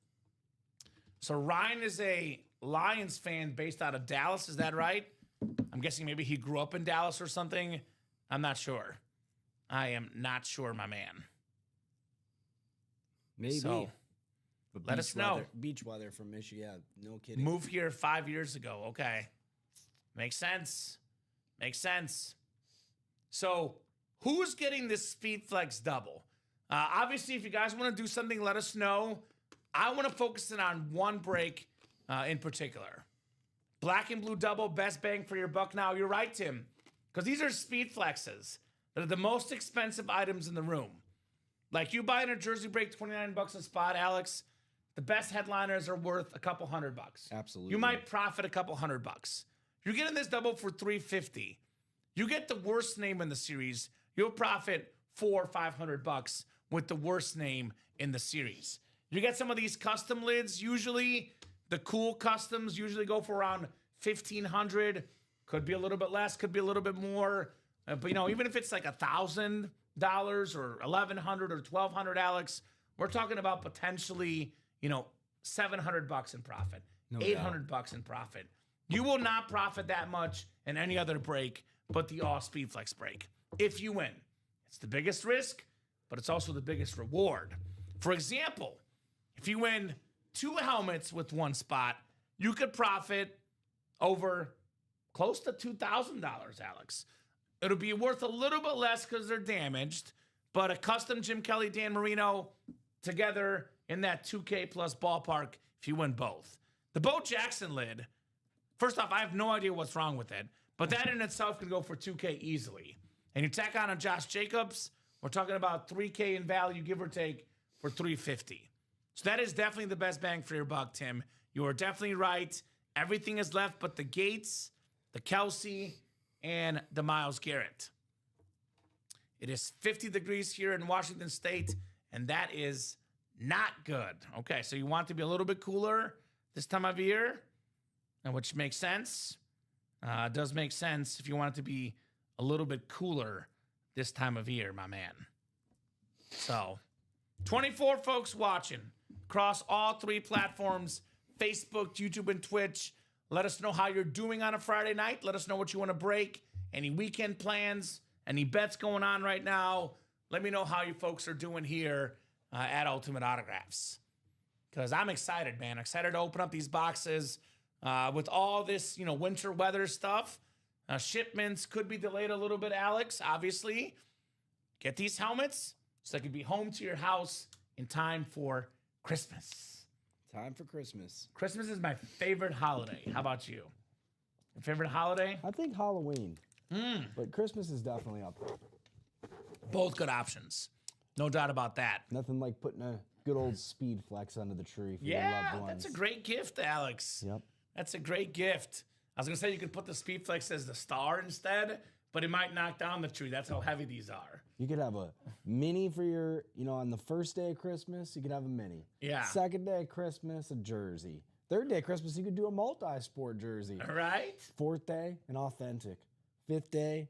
So Ryan is a Lions fan based out of Dallas. Is that right? I'm guessing maybe he grew up in Dallas or something. I'm not sure. I am not sure, my man. Maybe. So, let us know. Beach weather from Michigan. Yeah, no kidding. Moved here 5 years ago. Okay. Makes sense. Makes sense. So, who's getting this Speed Flex double? Obviously, if you guys want to do something, let us know. I want to focus in on one break in particular. Black and blue double, best bang for your buck now. You're right, Tim, because these are speed flexes that are the most expensive items in the room. Like you buying a jersey break, $29 a spot, Alex. The best headliners are worth a couple $100. Absolutely. You might profit a couple $100. You're getting this double for $350. You get the worst name in the series, you'll profit $400 or $500 with the worst name in the series. You get some of these custom lids. Usually, the cool customs usually go for around $1,500. Could be a little bit less, could be a little bit more. But even if it's like $1,000 or $1,100 or $1,200, Alex, we're talking about potentially, $700 in profit, No $800 doubt. in profit. You will not profit that much in any other break but the all speed flex break. If you win, it's the biggest risk, but it's also the biggest reward. For example, if you win 2 helmets with one spot, you could profit over close to $2,000, Alex. It'll be worth a little bit less because they're damaged, but a custom Jim Kelly, Dan Marino together in that 2K plus ballpark if you win both. The Bo Jackson lid, first off, I have no idea what's wrong with it, but that in itself can go for 2K easily. And you tack on a Josh Jacobs, we're talking about 3K in value, give or take, for $350. So that is definitely the best bang for your buck, Tim. You are definitely right. Everything is left but the Gates, the Kelsey, and the Myles Garrett. It is 50 degrees here in Washington State, and that is not good. Okay, so you want to be a little bit cooler this time of year, and which makes sense. It does make sense if you want it to be a little bit cooler this time of year, my man. So, 24 folks watching across all 3 platforms, Facebook, YouTube, and Twitch. Let us know how you're doing on a Friday night. Let us know what you want to break. Any weekend plans, any bets going on right now. Let me know how you folks are doing here at Ultimate Autographs. Because I'm excited, man. Excited to open up these boxes with all this, winter weather stuff. Shipments could be delayed a little bit, Alex, obviously. Get these helmets so they can be home to your house in time for Christmas. Time for Christmas. Christmas is my favorite holiday. How about you? Your favorite holiday? I think Halloween. But Christmas is definitely up there. Both good options. No doubt about that. Nothing like putting a good old speed flex under the tree for your loved ones. That's a great gift, Alex. Yep. That's a great gift. I was going to say you could put the speed flex as the star instead, but it might knock down the tree. That's how heavy these are. You could have a mini for your, on the first day of Christmas, you could have a mini. Yeah. Second day of Christmas, a jersey. Third day of Christmas, you could do a multi-sport jersey. All right. Fourth day, an authentic. Fifth day,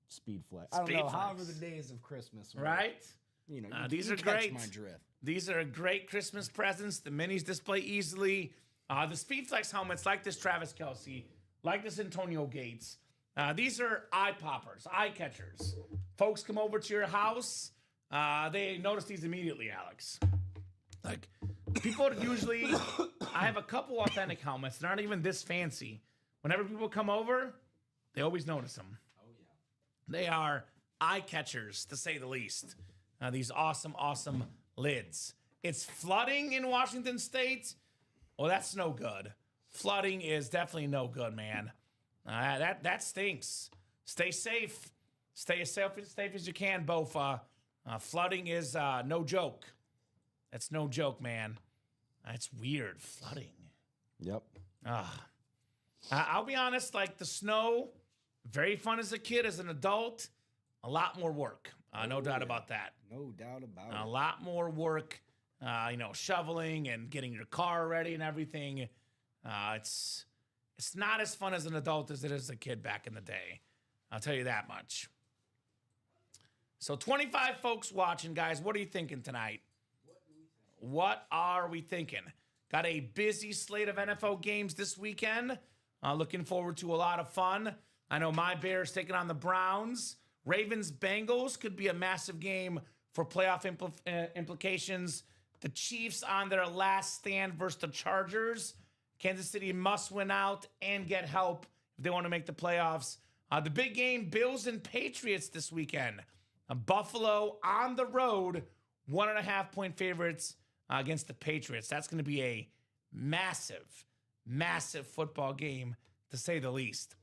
speed flex. I don't know, Speed however flex. the days of Christmas were. Right? These you are catch great. my drift. These are great Christmas presents. The minis display easily. The Speed Flex helmets, like this Travis Kelsey, like this Antonio Gates. These are eye poppers, eye catchers. Folks come over to your house. They notice these immediately, Alex. Like, people usually, I have a couple authentic helmets. They're not even this fancy. Whenever people come over, they always notice them. Oh, yeah. They are eye catchers, to say the least. These awesome, awesome lids. It's flooding in Washington State. Well, that's no good. Flooding is definitely no good, man. That stinks. Stay safe. Stay as safe as you can, Bofa. Flooding is no joke. That's no joke, man. It's weird. Flooding. Yep. I'll be honest, like the snow, very fun as a kid. As an adult, a lot more work. No doubt about that. No doubt about A it. lot more work, shoveling and getting your car ready and everything. It's not as fun as an adult as it is as a kid back in the day. I'll tell you that much. So 25 folks watching, guys. What are you thinking tonight? What are we thinking? Got a busy slate of NFL games this weekend. Looking forward to a lot of fun. I know my Bears taking on the Browns. Ravens-Bengals could be a massive game for playoff implications. The Chiefs on their last stand versus the Chargers. Kansas City must win out and get help if they want to make the playoffs. The big game, Bills and Patriots this weekend. Buffalo on the road, 1.5 point favorites against the Patriots. That's going to be a massive, massive football game, to say the least.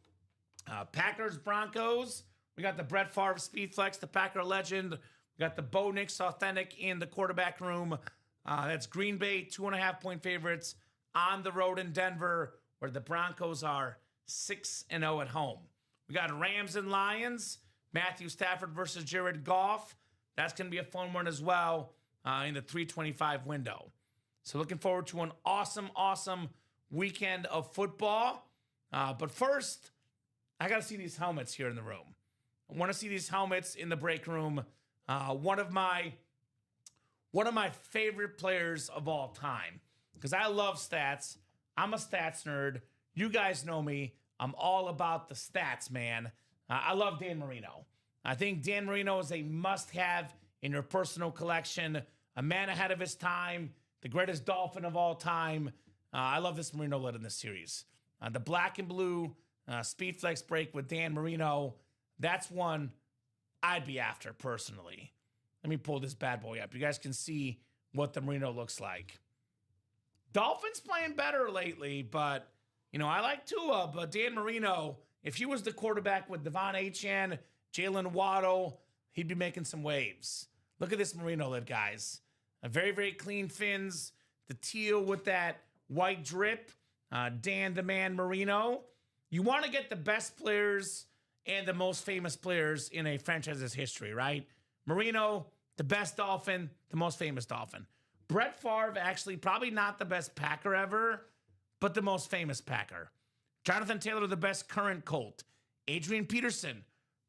Packers, Broncos. We got the Brett Favre Speed Flex, the Packer legend. We got the Bo Nix Authentic in the quarterback room. That's Green Bay, 2.5-point favorites on the road in Denver, where the Broncos are 6-0 at home. We got Rams and Lions. Matthew Stafford versus Jared Goff. That's going to be a fun one as well in the 325 window. So looking forward to an awesome, awesome weekend of football. But first, I got to see these helmets here in the room. I want to see these helmets in the break room. One of my favorite players of all time, because I love stats. I'm a stats nerd. You guys know me. I'm all about the stats, man. I love Dan Marino. I think Dan Marino is a must-have in your personal collection. A man ahead of his time, the greatest Dolphin of all time. I love this Marino lid in this series. The black and blue Speed Flex break with Dan Marino. That's one I'd be after personally. Let me pull this bad boy up. You guys can see what the Marino looks like. Dolphins playing better lately, but, I like Tua, but Dan Marino, if he was the quarterback with Devon Achane, Jalen Waddle, he'd be making some waves. Look at this Marino lid, guys. A very, very clean fins. The teal with that white drip. Dan the Man Marino. You want to get the best players and the most famous players in a franchise's history, right? Marino, the best Dolphin, the most famous Dolphin. Brett Favre, actually probably not the best Packer ever, but the most famous Packer. Jonathan Taylor, the best current Colt. Adrian Peterson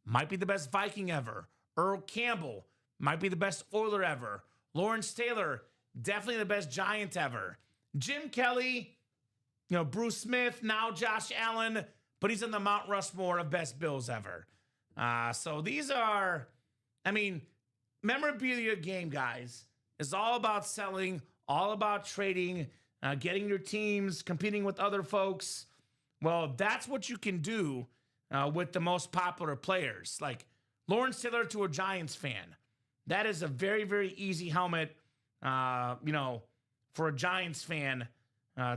might be the best Viking ever. Earl Campbell might be the best Oiler ever. Lawrence Taylor, definitely the best Giant ever. Jim Kelly, Bruce Smith, now Josh Allen, but he's in the Mount Rushmore of best Bills ever. So these are, memorabilia game, guys, is all about selling, all about trading, getting your teams, competing with other folks. Well, that's what you can do with the most popular players. Like Lawrence Taylor to a Giants fan. That is a very, very easy helmet, for a Giants fan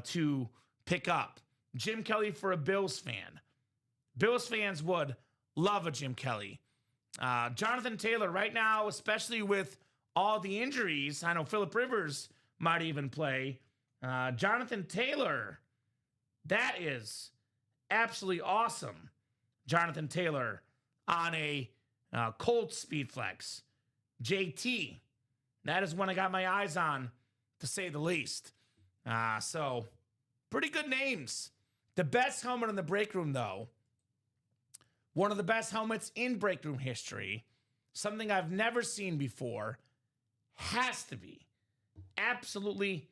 to pick up. Jim Kelly for a Bills fan. Bills fans would love a Jim Kelly. Jonathan Taylor right now, especially with all the injuries, I know Phillip Rivers might even play. Jonathan Taylor, that is absolutely awesome. Jonathan Taylor on a Colts Speed Flex. JT, that is one I got my eyes on, to say the least. So, pretty good names. The best helmet in the break room, though, one of the best helmets in break room history, something I've never seen before, has to be, absolutely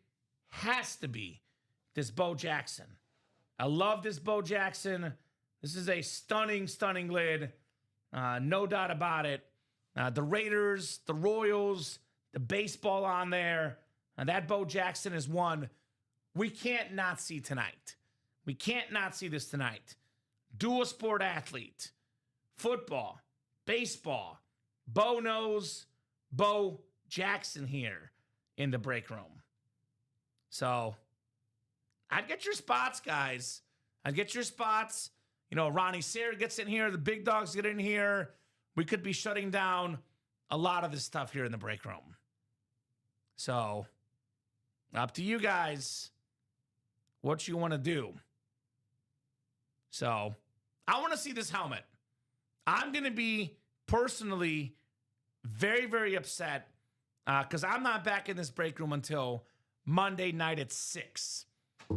has to be, this Bo Jackson. I love this Bo Jackson. This is a stunning, stunning lid. No doubt about it. The Raiders, the Royals, the baseball on there. That Bo Jackson is one we can't not see tonight. We can't not see this tonight. Dual sport athlete. Football. Baseball. Bo knows Bo Jackson here in the break room. So, I'd get your spots, guys. I'd get your spots. Ronnie Sayre gets in here. The big dogs get in here. We could be shutting down a lot of this stuff here in the break room. So, up to you guys what you want to do. So, I want to see this helmet. I'm going to be personally very, very upset because I'm not back in this break room until Monday night at 6.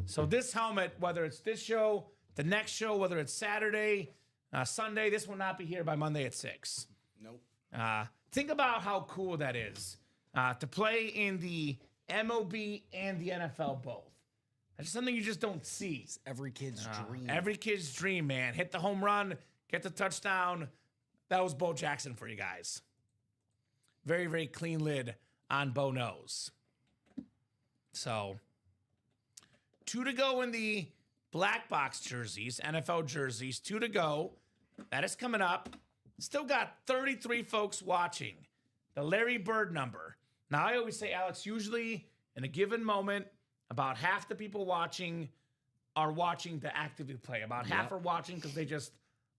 So this helmet, whether it's this show, the next show, whether it's Saturday, Sunday, this will not be here by Monday at 6. Nope. Think about how cool that is to play in the MLB and the NFL both. That's something you just don't see. It's every kid's dream. Every kid's dream, man. Hit the home run, get the touchdown. That was Bo Jackson for you guys. Very, very clean lid on Bo Nose. So, 2 to go in the black box jerseys, NFL jerseys. 2 to go. That is coming up. Still got 33 folks watching. The Larry Bird number. Now, I always say, Alex, usually in a given moment, about half the people watching are watching to actively play. About half are watching because they just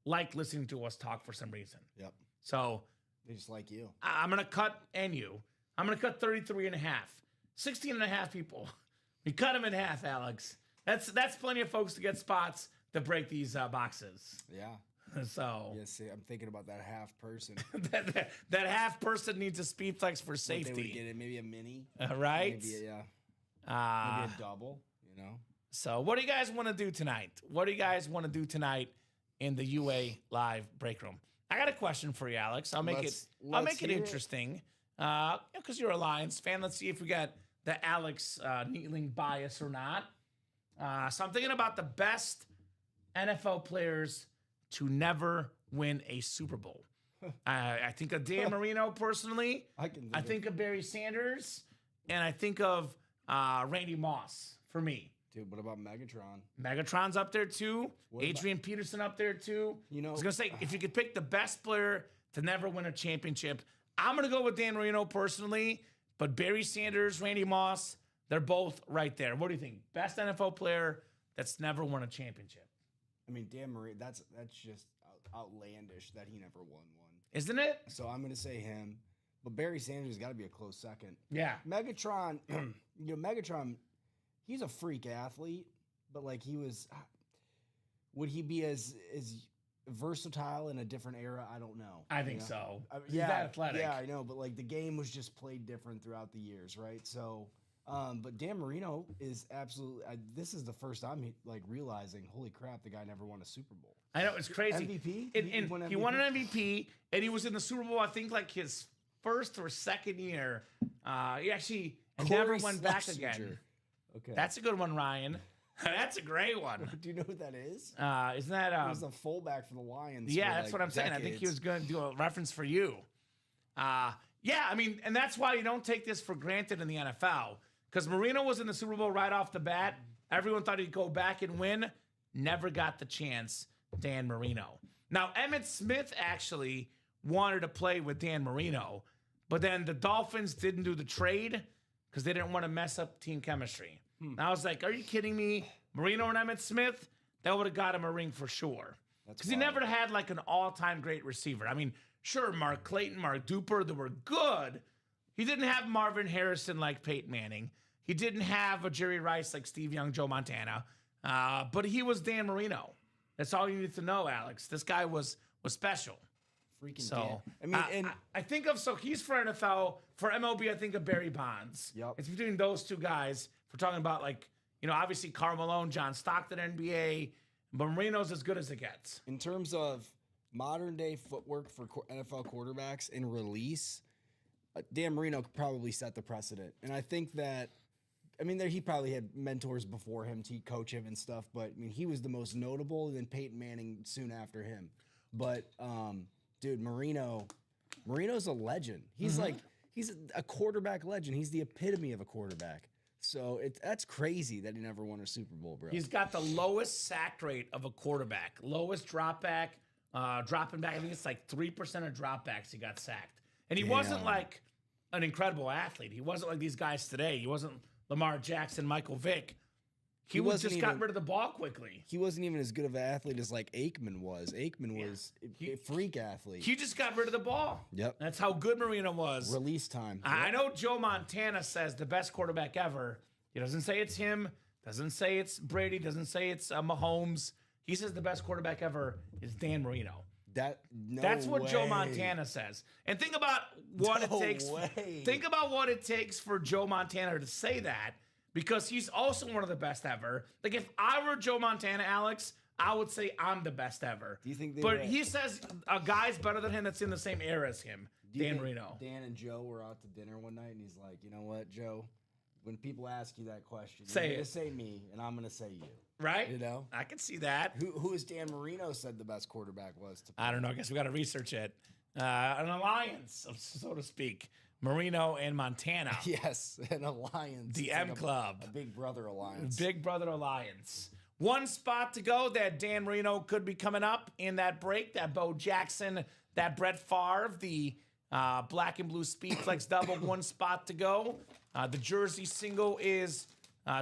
like listening to us talk for some reason. Yep. So They just like you. I'm going to cut, and you. I'm going to cut 33 and a half. 16 and a half people. We cut them in half, Alex. That's plenty of folks to get spots to break these boxes. Yeah. So Yeah, see, I'm thinking about that half person. that half person needs a speed flex for What they would safety. get it, maybe a mini. Right? Maybe maybe a double, you know? So what do you guys want to do tonight? What do you guys want to do tonight in the UA live break room? I got a question for you, Alex. I'll make it interesting. Because you're a Lions fan. Let's see if we got the Alex Neatling bias or not. So I'm thinking about the best NFL players to never win a Super Bowl. I think of Dan Marino personally. I think of Barry Sanders, and I think of Randy Moss for me. Dude, what about Megatron? Megatron's up there too. Adrian Peterson up there too. You know, I was gonna say, if you could pick the best player to never win a championship, I'm gonna go with Dan Marino personally. But Barry Sanders, Randy Moss, they're both right there. What do you think? Best NFL player that's never won a championship? I mean, Dan Marino, that's just outlandish that he never won one. Isn't it? So I'm gonna say him. But Barry Sanders has got to be a close second. Yeah. Megatron, Megatron, he's a freak athlete, but like would he be as versatile in a different era? I don't know. I think so. He's yeah, that athletic. Yeah, I know, but like the game was just played different throughout the years, right? So, but Dan Marino is absolutely. This is the first I'm like realizing, holy crap, the guy never won a Super Bowl. I know, it's crazy. MVP? And he won an MVP, and he was in the Super Bowl, I think, like his first or second year. He actually never went back again. Okay, that's a good one, Ryan. That's a great one. Do you know who that is? Isn't that he was a fullback for the Lions? Yeah, that's what I'm saying. I think he was going to do a reference for you. Yeah, I mean, and that's why you don't take this for granted in the NFL. Because Marino was in the Super Bowl right off the bat. Everyone thought he'd go back and win. Never got the chance, Dan Marino. Now, Emmitt Smith actually wanted to play with Dan Marino, but then the Dolphins didn't do the trade because they didn't want to mess up team chemistry. And I was like, are you kidding me? Marino and Emmitt Smith, that would have got him a ring for sure. Because he never had like an all-time great receiver. I mean, sure, Mark Clayton, Mark Duper, they were good. He didn't have Marvin Harrison like Peyton Manning. He didn't have a Jerry Rice like Steve Young, Joe Montana. But he was Dan Marino. That's all you need to know, Alex. This guy was special. Freaking Dan. I mean, I think of, so he's for NFL. For MLB, I think of Barry Bonds. Yep. It's between those two guys. If we're talking about, like, obviously Karl Malone, John Stockton, NBA, but Marino's as good as it gets. In terms of modern day footwork for NFL quarterbacks and release, Dan Marino could probably set the precedent. And I think that, he probably had mentors before him to coach him and stuff, but he was the most notable, and then Peyton Manning soon after him. But, dude, Marino's a legend. He's he's a quarterback legend. He's the epitome of a quarterback. So that's crazy that he never won a Super Bowl, bro. He's got the lowest sack rate of a quarterback, lowest drop back, dropping back. I think it's like 3% of dropbacks he got sacked. And he wasn't like an incredible athlete. He wasn't like these guys today. He wasn't Lamar Jackson, Michael Vick. He just got rid of the ball quickly. He wasn't even as good of an athlete as like Aikman was. Aikman was a freak athlete. He just got rid of the ball. Yep. That's how good Marino was. Release time. I know Joe Montana says the best quarterback ever. He doesn't say it's him. Doesn't say it's Brady. Doesn't say it's Mahomes. He says the best quarterback ever is Dan Marino. That's what Joe Montana says. And think about what it takes. Think about what it takes for Joe Montana to say that, because he's also one of the best ever. Like, if I were Joe Montana, Alex, I would say I'm the best ever. Do you think? He says a guy's better than him that's in the same era as him. Dan Marino. Dan and Joe were out to dinner one night, and he's like, "You know what, Joe? When people ask you that question, you're going to say me, and I'm going to say you." Right? I can see that. Who is Dan Marino said the best quarterback was? I don't know. I guess we got to research it. An alliance, so to speak. Marino and Montana. Yes, an alliance. The M Club. A Big Brother alliance. Big Brother alliance. One spot to go that Dan Marino could be coming up in that break. That Bo Jackson, that Brett Favre, the black and blue speed flex double. One spot to go. The jersey single is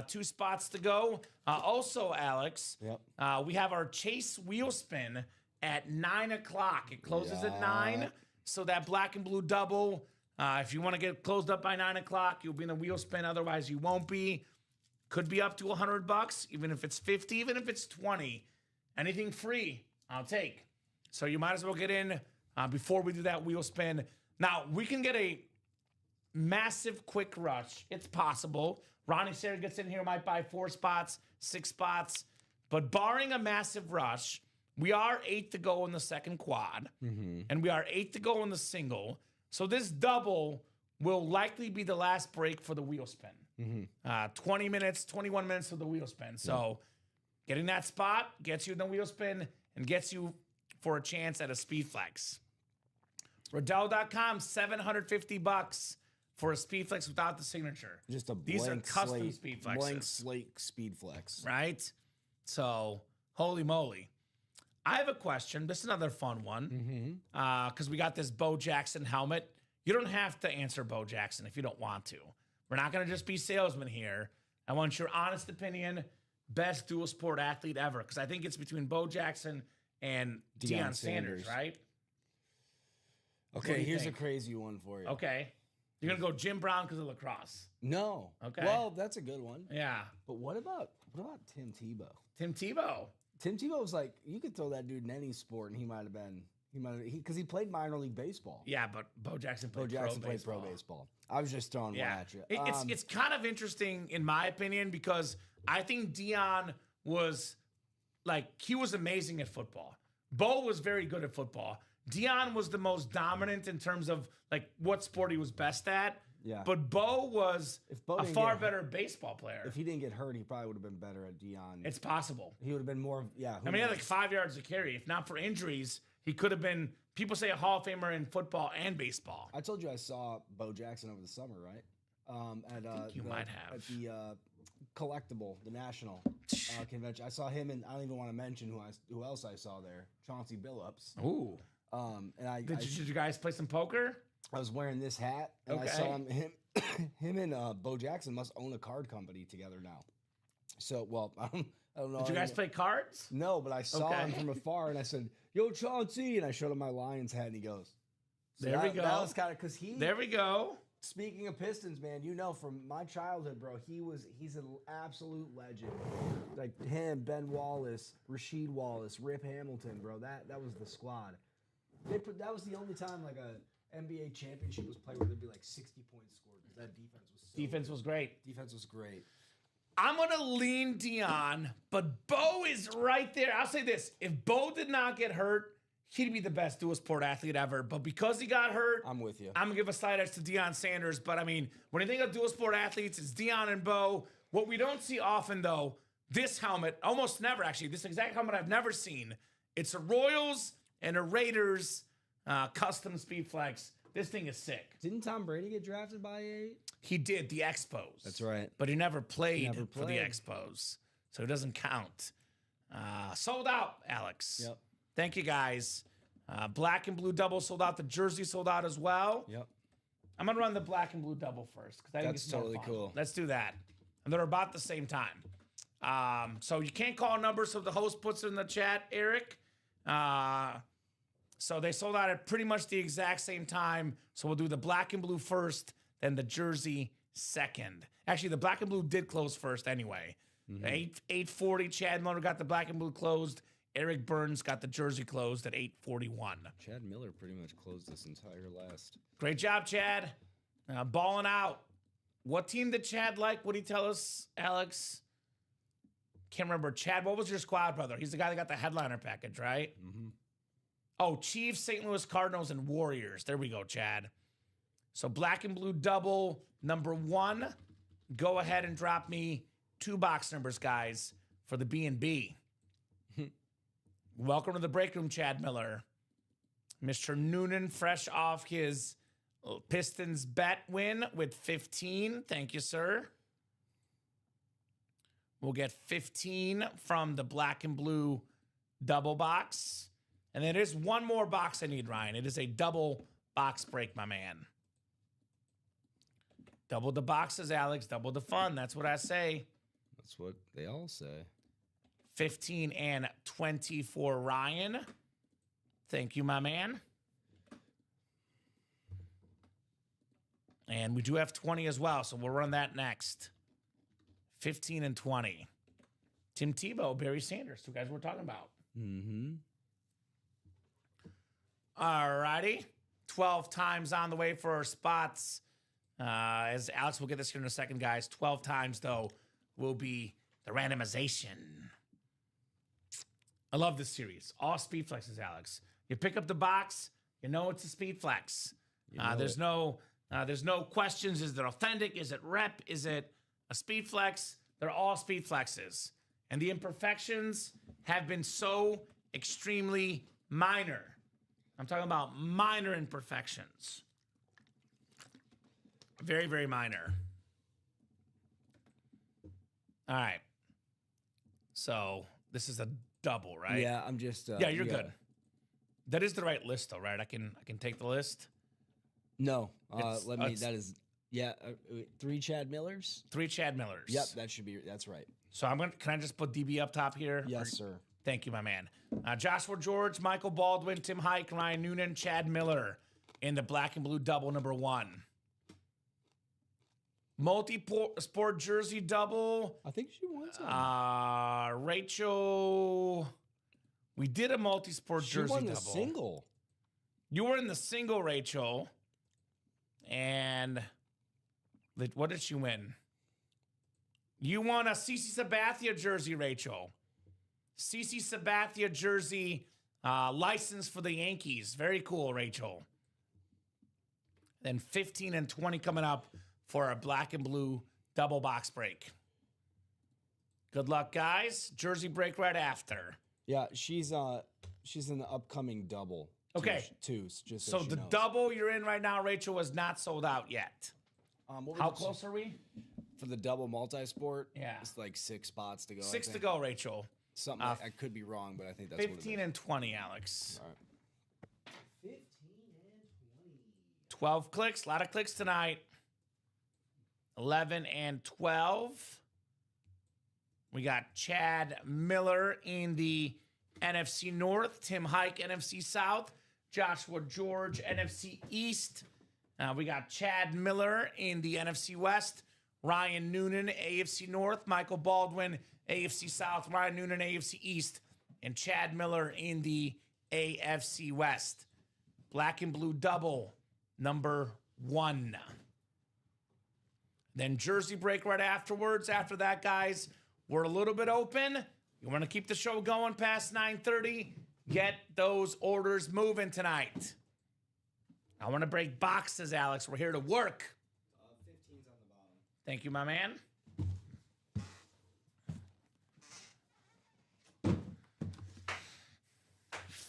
2 spots to go. Also, Alex, Yep. we have our Chase wheel spin at 9 o'clock. It closes at 9. So that black and blue double, if you want to get closed up by 9 o'clock, you'll be in the wheel spin. Otherwise, you won't be. Could be up to $100, even if it's 50, even if it's 20. Anything free, I'll take. So you might as well get in before we do that wheel spin. Now, we can get a massive quick rush. It's possible. Ronnie Sarah gets in here, might buy 4 spots, 6 spots. But barring a massive rush, we are 8 to go in the second quad. And we are 8 to go in the single. So this double will likely be the last break for the wheel spin. 20 minutes, 21 minutes of the wheel spin. So getting that spot gets you in the wheel spin and gets you for a chance at a speed flex. Rodell.com, $750 for a speed flex without the signature. Just a These are blank custom slate, speed flexes. blank slate speed flex. Right? So, holy moly. I have a question. This is another fun one. Because we got this Bo Jackson helmet. You don't have to answer Bo Jackson if you don't want to. We're not going to just be salesmen here. I want your honest opinion. Best dual sport athlete ever. Because I think it's between Bo Jackson and Deion Sanders, right? Okay, here's a crazy one for you. Okay. You're going to go Jim Brown because of lacrosse. No. Okay. Well, that's a good one. Yeah. But what about Tim Tebow? Tim Tebow. Tim Tebow was like, you could throw that dude in any sport, and he might have been, because he played minor league baseball. Yeah, but Bo Jackson played pro baseball. I was just throwing one at you. It's kind of interesting, in my opinion, because I think Deion was, he was amazing at football. Bo was very good at football. Deion was the most dominant in terms of, what sport he was best at. Yeah. But Bo was a far better baseball player. If he didn't get hurt, he probably would have been better at Deion. It's possible. He would have been more, I mean, he had 5 yards to carry. If not for injuries, he could have been, people say, a Hall of Famer in football and baseball. I told you I saw Bo Jackson over the summer, right? I think you might have. At the collectible, the national convention. I saw him, and I don't even want to mention who else I saw there. Chauncey Billups. Ooh. Did you guys play some poker? I was wearing this hat, and I saw him and Bo Jackson must own a card company together now. So, well, I don't know. Did you guys play cards? No, but I saw him from afar, and I said, "Yo, Chauncey," and I showed him my Lions hat, and he goes, "There we go." That was kind of because he. There we go. Speaking of Pistons, man, from my childhood, bro, he's an absolute legend. Like him, Ben Wallace, Rasheed Wallace, Rip Hamilton, bro. That was the squad. That was the only time a NBA championship was played where there'd be 60 points scored. That defense was great. Defense was great. I'm gonna lean Deion, but Bo is right there. I'll say this: if Bo did not get hurt, he'd be the best dual sport athlete ever. But because he got hurt, I'm with you. I'm gonna give a slight edge to Deion Sanders. But I mean, when you think of dual sport athletes, it's Deion and Bo. What we don't see often, though, this helmet, almost never actually, this exact helmet I've never seen. It's a Royals and a Raiders custom speed flex. This thing is sick. Didn't Tom Brady get drafted by a? He did, the Expos. That's right. But he never played for the Expos, so it doesn't count. Sold out, Alex. Yep. Thank you, guys. Black and blue double sold out. The jersey sold out as well. Yep. I'm going to run the black and blue double first because I think it's totally more fun. cool. Let's do that. And they're about the same time. So you can't call a number, so the host puts it in the chat, Eric. So they sold out at pretty much the exact same time. So we'll do the black and blue first, then the jersey second. Actually, the black and blue did close first anyway. 8:40, Chad Miller got the black and blue closed. Eric Burns got the jersey closed at 8:41. Chad Miller pretty much closed this entire last. Great job, Chad. Balling out. What team did Chad like? What did he tell us, Alex? Can't remember. Chad, what was your squad, brother? He's the guy that got the headliner package, right? Mm-hmm. Oh, Chiefs, St. Louis Cardinals, and Warriors. There we go, Chad. So black and blue double, number 1. Go ahead and drop me 2 box numbers, guys, for the B&B. Welcome to the break room, Chad Miller. Mr. Noonan, fresh off his Pistons bet win with 15. Thank you, sir. We'll get 15 from the black and blue double box. And then there's one more box I need, Ryan. It is a double box break, my man. Double the boxes, Alex. Double the fun. That's what I say. That's what they all say. 15 and 20 for Ryan. Thank you, my man. And we do have 20 as well, so we'll run that next. 15 and 20. Tim Tebow, Barry Sanders, two guys we're talking about. Mm-hmm. All righty. 12 times on the way for our spots. As Alex will get this here in a second, guys. 12 times, though, will be the randomization. I love this series. All speed flexes, Alex. You pick up the box, you know it's a speed flex. There's no questions. Is it authentic? Is it rep? Is it a speed flex? They're all speed flexes. And the imperfections have been so extremely minor. I'm talking about minor imperfections. Very, very minor. All right. So this is a double, right? Yeah, I'm just. Yeah, you're good. That is the right list, though, right? I can take the list. No, It's- let me. it's- That is. Yeah, 3 Chad Millers. 3 Chad Millers. Yep, that should be. That's right. So can I just put DB up top here? Yes, sir. Thank you, my man. Joshua George, Michael Baldwin, Tim Hike, Ryan Noonan, Chad Miller in the black and blue double number 1. Multi-sport jersey double. I think she won some. Rachel, we did a multi-sport She jersey won the double. single. You were in the single, Rachel. And what did she win? You won a CC Sabathia jersey, Rachel. CC Sabathia jersey license for the Yankees. Very cool, Rachel. Then 15 and 20 coming up for a black and blue double box break. Good luck, guys. Jersey break right after. Yeah, she's in the upcoming double. Okay. Two. Just So she the knows. double you're in right now, Rachel, is not sold out yet. What were How the- close are we? for the double multi-sport? Yeah. It's like 6 spots to go. I 6 to think. go, Rachel. Something I could be wrong, but I think that's 15 what it and 20, Alex. is. All right. 12 clicks. A lot of clicks tonight. 11 and 12. We got Chad Miller in the NFC North. Tim Hike, NFC South. Joshua George, NFC East. We got Chad Miller in the NFC West. Ryan Noonan, AFC North. Michael Baldwin, AFC South. Ryan Noonan, AFC East. And Chad Miller in the AFC West. Black and blue double, number 1. Then jersey break right afterwards. After that, guys, we're a little bit open. You want to keep the show going past 9:30? Get those orders moving tonight. I want to break boxes, Alex. We're here to work. 15's on the bottom. Thank you, my man.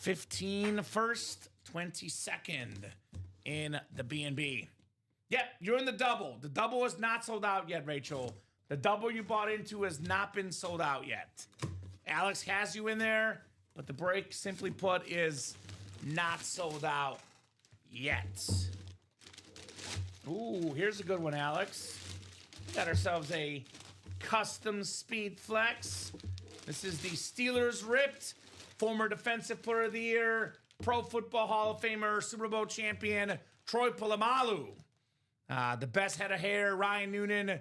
$15 first, 22nd in the B&B. Yep, you're in the double. The double is not sold out yet, Rachel. The double you bought into has not been sold out yet. Alex has you in there, but the break, simply put, is not sold out yet. Ooh, here's a good one, Alex. Got ourselves a custom speed flex. This is the Steelers ripped, former defensive player of the year, Pro Football Hall of Famer, Super Bowl champion, Troy Polamalu. The best head of hair, Ryan Noonan.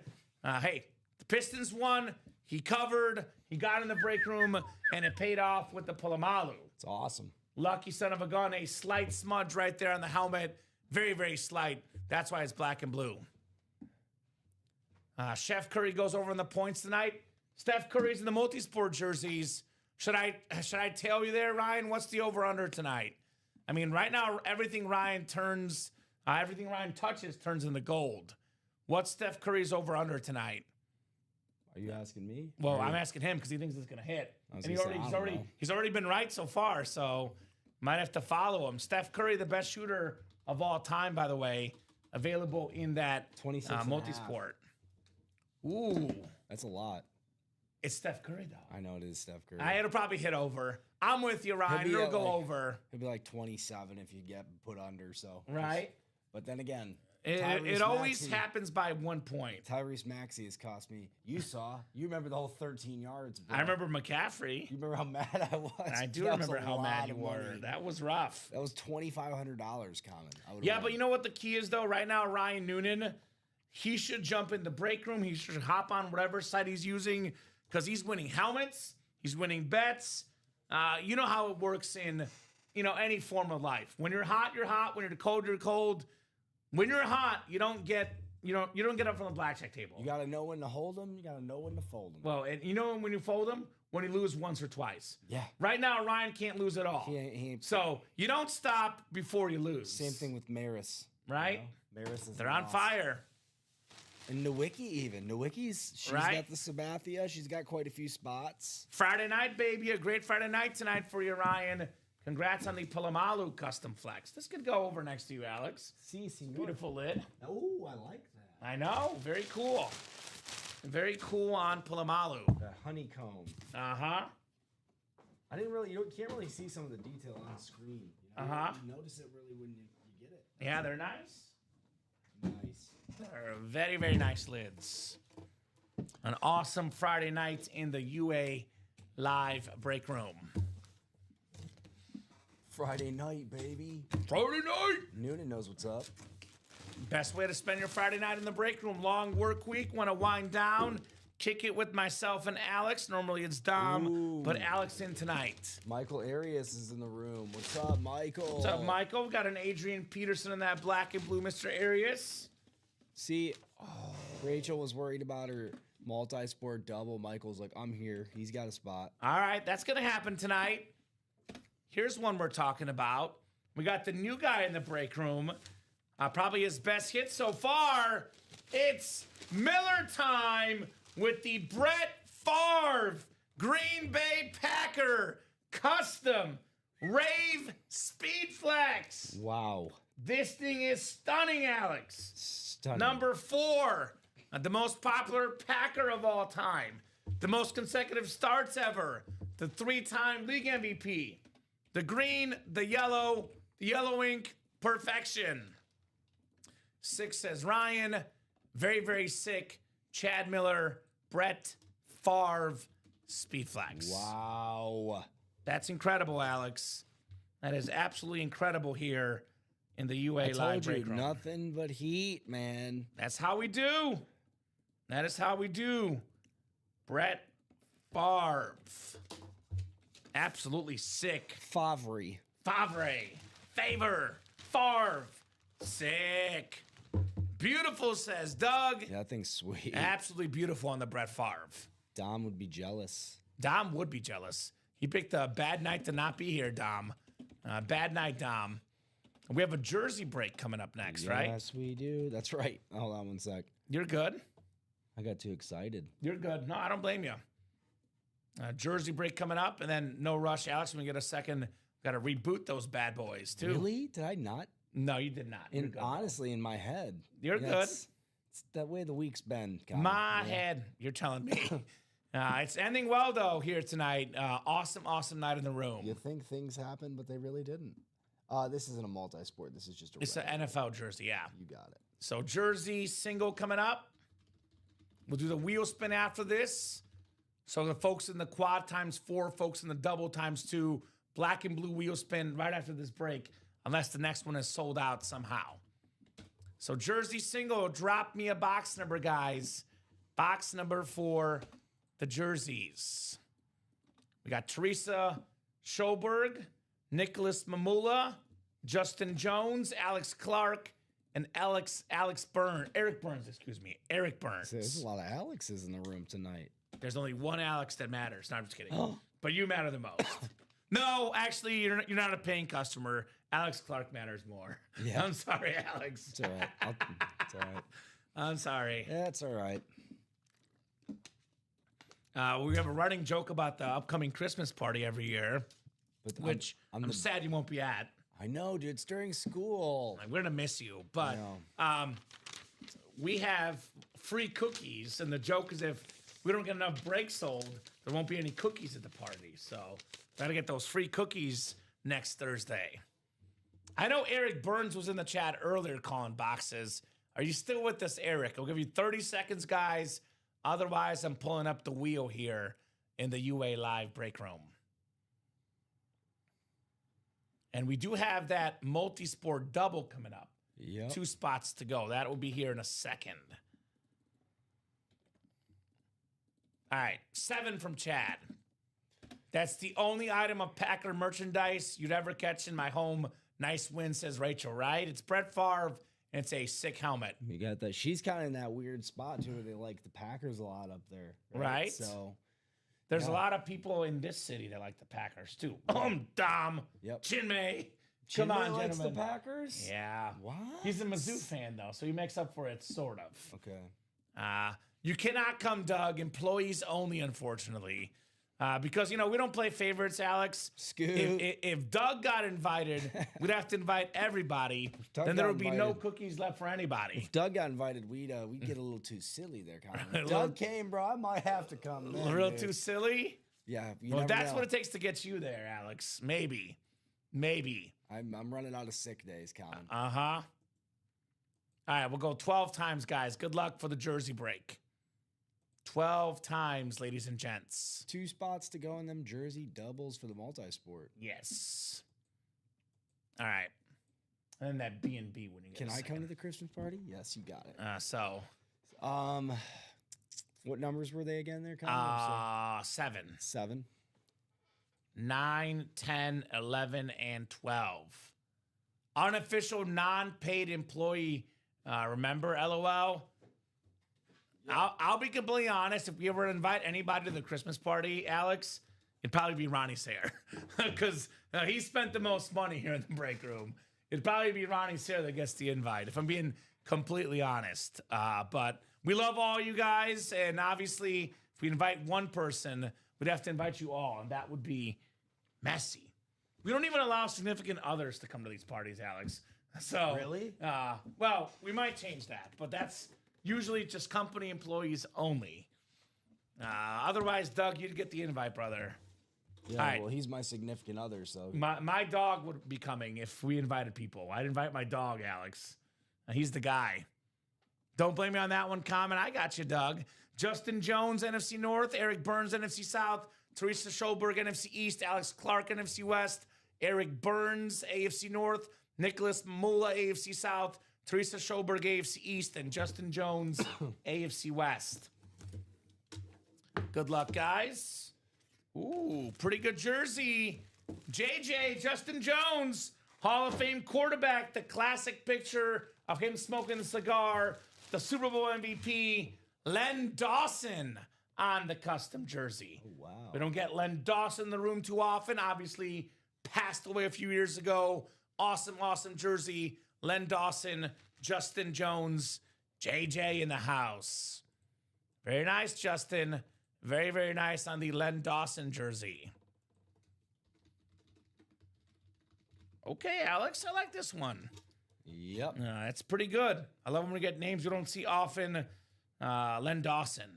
Hey, the Pistons won. He covered. He got in the break room, and it paid off with the Polamalu. It's awesome. Lucky son of a gun. A slight smudge right there on the helmet. Very, very slight. That's why it's black and blue. Chef Curry goes over in the points tonight. Steph Curry's in the multi-sport jerseys. Should I tell you there, Ryan? What's the over/under tonight? I mean, right now, everything Ryan touches turns into gold. What's Steph Curry's over/under tonight? Are you asking me? Well, I'm asking him because he thinks it's going to hit. was And gonna say, I don't know. he's already been right so far, so might have to follow him. Steph Curry, the best shooter of all time, by the way, available in that 26 and a half. multi-sport. Ooh, That's a lot. it's Steph Curry, though. I know it is Steph Curry. It'll probably hit over. I'm with you, Ryan. He'll be It'll at, go like- over. It'd be like 27 if you get put under. So Right? But then again, It always happens by 1 point. Tyrese Maxey has cost me. You remember the whole 13 yards. Bro. I remember McCaffrey. You remember how mad I was? I do remember how mad you were. That was rough. That was $2,500, Common. Yeah, but you know what the key is, though? Right now, Ryan Noonan, he should jump in the break room. He should hop on whatever site he's using because he's winning helmets. He's winning bets. You know how it works in, any form of life. When you're hot, you're hot. When you're cold, you're cold. When you're hot, you don't get up from the blackjack table. You got to know when to hold them. You got to know when to fold them. Well, and when you fold them? When you lose once or twice. Yeah. Right now, Ryan can't lose at all. He ain't. So you don't stop before you lose. Same thing with Maris. Right? Maris is They're on fire. And Nowicki even. She's got the Sabathia. She's got quite a few spots. Friday night, baby. A great Friday night tonight for you, Ryan. Congrats on the Palamalu custom flex. This could go over next to you, Alex. Beautiful lid. Oh, I like that. I know. Very cool. Very cool on Palamalu. The honeycomb. Uh-huh. I didn't really, you can't really see some of the detail on the screen. You notice it really when you get it. Yeah, they're nice. Nice. They're very, very nice lids. An awesome Friday night in the UA live break room. Friday night, baby. Friday night! Noonan knows what's up. Best way to spend your Friday night in the break room. Long work week. Want to wind down. Kick it with myself and Alex. Normally it's Dom, but Alex in tonight. Michael Arias is in the room. What's up, Michael? What's up, Michael? We got an Adrian Peterson in that black and blue Mr. Arias. See, Rachel was worried about her multi-sport double. Michael's like, I'm here. He's got a spot. All right, that's going to happen tonight. Here's one we're talking about. We got the new guy in the break room. Probably his best hit so far. It's Miller time with the Brett Favre Green Bay Packer custom Rave Speed Flex. Wow. This thing is stunning, Alex. Stunning. Number 4, the most popular Packer of all time. The most consecutive starts ever. The 3-time league MVP. The green, the yellow ink, perfection. 6 says Ryan. Very, very sick. Chad Miller, Brett Favre, Speed Flex. Wow. That's incredible, Alex. That is absolutely incredible here in the UA live break room. Nothing but heat, man. That's how we do. That is how we do. Brett Favre. Absolutely sick. Favre. Favre. Sick. Beautiful, says Doug. Yeah, that thing's sweet. Absolutely beautiful on the Brett Favre. Dom would be jealous. Dom would be jealous. He picked a bad night to not be here, Dom. Bad night, Dom. We have a jersey break coming up next, right? Yes, we do. That's right. Hold on one sec. You're good. I got too excited. You're good. No, I don't blame you. Jersey break coming up, and then no rush, Alex. When we get a second, got to reboot those bad boys too. Really? Did I not? No, you did not. And honestly, in my head, you're good. It's that way the week's been. My head, you're telling me. It's ending well though here tonight. Awesome night in the room. You think things happen, but they really didn't. This isn't a multi-sport. This is just a. It's an NFL jersey. Yeah, you got it. So jersey single coming up. We'll do the wheel spin after this. So the folks in the quad ×4, folks in the double ×2, black and blue wheel spin right after this break, unless the next one is sold out somehow. So jersey single, drop me a box number, guys. Box number for the jerseys. We got Teresa Schoberg, Nicholas Mamula, Justin Jones, Alex Clark, and Eric Burns. There's a lot of Alexes in the room tonight. There's only one Alex that matters. No, I'm just kidding. But you matter the most. No, actually, you're not a paying customer. Alex Clark matters more. Yeah. I'm sorry, Alex. It's all right. It's all right. I'm sorry. Yeah, it's all right. We have a running joke about the upcoming Christmas party every year, which I'm sad you won't be at. I know, dude. It's during school. We're going to miss you. But we have free cookies, and the joke is if we don't get enough breaks sold, there won't be any cookies at the party. So got to get those free cookies next Thursday. I know Eric Burns was in the chat earlier calling boxes. Are you still with us, Eric? I'll give you 30 seconds, guys. Otherwise, I'm pulling up the wheel here in the UA Live break room. And we do have that multi-sport double coming up. Yep. 2 spots to go. That will be here in a second. All right, 7 from Chad. That's the only item of Packer merchandise you'd ever catch in my home. Nice win, says Rachel, right? It's Brett Favre, and it's a sick helmet. You got that. She's kind of in that weird spot, too, where they like the Packers a lot up there. Right. So there's a lot of people in this city that like the Packers, too. Dom. Yep. Chinmay. Come Chinmay on, likes gentlemen. the Packers? Yeah. What? He's a Mizzou fan, though, so he makes up for it, sort of. Okay. You cannot come, Doug. Employees only, unfortunately. Because, we don't play favorites, Alex. Scoot. If Doug got invited, we'd have to invite everybody. Doug Then there got would be no invited. cookies left for anybody. If Doug got invited, we'd get a little too silly there, Colin. If Doug came, bro, I might have to come. Then, Real dude. too silly? Yeah. Well, that's what it takes to get you there, Alex. Maybe. I'm running out of sick days, Colin. Uh-huh. All right, we'll go 12 times, guys. Good luck for the jersey break. 12 times, ladies and gents. 2 spots to go in them jersey doubles for the multi-sport. Yes. All right. And then that B&B when you get Can a I second. come to the Christmas party? Yes, you got it. So, What numbers were they again there, Colin? I'm sorry. 7, 7. 9, 10, 11, and 12. Unofficial non-paid employee. Remember, LOL? I'll be completely honest. If we ever invite anybody to the Christmas party, Alex, it'd probably be Ronnie Sayre. Because he spent the most money here in the break room. It'd probably be Ronnie Sayre that gets the invite, if I'm being completely honest. But we love all you guys. And obviously, if we invite one person, we'd have to invite you all. And that would be messy. We don't even allow significant others to come to these parties, Alex. So Really? Well, we might change that, but that's usually just company employees only. Otherwise, Doug, you'd get the invite, brother. Yeah, All right. well, he's my significant other, so. My dog would be coming if we invited people. I'd invite my dog, Alex. He's the guy. Don't blame me on that one, Kamen. I got you, Doug. Justin Jones, NFC North. Eric Burns, NFC South. Teresa Schoberg, NFC East. Alex Clark, NFC West. Eric Burns, AFC North. Nicholas Mula, AFC South. Teresa Schoberg, AFC East. And Justin Jones, AFC West. Good luck, guys. Ooh, pretty good jersey. JJ, Justin Jones, Hall of Fame quarterback. The classic picture of him smoking a cigar. The Super Bowl MVP, Len Dawson, on the custom jersey. Oh, wow. We don't get Len Dawson in the room too often. Obviously, passed away a few years ago. Awesome, awesome jersey. Len Dawson, Justin Jones, JJ in the house. Very nice, Justin. Very, very nice on the Len Dawson jersey. Okay, Alex, I like this one. Yep. That's pretty good. I love when we get names we don't see often. Len Dawson.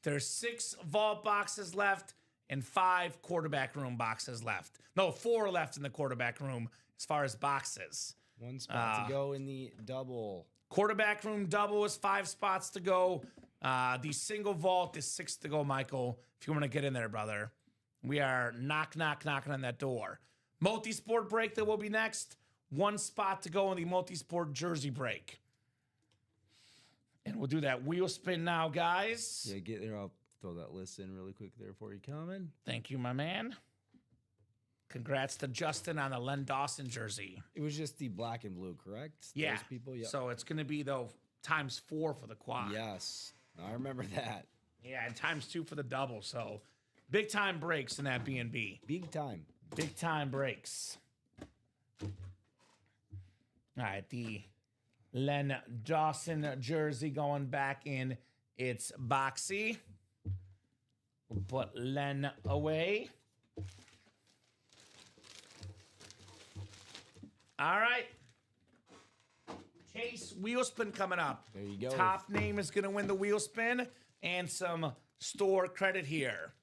There's 6 vault boxes left and 5 quarterback room boxes left. No, 4 left in the quarterback room as far as boxes. 1 spot to go in the double. Quarterback room double is 5 spots to go. The single vault is 6 to go, Michael, if you want to get in there, brother. We are knocking on that door. Multi-sport break that will be next. 1 spot to go in the multi-sport jersey break. And we'll do that wheel spin now, guys. Yeah, get there. I'll throw that list in really quick there for you, Kamen. Thank you, my man. Congrats to Justin on the Len Dawson jersey. It was just the black and blue, correct? Yeah. Those people? Yep. So it's going to be, though, times 4 for the quad. Yes. I remember that. Yeah, and times 2 for the double. So big time breaks in that B&B. Big time. Big time breaks. All right, the Len Dawson jersey going back in its boxy. We'll put Len away. All right. Chase wheel spin coming up. There you go. Top name is going to win the wheel spin and some store credit here.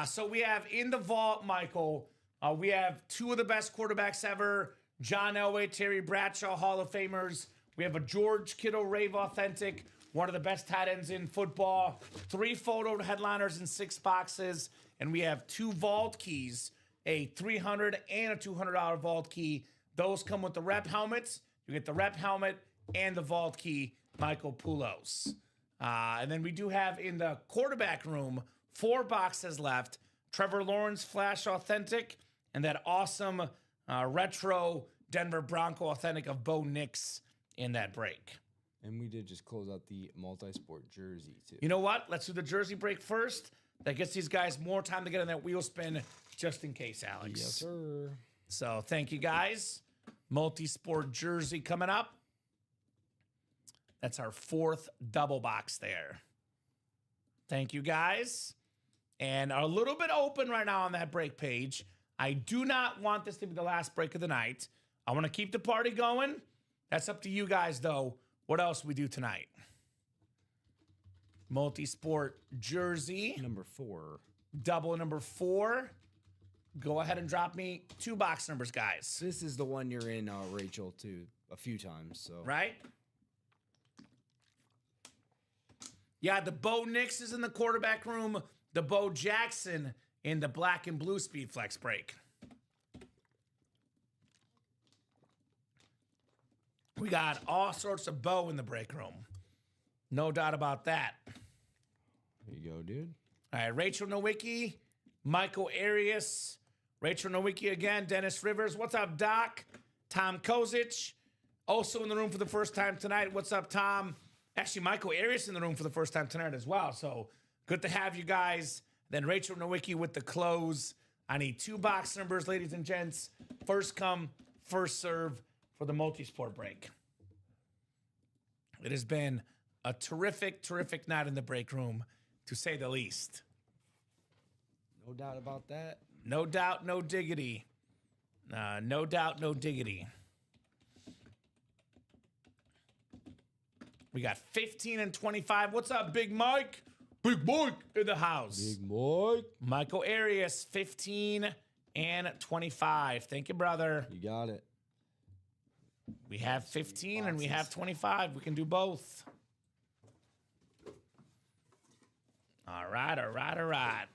So we have in the vault, Michael, we have 2 of the best quarterbacks ever. John Elway, Terry Bradshaw, Hall of Famers. We have a George Kittle Rave Authentic, one of the best tight ends in football. 3 photo headliners in 6 boxes. And we have 2 vault keys, a $300 and a $200 vault key. Those come with the rep helmets. You get the rep helmet and the vault key, Michael Poulos. And then we do have in the quarterback room 4 boxes left. Trevor Lawrence Flash Authentic and that awesome retro Denver Bronco Authentic of Bo Nix in that break. And we did just close out the multi-sport jersey, too. You know what? Let's do the jersey break first. That gets these guys more time to get in that wheel spin, just in case, Alex. Yes, sir. So thank you, guys. Multi-sport jersey coming up. That's our 4th double box there. Thank you, guys. And a little bit open right now on that break page. I do not want this to be the last break of the night. I want to keep the party going. That's up to you guys, though. What else we do tonight? Multi-sport jersey. Number 4. Double number 4. Go ahead and drop me 2 box numbers, guys. This is the one you're in, Rachel, too, a few times. So Right? Yeah, the Bo Nix is in the quarterback room. The Bo Jackson in the black and blue Speed Flex break. We got all sorts of Bo in the break room. No doubt about that. There you go, dude. All right, Rachel Nowicki, Michael Arias, Rachel Nowicki again, Dennis Rivers. What's up, Doc? Tom Kozich, also in the room for the first time tonight. What's up, Tom? Actually, Michael Arias in the room for the first time tonight as well. So good to have you guys. Then Rachel Nowicki with the close. I need 2 box numbers, ladies and gents. First come, first serve for the multi-sport break. It has been a terrific, terrific night in the break room, to say the least. No doubt about that. No doubt, no diggity. No doubt, no diggity. We got 15 and 25. What's up, Big Mike? Big Mike in the house. Big Mike. Michael Arias, 15 and 25. Thank you, brother. You got it. We have 15 and we have 25. We can do both. All right, all right, all right.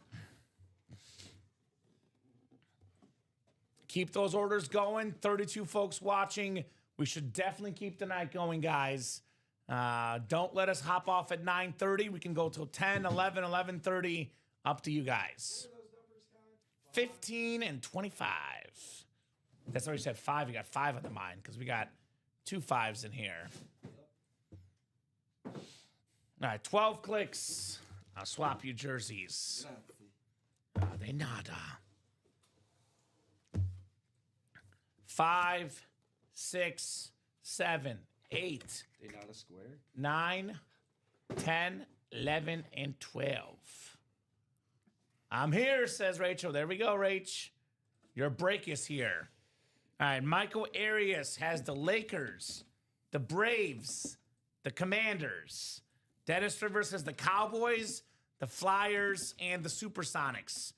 Keep those orders going. 32 folks watching. We should definitely keep the night going, guys. Don't let us hop off at 9:30. We can go till 10, 11, 11:30. Up to you guys. 15 and 25. That's already said 5. You got 5 on the mind because we got 2 5s in here. All right, 12 clicks. I'll swap you jerseys. De nada. 5, 6, 7, 8. They not a square? 9, 10, 11, and 12. I'm here, says Rachel. There we go, Rach. Your break is here. All right, Michael Arias has the Lakers, the Braves, the Commanders. Dennis Rivers has the Cowboys, the Flyers, and the Supersonics.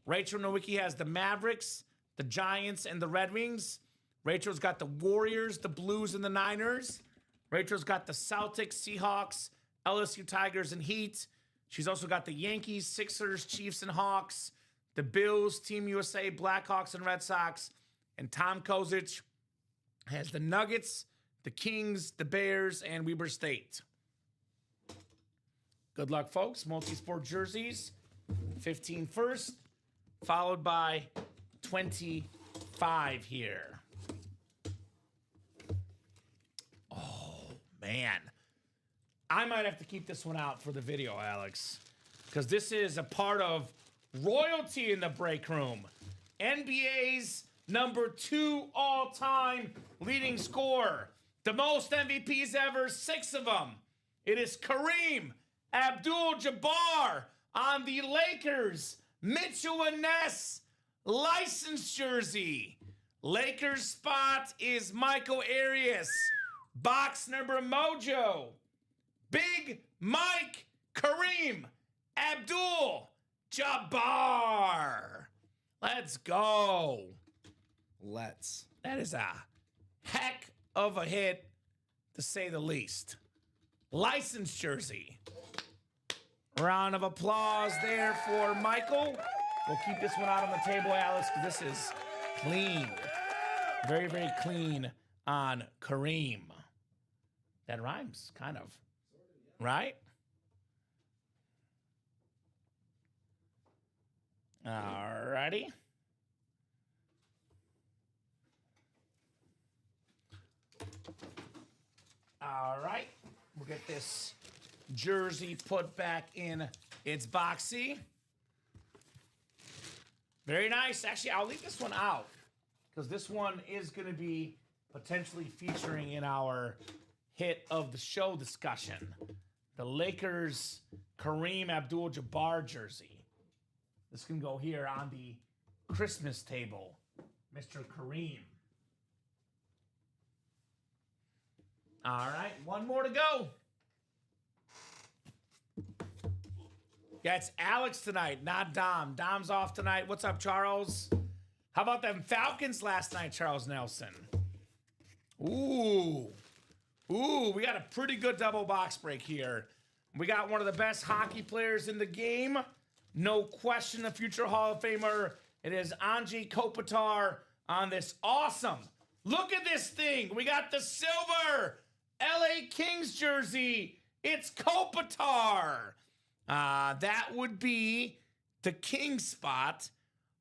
Rachel Nowicki has the Mavericks, the Giants, and the Red Wings. Rachel's got the Warriors, the Blues, and the Niners. Rachel's got the Celtics, Seahawks, LSU Tigers, and Heat. She's also got the Yankees, Sixers, Chiefs, and Hawks, the Bills, Team USA, Blackhawks, and Red Sox. And Tom Kozich has the Nuggets, the Kings, the Bears, and Weber State. Good luck, folks. Multi-sport jerseys. 15 first, followed by 25 here. Oh, man. I might have to keep this one out for the video, Alex, because this is a part of royalty in the break room. NBA's number 2 all-time leading scorer. The most MVPs ever, 6 of them. It is Kareem Abdul-Jabbar on the Lakers Mitchell and Ness licensed jersey. Lakers spot is Michael Arias. Box number Mojo. Big Mike Kareem Abdul-Jabbar. Let's go. Let's. That is a Heck of a hit, to say the least. Licensed jersey. Round of applause there for Michael. We'll keep this one out on the table, Alex, because this is clean. Very, very clean on Kareem. That rhymes, kind of. Right? All righty. All right. We'll get this jersey put back in its boxy. Very nice. Actually, I'll leave this one out because this one is going to be potentially featuring in our hit of the show discussion. The Lakers Kareem Abdul-Jabbar jersey. This can go here on the Christmas table. Mr. Kareem. All right, one more to go. Yeah, it's Alex tonight, not Dom. Dom's off tonight. What's up, Charles? How about them Falcons last night, Charles Nelson? Ooh, we got a pretty good double box break here. We got one of the best hockey players in the game. No question, a future Hall of Famer. It is Anze Kopitar on this awesome. Look at this thing. We got the silver LA Kings jersey. It's Kopitar. That would be the Kings spot.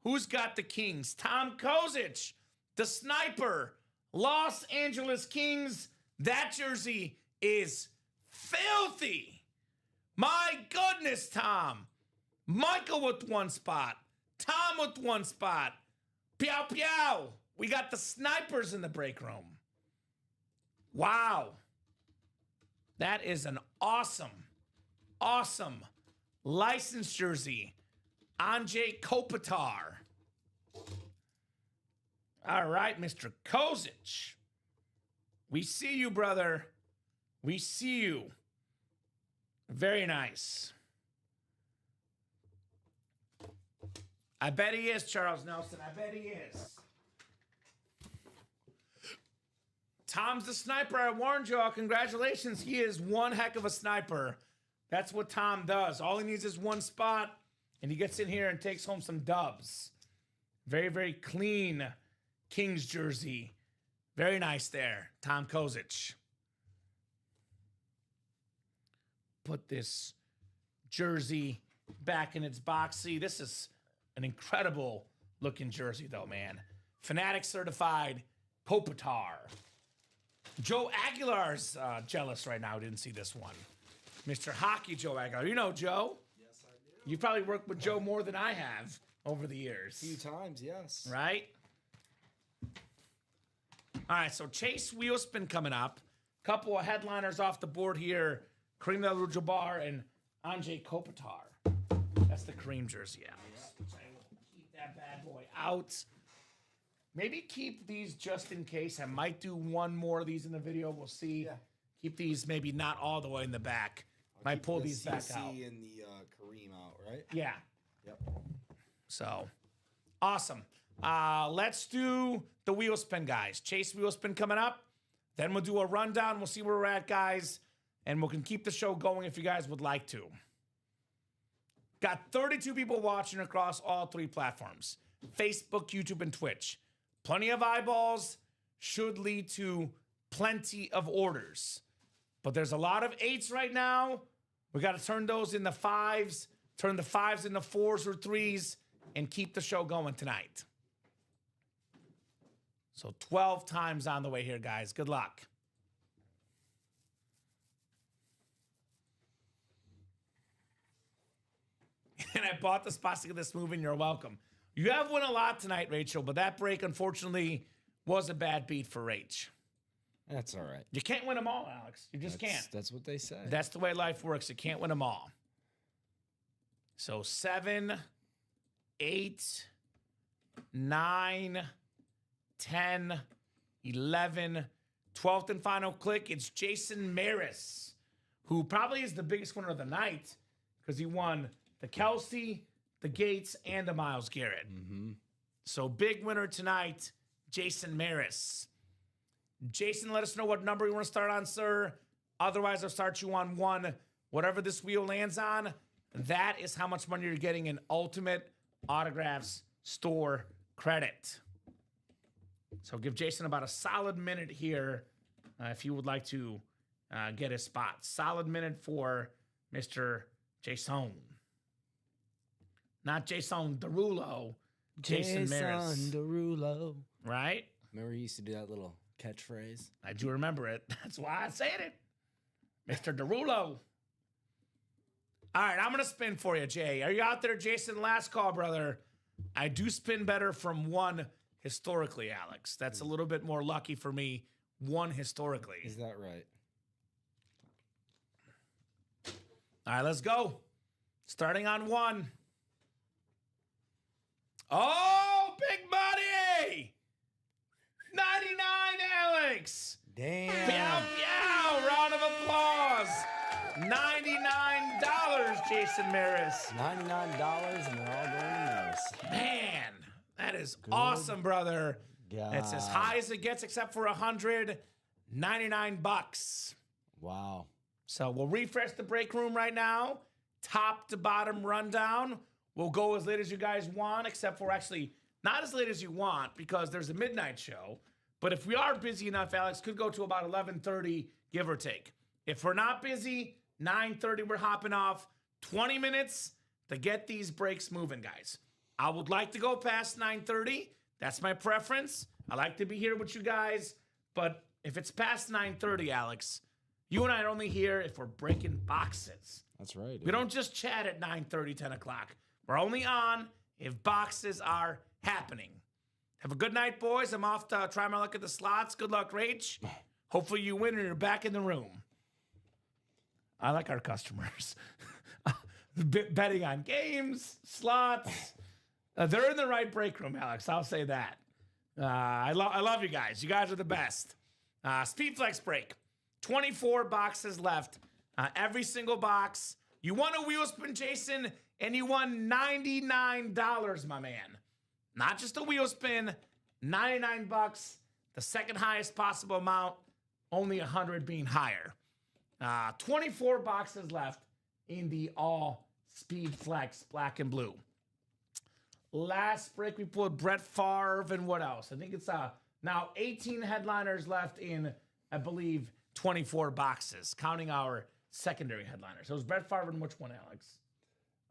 Who's got the Kings? Tom Kozic, the sniper. Los Angeles Kings. That jersey is filthy. My goodness, Tom. Michael with one spot. Tom with one spot. Pew, pew. We got the snipers in the break room. Wow. That is an awesome, awesome licensed jersey. Anze Kopitar. All right, Mr. Kozic. We see you, brother. We see you. Very nice. I bet he is, Charles Nelson. I bet he is. Tom's the sniper. I warned y'all. Congratulations. He is one heck of a sniper. That's what Tom does. All he needs is one spot, and he gets in here and takes home some dubs. Very, very clean Kings jersey. Very nice there, Tom Kozic. Put this jersey back in its box. See, this is an incredible looking jersey, though, man. Fanatic certified Kopitar. Joe Aguilar's jealous right now. Didn't see this one. Mr. Hockey Joe Aguilar. You know Joe? Yes, I do. You probably worked with Joe more than I have over the years. A few times, yes. Right? All right, so Chase Wheelspin coming up. Couple of headliners off the board here. Kareem Abdul-Jabbar and Anze Kopitar. That's the Kareem jersey, Alex. I will keep that bad boy out. Maybe keep these just in case. I might do one more of these in the video. We'll see. Yeah. Keep these maybe not all the way in the back. Might pull these back out. And the Kareem out, right? Yeah. Yep. So, awesome. Let's do the wheel spin, guys. Chase wheel spin coming up. Then we'll do a rundown. We'll see where we're at, guys. And we can keep the show going if you guys would like to. Got 32 people watching across all three platforms. Facebook, YouTube, and Twitch. Plenty of eyeballs should lead to plenty of orders. But there's a lot of 8s right now. We got to turn those into 5s, turn the 5s into 4s or 3s, and keep the show going tonight. So 12 times on the way here, guys. Good luck. And I bought the spots to get this moving. You're welcome. You have won a lot tonight, Rachel, but that break, unfortunately, was a bad beat for Rach. That's all right. You can't win them all, Alex. You just can't. That's what they say. That's the way life works. You can't win them all. So 7, 8, 9, 10, 11, 12th and final click. It's Jason Maris, who probably is the biggest winner of the night because he won the Kelsey, the Gates, and the Myles Garrett. Mm-hmm. So big winner tonight, Jason Maris. Jason, let us know what number you want to start on, sir. Otherwise, I'll start you on 1. Whatever this wheel lands on, that is how much money you're getting in Ultimate Autographs store credit. So give Jason about a solid minute here if you would like to get his spot. Solid minute for Mr. Jason. Not Jason Derulo. Jason Maris. Derulo. Right? Remember he used to do that little catchphrase? I do remember it. That's why I said it. Mr. Derulo. All right, I'm going to spin for you, Jay. Are you out there, Jason? Last call, brother. I do spin better from 1 historically, Alex. That's a little bit more lucky for me. 1 historically. Is that right? All right, let's go. Starting on 1. Oh, big money! 99, Alex! Damn. Meow, meow. Round of applause. $99, Jason Maris. $99 and they're all going to Maris. Man, that is awesome, brother. God. It's as high as it gets except for 199 bucks. Wow. So we'll refresh the break room right now. Top to bottom rundown. We'll go as late as you guys want, except for actually not as late as you want because there's a midnight show. But if we are busy enough, Alex, could go to about 11:30, give or take. If we're not busy, 9:30, we're hopping off. 20 minutes to get these breaks moving, guys. I would like to go past 9:30. That's my preference. I like to be here with you guys. But if it's past 9:30, Alex, you and I are only here if we're breaking boxes. That's right. We don't just chat at 9:30, 10 o'clock. We're only on if boxes are happening. Have a good night, boys. I'm off to try my luck at the slots. Good luck, Rach. Hopefully you win and you're back in the room. I like our customers. Betting on games, slots. They're in the right break room, Alex. I'll say that. I love you guys. You guys are the best. Speed Flex break. 24 boxes left. Every single box. You won a wheel spin, Jason, and you won $99, my man. Not just a wheel spin, 99 bucks, the second highest possible amount, only 100 being higher. 24 boxes left in the all Speed Flex black and blue. Last break, we pulled Brett Favre and what else? I think it's now 18 headliners left in, I believe, 24 boxes, counting our secondary headliners. So it was Brett Favre and which one, Alex?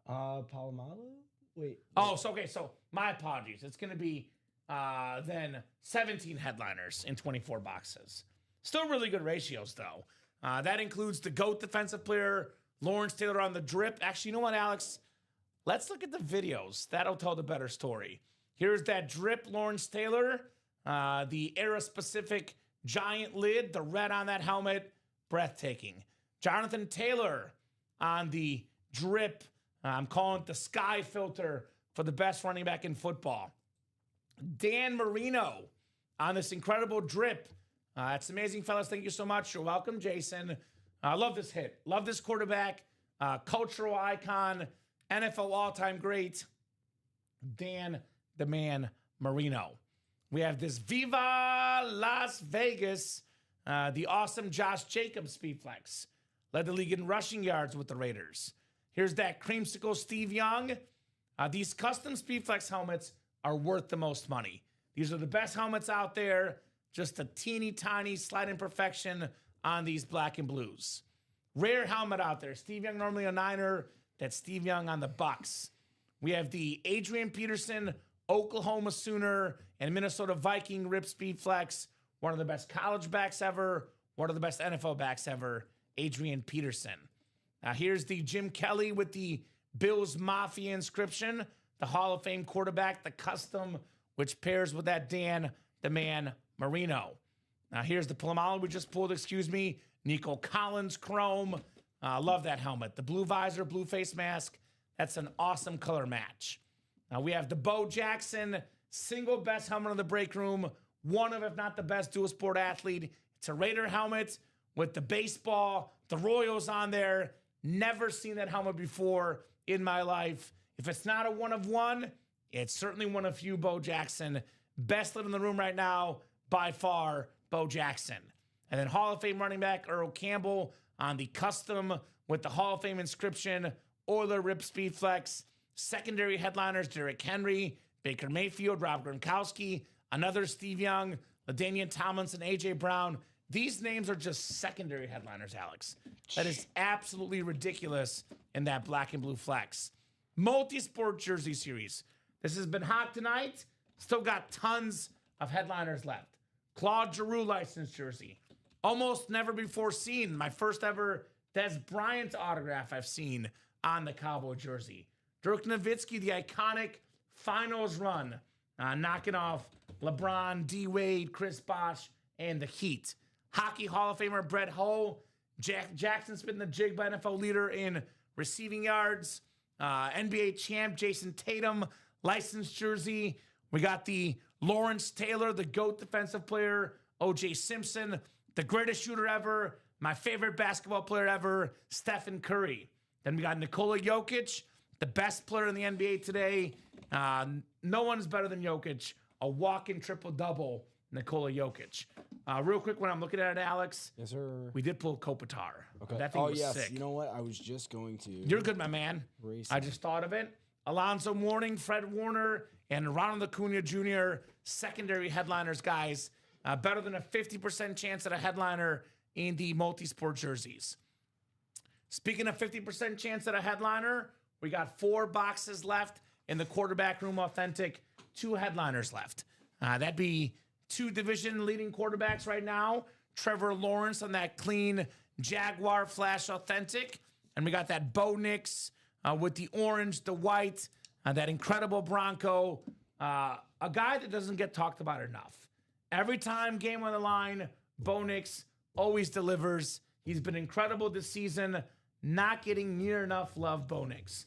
Palomalu? Wait. Oh, so okay. So my apologies. It's going to be then 17 headliners in 24 boxes. Still really good ratios, though. That includes the GOAT defensive player, Lawrence Taylor on the drip. Actually, you know what, Alex? Let's look at the videos. That'll tell the better story. Here's that drip Lawrence Taylor, the era-specific giant lid, the red on that helmet, breathtaking. Jonathan Taylor on the drip. I'm calling it the sky filter for the best running back in football. Dan Marino on this incredible drip. It's amazing, fellas. Thank you so much. You're welcome, Jason. I love this hit. Love this quarterback. Cultural icon. NFL all-time great. Dan the Man Marino. We have this Viva Las Vegas. The awesome Josh Jacobs speed flex. Led the league in rushing yards with the Raiders. Here's that creamsicle Steve Young. These custom speed flex helmets are worth the most money. These are the best helmets out there. Just a teeny tiny slight imperfection on these black and blues. Rare helmet out there. Steve Young normally a Niner. That's Steve Young on the Bucks. We have the Adrian Peterson, Oklahoma Sooner, and Minnesota Viking Rip Speed Flex. One of the best college backs ever. One of the best NFL backs ever. Adrian Peterson. Here's the Jim Kelly with the Bills Mafia inscription. The Hall of Fame quarterback, the custom, which pairs with that Dan the Man Marino. Now here's the Palomalo we just pulled, Nico Collins Chrome. Love that helmet. The blue visor, blue face mask. That's an awesome color match. Now we have the Bo Jackson, single best helmet in the break room. One of, if not the best, dual sport athlete. It's a Raider helmet with the baseball, the Royals on there. Never seen that helmet before in my life. If it's not a one of one, it's certainly one of few. Bo Jackson, best lid in the room right now, by far, Bo Jackson. And then Hall of Fame running back Earl Campbell on the custom with the Hall of Fame inscription, Oiler Rip Speed Flex. Secondary headliners, Derrick Henry, Baker Mayfield, Rob Gronkowski, another Steve Young, LaDainian Tomlinson, A.J. Brown. These names are just secondary headliners, Alex. That is absolutely ridiculous in that black and blue flex. Multi-sport jersey series. This has been hot tonight. Still got tons of headliners left. Claude Giroux licensed jersey. Almost never before seen. My first ever Des Bryant autograph I've seen on the Cowboy jersey. Dirk Nowitzki, the iconic finals run, knocking off LeBron, D. Wade, Chris Bosh, and the Heat. Hockey Hall of Famer Brett Hull. Jackson spitting the jig by NFL leader in receiving yards. NBA champ Jason Tatum, licensed jersey. We got the Lawrence Taylor, the GOAT defensive player, O.J. Simpson, the greatest shooter ever, my favorite basketball player ever, Stephen Curry. Then we got Nikola Jokic, the best player in the NBA today. No one's better than Jokic. A walk-in triple-double, Nikola Jokic. Real quick, when I'm looking at it, Alex. Yes, sir. We did pull Kopitar. Okay. That thing was sick. You know what? I was just going to. You're good, my man. I just thought of it. Alonzo Mourning, Fred Warner, and Ronald Acuna Jr., secondary headliners, guys. Better than a 50% chance at a headliner in the multi-sport jerseys. Speaking of 50% chance at a headliner, we got 4 boxes left in the quarterback room authentic, 2 headliners left. That'd be 2 division leading quarterbacks right now. Trevor Lawrence on that clean Jaguar Flash authentic. And we got that Bo Nix with the orange, the white, that incredible Bronco. A guy that doesn't get talked about enough. Every time game on the line, Bo Nix always delivers. He's been incredible this season. Not getting near enough love, Bo Nix.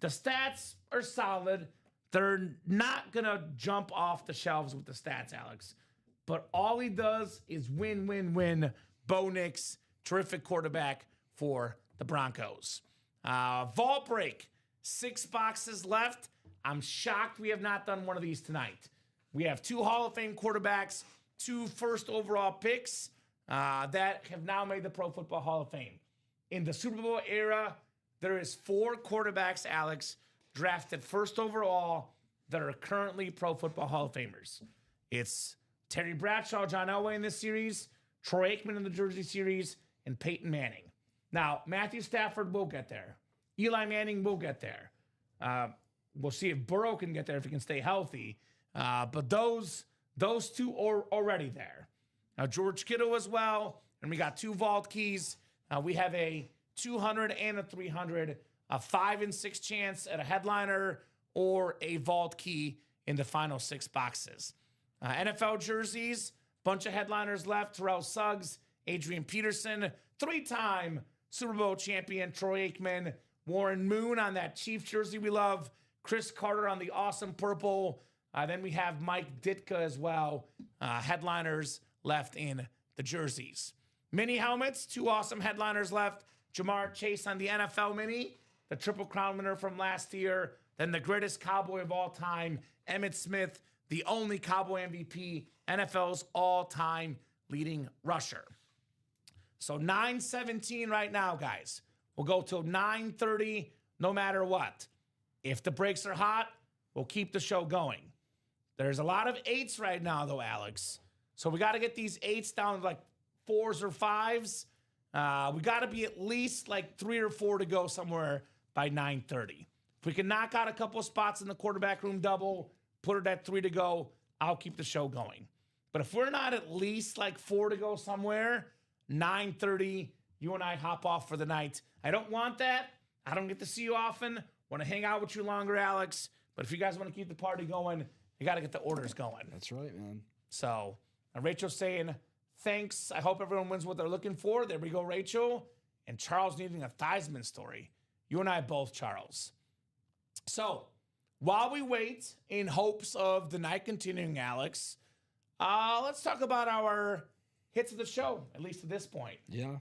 The stats are solid. They're not going to jump off the shelves with the stats, Alex. But all he does is win, win, win. Bo Nix, terrific quarterback for the Broncos. Vault break, 6 boxes left. I'm shocked we have not done one of these tonight. We have 2 Hall of Fame quarterbacks, 2 first overall picks that have now made the Pro Football Hall of Fame. In the Super Bowl era, there is 4 quarterbacks, Alex, drafted first overall that are currently Pro Football Hall of Famers. It's Terry Bradshaw, John Elway in this series, Troy Aikman in the Jersey series, and Peyton Manning. Now, Matthew Stafford will get there. Eli Manning will get there. We'll see if Burrow can get there if he can stay healthy. But those 2 are already there. Now, George Kittle as well. And we got 2 vault keys. We have a 200 and a 300, a 5 and 6 chance at a headliner or a vault key in the final 6 boxes. NFL jerseys, bunch of headliners left. Terrell Suggs, Adrian Peterson, 3-time Super Bowl champion Troy Aikman, Warren Moon on that Chiefs jersey we love, Chris Carter on the awesome purple. Then we have Mike Ditka as well. Headliners left in the jerseys. Mini helmets, 2 awesome headliners left. Jamar Chase on the NFL Mini, the Triple Crown winner from last year. Then the greatest Cowboy of all time, Emmitt Smith, the only Cowboy MVP, NFL's all-time leading rusher. So 9:17 right now, guys. We'll go till 9:30 no matter what. If the breaks are hot, we'll keep the show going. There's a lot of 8s right now, though, Alex. So we got to get these 8s down to like 4s or 5s. We got to be at least like 3 or 4 to go somewhere by 9:30. If we can knock out a couple of spots in the quarterback room double, put it at 3 to go, I'll keep the show going. But if we're not at least like 4 to go somewhere, 9:30, you and I hop off for the night. I don't want that. I don't get to see you often. Want to hang out with you longer, Alex. But if you guys want to keep the party going, you got to get the orders going. That's right, man. So, Rachel's saying, thanks. I hope everyone wins what they're looking for. There we go, Rachel. And Charles needing a Theismann story. You and I both, Charles. So, while we wait in hopes of the night continuing, Alex, let's talk about our hits of the show, at least at this point. Yeah.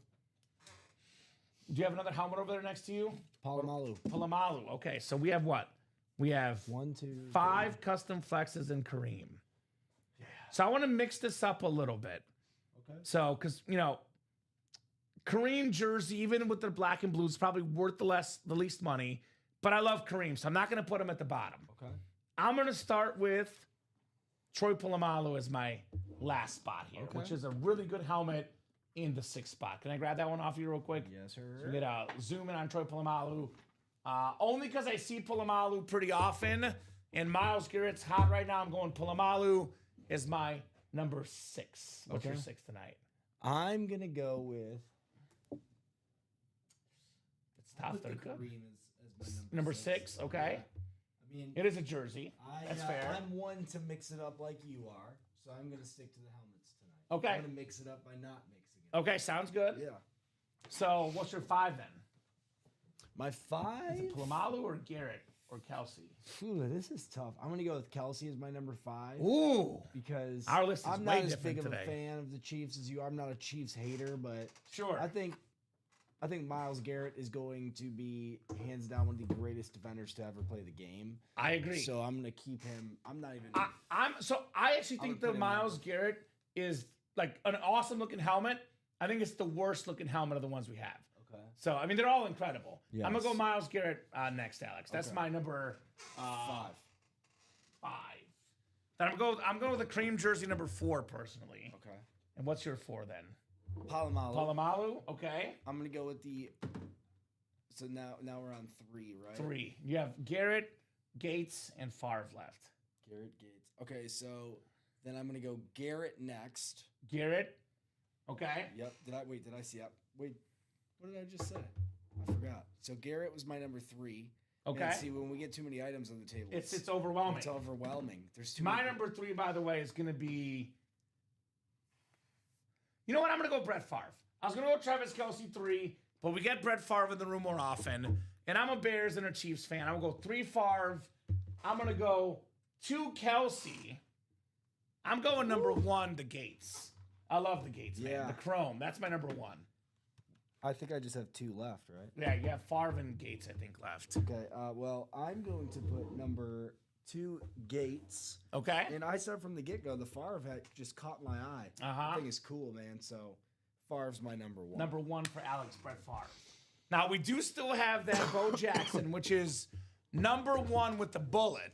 Do you have another helmet over there next to you? Palomalu. Okay, so we have what? We have 1, 2, 5 custom flexes in Kareem. Yeah. So I want to mix this up a little bit. Okay. So, because, Kareem jersey, even with the black and blue, is probably worth the least money. But I love Kareem, so I'm not going to put him at the bottom. Okay. I'm going to start with Troy Polamalu as my last spot here, Okay. which is a really good helmet in the 6th spot. Can I grab that one off you real quick? Yes, sir. So we get a zoom in on Troy Polamalu. Only because I see Polamalu pretty often, and Myles Garrett's hot right now. I'm going Polamalu is my number 6. What's your Okay. 6 tonight? I'm gonna go with. It's tough. Put the They're good. Kareem as my Number 6, okay. I mean, It is a jersey. That's fair. I'm one to mix it up like you are, so I'm gonna stick to the helmets tonight. Okay. I'm gonna mix it up by not mixing it. Okay, sounds good. Yeah. So what's your 5 then? My 5. Is it Polamalu or Garrett or Kelsey? Ooh, this is tough. I'm gonna go with Kelsey as my number 5. Ooh. Because Our list is I'm way not as different big of today. a fan of the Chiefs as you are. I'm not a Chiefs hater, but Sure. I think Myles Garrett is going to be hands down one of the greatest defenders to ever play the game. I agree. So I'm gonna keep him. I'm not even. I actually think would the put him Myles number- Garrett is like an awesome looking helmet. I think it's the worst looking helmet of the ones we have. Okay. So I mean they're all incredible. I'm gonna Yes. go Myles Garrett next, Alex. That's Okay. my number 5. 5. Then I'm going with the cream jersey number 4 personally. Okay. And what's your 4 then? Palomalu. Polamalu, okay. I'm gonna go with the. So now we're on 3, right? 3. You have Garrett, Gates, and Favre left. Garrett Gates. Okay, so then I'm gonna go Garrett next. Garrett, okay. Yep. Did I see? Yep. Wait. What did I just say? I forgot. So Garrett was my number 3. Okay. And see, when we get too many items on the table, It's overwhelming. It's overwhelming. There's too My many. number 3, by the way, is going to be. You know what? I'm going to go Brett Favre. I was going to go Travis Kelce 3, but we get Brett Favre in the room more often. And I'm a Bears and a Chiefs fan. I'm going to go 3 Favre. I'm going to go 2 Kelce. I'm going number 1, the Gates. I love the Gates, man. Yeah. The Chrome. That's my number 1. I think I just have 2 left, right? Yeah, you have Favre and Gates, I think, left. Okay. Well, I'm going to put number 2 Gates. Okay. And I said from the get-go, the Favre hat just caught my eye. Uh-huh. I think it's cool, man. So Favre's my number 1. Number 1 for Alex, Brett Favre. Now, we do still have that Bo Jackson, which is number 1 with the bullet.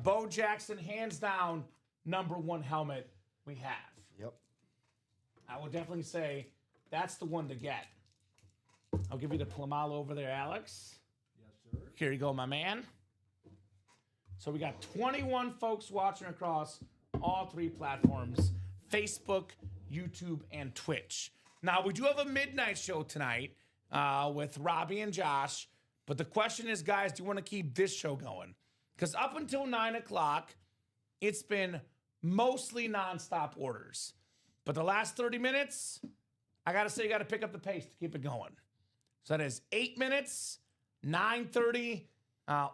Bo Jackson, hands down, number 1 helmet we have. Yep. I would definitely say that's the one to get. I'll give you the Polamalu over there, Alex. Yes, sir. Here you go, my man. So we got 21 folks watching across all 3 platforms, Facebook, YouTube, and Twitch. Now, we do have a midnight show tonight with Robbie and Josh, but the question is, guys, do you want to keep this show going? Because up until 9 o'clock, it's been mostly nonstop orders. But the last 30 minutes, I got to say, you got to pick up the pace to keep it going. So that is 8 minutes, 9:30,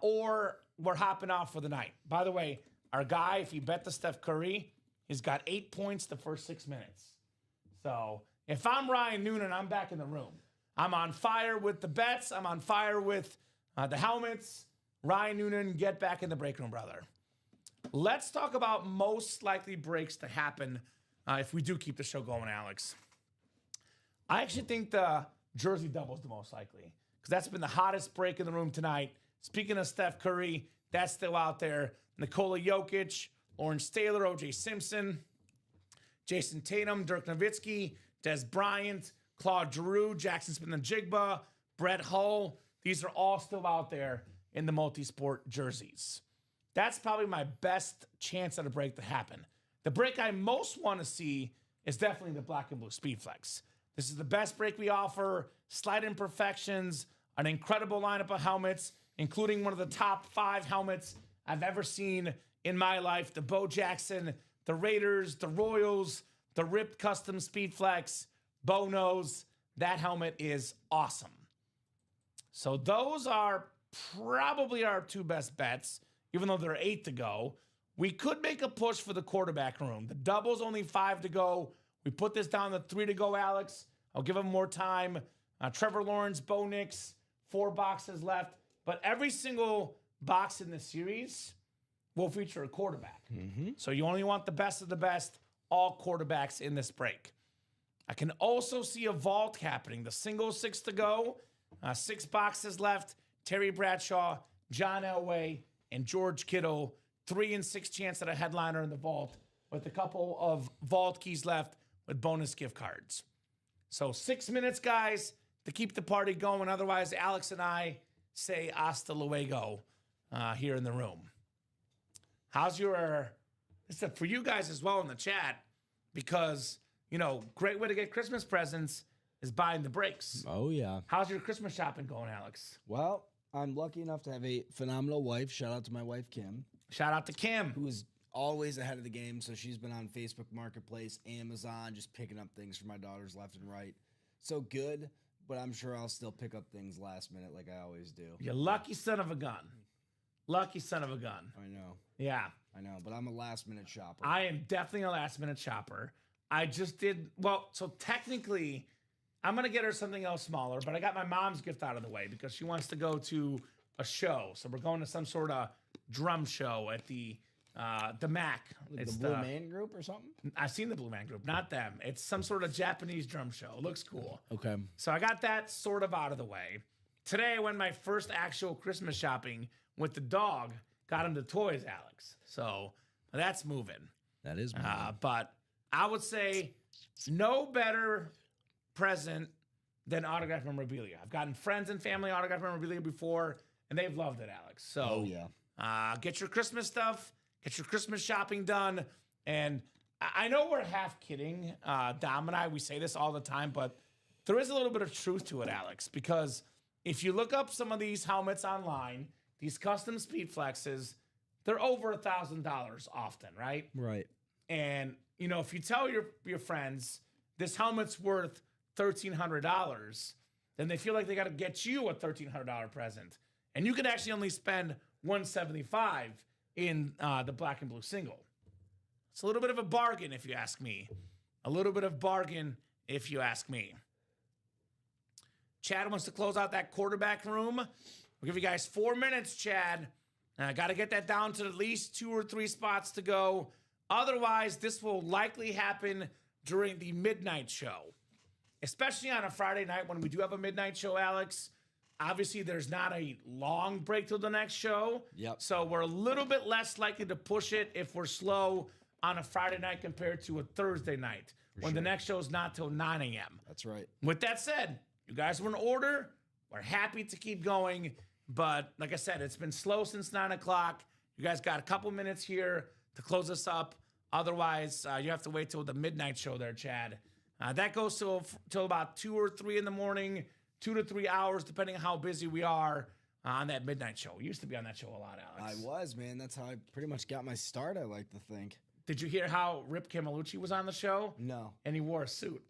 or we're hopping off for the night. By the way, our guy, if you bet the Steph Curry, he's got 8 points the first 6 minutes. So if I'm Ryan Noonan, I'm back in the room. I'm on fire with the bets. I'm on fire with the helmets. Ryan Noonan, get back in the break room, brother. Let's talk about most likely breaks to happen if we do keep the show going, Alex. I actually think the jersey double is the most likely because that's been the hottest break in the room tonight. Speaking of Steph Curry, that's still out there. Nikola Jokic, Lawrence Taylor, O.J. Simpson, Jason Tatum, Dirk Nowitzki, Des Bryant, Claude Giroux, Jackson Smith-Njigba, Brett Hull. These are all still out there in the multi-sport jerseys. That's probably my best chance at a break to happen. The break I most want to see is definitely the black and blue Speed Flex. This is the best break we offer, slight imperfections, an incredible lineup of helmets, including one of the top 5 helmets I've ever seen in my life. The Bo Jackson, the Raiders, the Royals, the Ripped Custom Speed Flex, Bo knows that helmet is awesome. So those are probably our 2 best bets, even though there are 8 to go. We could make a push for the quarterback room. The double's only 5 to go. We put this down to 3 to go, Alex. I'll give him more time. Trevor Lawrence, Bo Nix, 4 boxes left. But every single box in the series will feature a quarterback. So you only want the best of the best, all quarterbacks in this break. I can also see a vault happening. The single 6 to go, 6 boxes left. Terry Bradshaw, John Elway, and George Kittle. 3 and 6 chance at a headliner in the vault with a couple of vault keys left with bonus gift cards. So 6 minutes, guys, to keep the party going. Otherwise, Alex and I say hasta luego here in the room. How's your, this is for you guys as well in the chat, because, you know, great way to get Christmas presents is buying the breaks. Oh, yeah. How's your Christmas shopping going, Alex? Well, I'm lucky enough to have a phenomenal wife. Shout out to my wife, Kim. Shout out to Kim. Who is always ahead of the game. So she's been on Facebook Marketplace, Amazon, just picking up things for my daughters left and right. So good, but I'm sure I'll still pick up things last minute like I always do. You lucky son of a gun. Lucky son of a gun. I know. Yeah. I know, but I'm a last minute shopper. I am definitely a last minute shopper. I just did, well, so technically, I'm going to get her something else smaller, but I got my mom's gift out of the way because she wants to go to a show. So we're going to some sort of drum show at the MAC. Like It's the Blue Man Group or something? I've seen the Blue Man Group, not them. It's some sort of Japanese drum show. It looks cool. Okay. So I got that sort of out of the way. Today I went my first actual Christmas shopping with the dog. Got him the toys, Alex. So that's moving. That is But I would say no better present than autographed memorabilia. I've gotten friends and family autographed memorabilia before, and they've loved it, Alex. So get your Christmas stuff, get your Christmas shopping done. And I know we're half kidding, Dom and I, we say this all the time, but there is a little bit of truth to it, Alex, because if you look up some of these helmets online, these custom speed flexes, they're over $1,000 often, right? Right. And, you know, if you tell your friends this helmet's worth $1,300, then they feel like they got to get you a $1,300 present. And you could actually only spend $175 in the black and blue single. It's a little bit of a bargain, if you ask me. A little bit of bargain, if you ask me. Chad wants to close out that quarterback room. We'll give you guys 4 minutes, Chad. Got to get that down to at least 2 or 3 spots to go. Otherwise, this will likely happen during the midnight show, especially on a Friday night when we do have a midnight show, Alex. Obviously, there's not a long break till the next show. Yep. So we're a little bit less likely to push it if we're slow on a Friday night compared to a Thursday night when the next show is not till 9 a.m. That's right. With that said, you guys were in order. We're happy to keep going. But like I said, it's been slow since 9 o'clock. You guys got a couple minutes here to close us up. Otherwise, you have to wait till the midnight show there, Chad. That goes till about 2 or 3 in the morning, 2 to 3 hours, depending on how busy we are on that midnight show. We used to be on that show a lot, Alex. I was, man. That's how I pretty much got my start, I like to think. Did you hear how Rip Camelucci was on the show? No. And he wore a suit.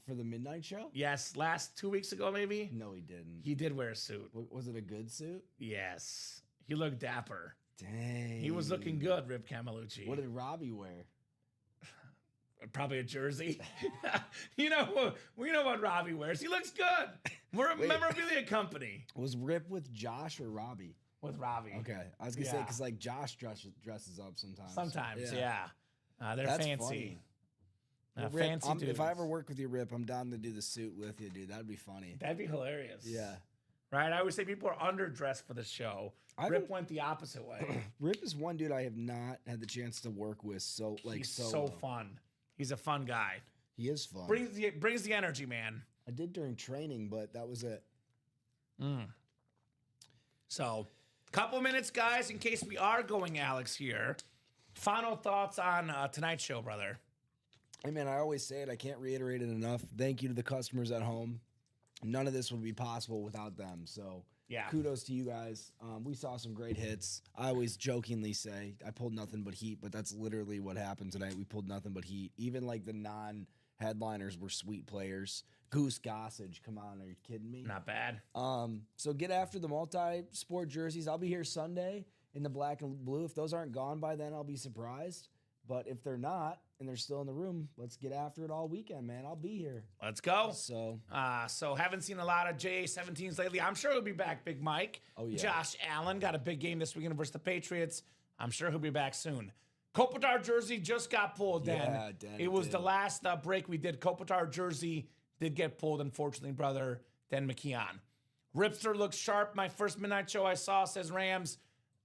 For the midnight show? Yes, last 2 weeks ago, maybe? No, he didn't. He did wear a suit. Was it a good suit? Yes. He looked dapper. Dang. He was looking good, Rip Camelucci. What did Robbie wear? Probably a jersey. We know what Robbie wears. He looks good. We're a memorabilia company. Was Rip with Josh or Robbie? With Robbie. Okay. I was going to say, because like Josh dresses up sometimes. Sometimes, yeah. They're That's fancy. Funny. Well, Rip, fancy dudes. if I ever work with you, Rip, I'm down to do the suit with you, dude. That'd be funny. That'd be hilarious. Yeah. Right? I always say people are underdressed for the show. Rip went the opposite way. Rip is one dude I have not had the chance to work with. He's so fun. He's a fun guy. He is fun. Brings the energy, man. I did during training, but that was it. So, couple minutes, guys, in case we are going Alex here. Final thoughts on tonight's show, brother. Hey, man, I always say it. I can't reiterate it enough. Thank you to the customers at home. None of this would be possible without them. So, yeah, kudos to you guys. We saw some great hits. I always jokingly say I pulled nothing but heat, but that's literally what happened tonight. We pulled nothing but heat. Even like the non-headliners were sweet players. Goose Gossage, come on, are you kidding me? Not bad. So get after the multi-sport jerseys. I'll be here Sunday in the black and blue. If those aren't gone by then, I'll be surprised. But if they're not and they're still in the room, let's get after it all weekend, man. I'll be here. Let's go. So haven't seen a lot of JA-17s lately. I'm sure he'll be back, Big Mike. Oh, yeah. Josh Allen got a big game this weekend versus the Patriots. I'm sure he'll be back soon. Kopitar jersey just got pulled. Yeah, then Dan, it was did. the last break we did. Kopitar jersey did get pulled, unfortunately, brother. Dan McKeon. Ripster looks sharp. My first midnight show I saw, says Rams.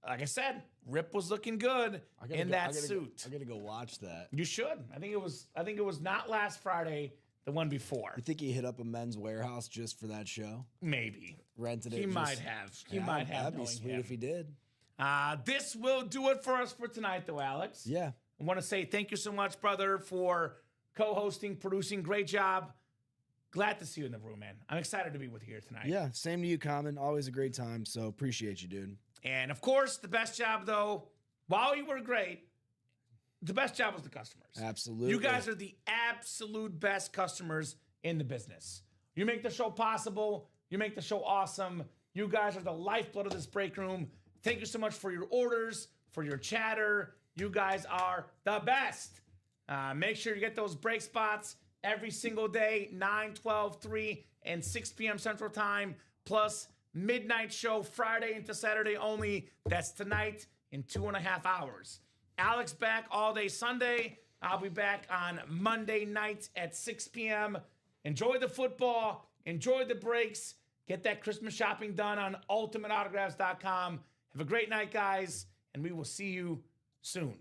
Like I said, Rip was looking good in that suit. I gotta go watch that. You should. I think it was not last Friday, the one before. You think he hit up a Men's Warehouse just for that show? Maybe. Rented it. He might have. He might have. That'd be knowing sweet him. if he did. This will do it for us for tonight, though, Alex. Yeah. I want to say thank you so much, brother, for co-hosting, producing. Great job. Glad to see you in the room, man. I'm excited to be with you here tonight. Yeah. Same to you, Kamen. Always a great time. So appreciate you, dude. And of course, the best job, though, while you were great, the best job was the customers. Absolutely. You guys are the absolute best customers in the business. You make the show possible. You make the show awesome. You guys are the lifeblood of this break room. Thank you so much for your orders, for your chatter. You guys are the best. Make sure you get those break spots every single day, 9, 12, 3, and 6 p.m. Central Time, plus midnight show Friday into Saturday only. That's tonight in 2.5 hours. Alex back all day Sunday. I'll be back on Monday night at 6 p.m. Enjoy the football. Enjoy the breaks. Get that Christmas shopping done on ultimateautographs.com. Have a great night, guys, and we will see you soon.